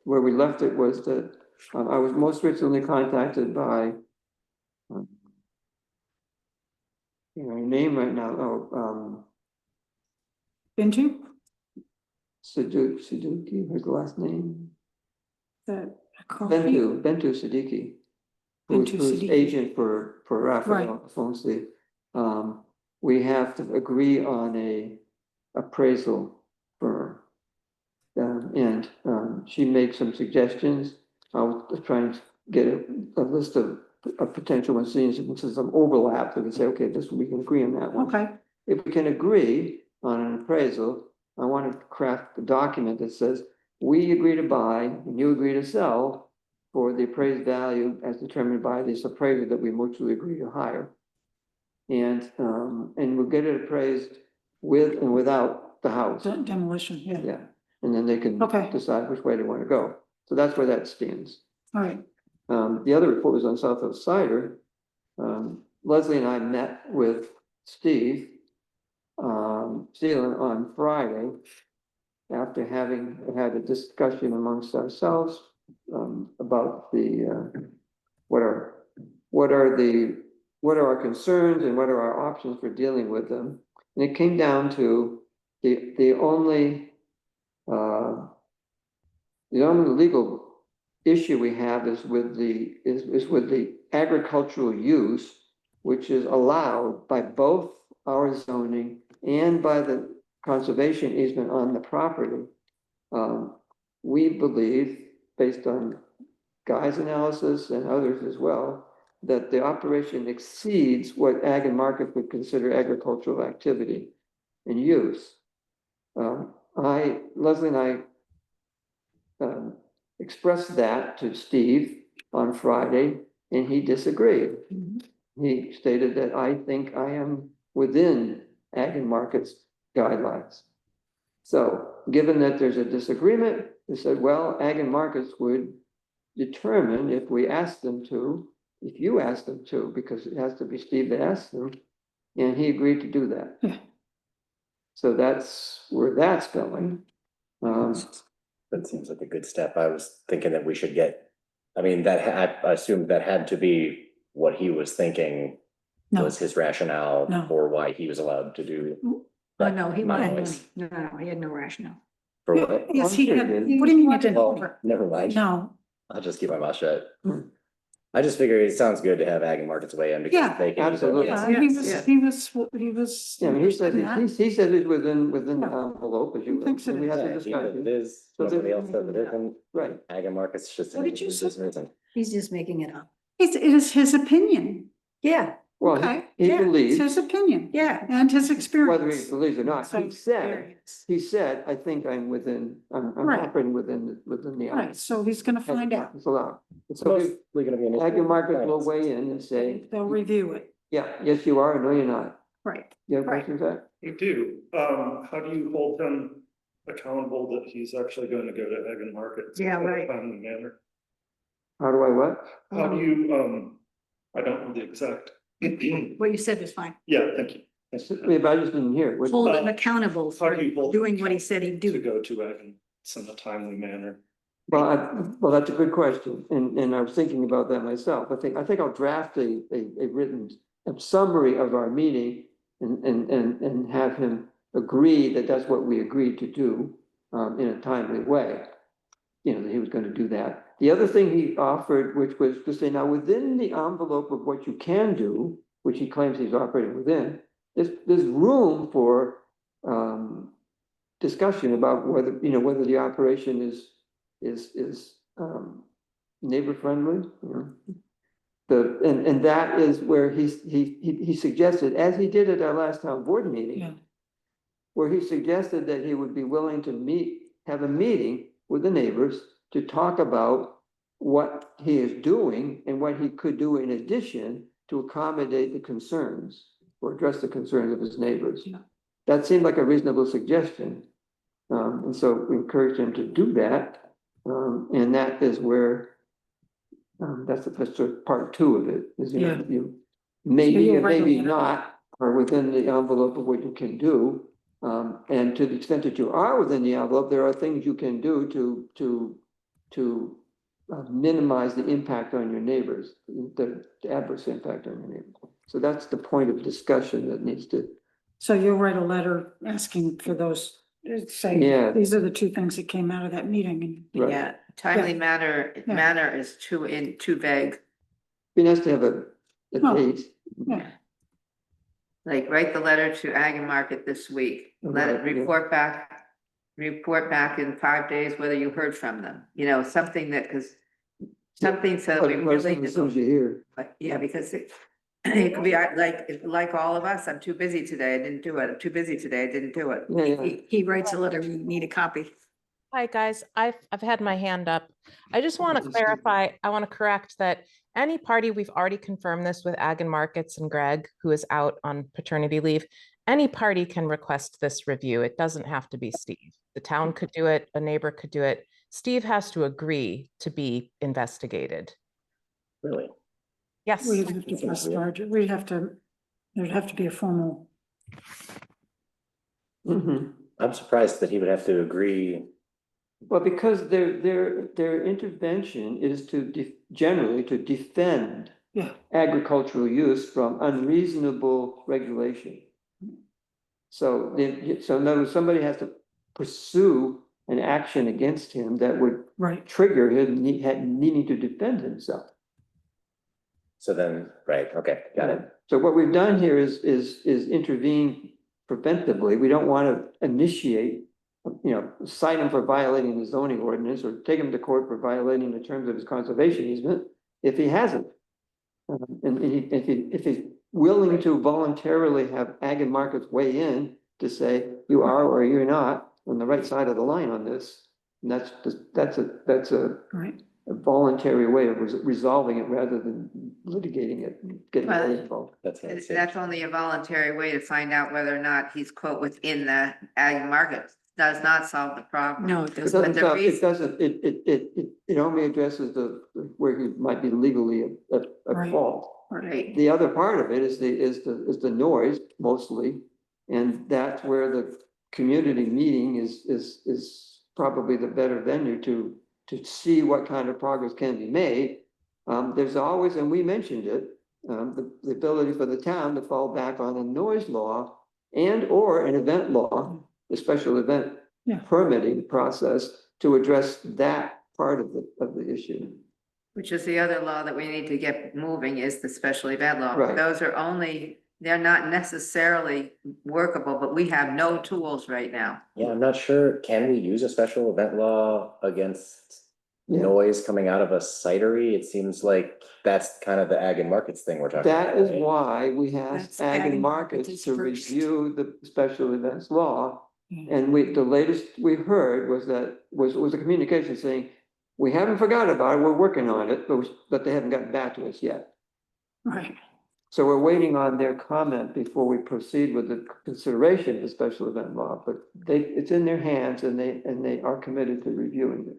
Where we left it was that I was most recently contacted by her name right now, Bintu? Siddiqui, her last name. That coffee? Bentu Siddiqui. Bentu Who's Siddiqui. agent for Raphael Afonso. We have to agree on a appraisal firm. And she made some suggestions. I was trying to get a list of potential ones, seeing some overlap, we can say, okay, we can agree on that one. Okay, If we can agree on an appraisal, I want to craft a document that says, we agree to buy and you agree to sell for the appraised value as determined by this appraiser that we mutually agree to hire. And we'll get it appraised with and without the house. demolition, yeah. Yeah, and then they can Okay. decide which way they want to go. So that's where that stands. All right, The other report was on South of Cider. Leslie and I met with Steve Sealand on Friday after having had a discussion amongst ourselves about what are our concerns and what are our options for dealing with them. And it came down to the only legal issue we have is with the agricultural use, which is allowed by both our zoning and by the conservation easement on the property, we believe, based on Guy's analysis and others as well, that the operation exceeds what Ag and Market would consider agricultural activity and use. Leslie and I expressed that to Steve on Friday, and he disagreed. He stated that I think I am within Ag and Market's guidelines. So given that there's a disagreement, he said, well, Ag and Markets would determine if we ask them to, if you ask them to, because it has to be Steve that asks them, and he agreed to do that. So that's where that's going. That seems like a good step. I was thinking that we should get, I mean, I assumed that had to be what he was thinking was his rationale for why he was allowed to do. Oh, no, he amount of wanted noise. money. No, he had no rationale. For what? Yes, he had, what do you mean it didn't Well, work? never mind. No, I'll just keep my mouth shut. I just figure it sounds good to have Ag and Markets weigh in because Yeah, they can. absolutely. yeah, Yes, he was, yeah. he was. Yeah, I mean, he said, Yeah. he said it within the envelope, as you will. thinks it And we had the Yeah, either discussion. it is, So somebody there- else says it isn't. Right. Ag and Markets just. What did you say? Isn't. He's just making it up. It is his opinion. Yeah. Well, Okay, he yeah, believes, it's his opinion. Yeah. And his whether he experience. believes or not, So, he said, I think I'm Right. operating within the. Right, so he's gonna find out. It's allowed. It's So mostly gonna be an Ag issue. and Market will weigh in and say, They'll review it. yeah, yes, you are, no, you're not. Right. You have Right. questions, Zach? You do. How do you hold him accountable that he's actually going to go to Ag and Markets? Yeah, in a right. timely manner? How do I what? How do you, I don't know the exact. What you said is fine. Yeah, thank you. Maybe I just didn't hear it. What- Hold him accountable How for do you hold doing what he said he'd to do. go to Ag and in a timely manner? Well, that's a good question, and I was thinking about that myself. I think I'll draft a written summary of our meeting and have him agree that that's what we agreed to do in a timely way. You know, that he was gonna do that. The other thing he offered, which was to say, now, within the envelope of what you can do, which he claims he's operating within, there's room for discussion about whether the operation is neighbor friendly, and that is where he suggested, as he did at our last town board meeting. Yeah. Where he suggested that he would be willing to have a meeting with the neighbors to talk about what he is doing and what he could do in addition to accommodate the concerns or address the concerns of his neighbors. Yeah. That seemed like a reasonable suggestion. And so we encouraged him to do that. And that is where, that's sort of part two of it, is, Yeah. you maybe you'll and write a maybe letter. not are within the envelope of what you can do. And to the extent that you are within the envelope, there are things you can do to minimize the impact on your neighbors, the adverse impact on your neighbors. So that's the point of discussion that needs to. So you'll write a letter asking for those, say, Yeah. these are the two things that came out of that meeting. Right. Yeah, timely Yeah. manner is too vague. Be nice to have a Oh. date. Yeah. Like, write the letter to Ag and Market this week, let it Right, yeah. report back in 5 days whether you heard from them, something that, because something so we Let us really. know as soon as you hear. But yeah, because it could be like all of us, I'm too busy today, I didn't do it, I'm too busy today, I didn't do it. Yeah, yeah. He writes a letter, we need a copy. Hi, guys. I've had my hand up. I just want to This is clarify, I want to correct that any party, we've already confirmed this with Ag and Markets and Greg, who is out on paternity leave. Any party can request this review. It doesn't have to be Steve. The town could do it, a neighbor could do it. Steve has to agree to be investigated. Really? Yes. We'd have to press start. We'd have to, there'd have to be a formal. Mhm. I'm surprised that he would have to agree. Well, because their intervention is generally to defend Yeah. agricultural use from unreasonable regulation. So so in other words, somebody has to pursue an action against him that would Right. trigger him needing to defend himself. So then, right, okay, got it. So what we've done here is intervene preventively. We don't want to initiate, cite him for violating the zoning ordinance or take him to court for violating the terms of his conservation easement if he hasn't. And if he's willing to voluntarily have Ag and Markets weigh in to say you are or you're not on the right side of the line on this, and that's a Right. a voluntary way of resolving it rather than litigating it, and getting Well, lawyers involved. That's only a voluntary way to find out whether or not he's quote within the ag market. Does not solve the problem. No, it It doesn't. doesn't solve, it only addresses where he might be legally at Right. fault. Right. The other part of it is the noise mostly, and that's where the community meeting is probably the better venue to see what kind of progress can be made. There's always, and we mentioned it, the ability for the town to fall back on a noise law and or an event law, the special event Yeah. permitting process to address that part of the issue. Which is the other law that we need to get moving is the special event law. Right. Those are they're not necessarily workable, but we have no tools right now. Yeah, I'm not sure, can we use a special event law against noise coming out of a cidery? It seems like that's kind of the Ag and Markets thing we're talking about. That is why we asked That's Ag and Markets Markets is to first. review the special events law. Yeah. And the latest we heard was a communication saying, we haven't forgotten about it, we're working on it, but they haven't gotten back to us yet. Right. So we're waiting on their comment before we proceed with the consideration of the special event law, but it's in their hands and they are committed to reviewing it.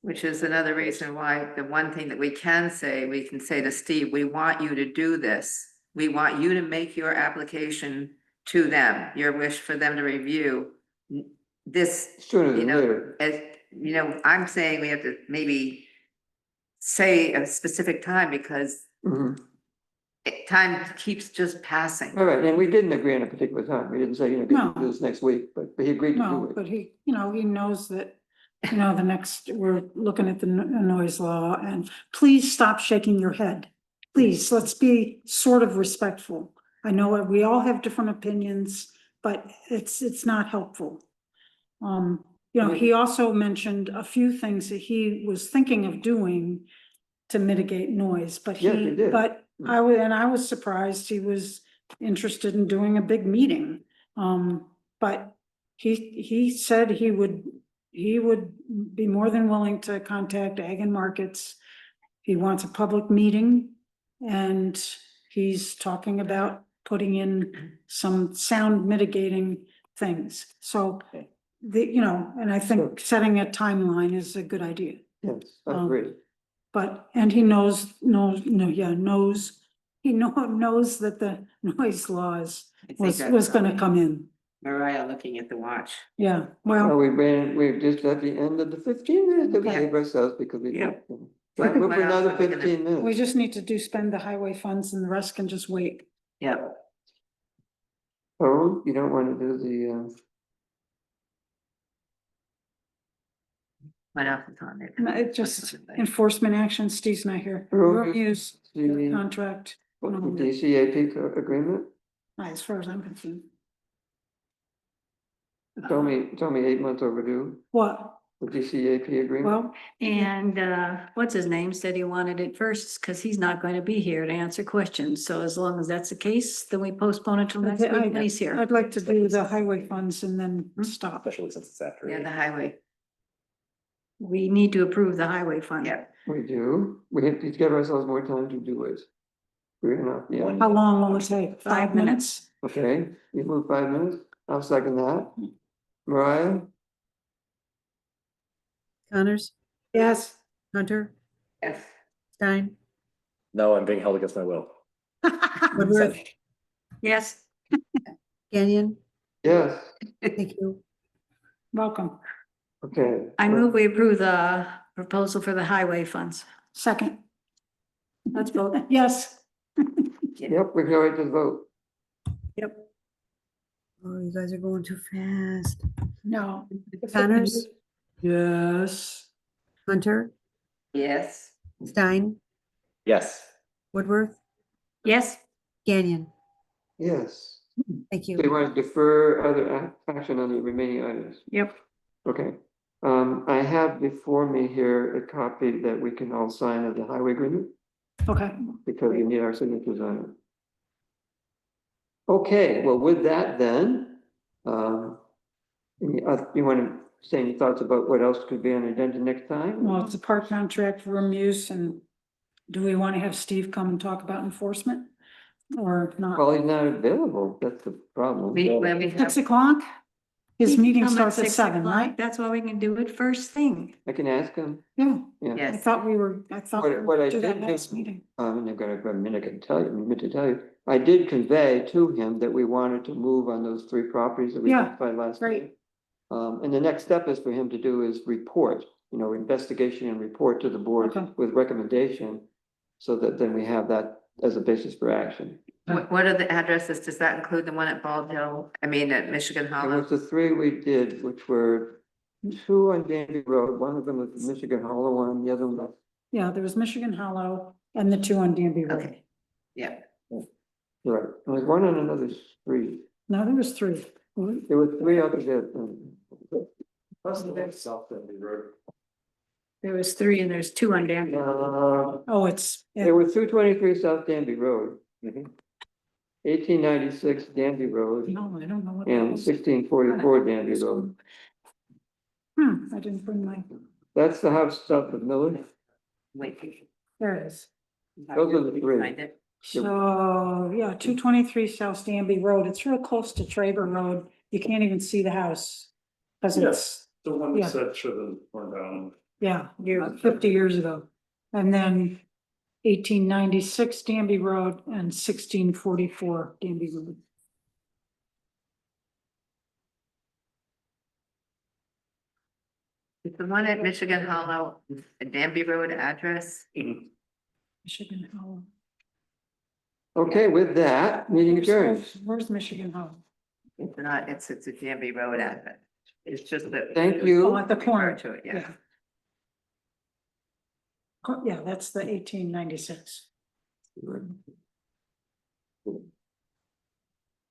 Which is another reason why the one thing that we can say to Steve, we want you to do this. We want you to make your application to them, your wish for them to review this. Sooner than later. I'm saying we have to maybe say a specific time because time keeps just passing. All right, and we didn't agree on a particular time. We didn't say, No. do this next week, but he agreed to do No, it. but he knows that, we're looking at the noise law, and please stop shaking your head. Please, let's be sort of respectful. I know we all have different opinions, but it's not helpful. He also mentioned a few things that he was thinking of doing to mitigate noise, but Yes, he did. I was surprised he was interested in doing a big meeting. But he said he would be more than willing to contact Ag and Markets. He wants a public meeting, and he's talking about putting in some sound mitigating things. So and I think setting a timeline is a good idea. Yes, I agree. And he knows that the noise laws was gonna come in. Mariah looking at the watch. Yeah, Well, well, we're just at the end of the 15 minutes that we Yeah. gave ourselves because we. Yeah. We're What for else another are we gonna- 15 minutes. we just need to spend the highway funds and the rest can just wait. Yep. Oh, you don't want to do the, What else is on there? No, it just enforcement action, Steve's not here. Road Road use the contract, DCAP agreement? as far as I'm concerned. Told me 8 months overdue, What? the DCAP agreement. Well, And what's his name said he wanted it first because he's not going to be here to answer questions. So as long as that's the case, then we postpone it till next week when he's here. I'd like to do the highway funds and then stop. Especially since it's after. Yeah, the highway. We need to approve the highway fund. Yeah. We do. We have to give ourselves more time to do it. We're not, yeah. How long will it take? 5 minutes? Okay, you move 5 minutes. I'll second that. Mariah? Connors, Yes. Hunter, Yes. Stein, No, I'm being held against my will. Woodworth, Yes, Kenyon, Yes, thank you. Welcome. okay. I move we approve the proposal for the highway funds. Second. Let's vote. Yes. Yep, we can go right to the vote. Yep. Oh, you guys are going too fast. No. Connors, Yes. Hunter, Yes. Stein, Yes. Woodworth, Yes, Gagnon. Yes. Thank So you you. want to defer other action on the remaining items? yep. Okay. I have before me here a copy that we can all sign of the highway agreement Okay. because we need our signatures on it. Okay, well, with that then, you want to say any thoughts about what else could be on the agenda next time? Well, it's a park contract for room use, and do we want to have Steve come and talk about enforcement? Or not? Well, he's not available. That's the problem. When we have 6 o'clock? His He meeting come starts at 6 7, o'clock. right? That's why we can do it first thing. I can ask him. Yeah. Yeah. I Yes. thought we were What I do that did next do- meeting. And I've got a minute to tell you, I did convey to him that we wanted to move on those 3 properties that we Yeah, identified last great. night. And the next step is for him to do is report, investigation and report to the board Okay. with recommendation. So that then we have that as a basis for action. What are the addresses? Does that include the one at Bald Hill? I mean, at Michigan And Hollow? with the 3 we did, which were 2 on Danby Road, one of them was the Michigan Hollow one, the other one was. Yeah, there was Michigan Hollow and the 2 on Danby Road. Okay, yeah. Right, there was one on another street. No, there was 3. There were 3 others that. There was 3 and there's 2 on Danby. Oh, it's, There was 223 South Danby Road. 1896 Danby Road no, I don't know what that and was. 1644 Danby Road. I didn't bring my, That's the house south of Miller. Wait. there it is. Those are the 3. Find it. So, yeah, 223 South Danby Road. It's real close to Traber Road. You can't even see the house. Cause it's, Yes, the one yeah. you said should have torn down. yeah, 50 years ago. And then 1896 Danby Road and 1644 Danby Road. Is the one at Michigan Hollow, a Danby Road address? Michigan Hollow. Okay, with that, meeting adjourned. Where's Michigan Hollow? It's not, it's a Danby Road address. It's just that. Thank you. Oh, at the corner. Refer to it, yeah. Oh, yeah, that's the 1896.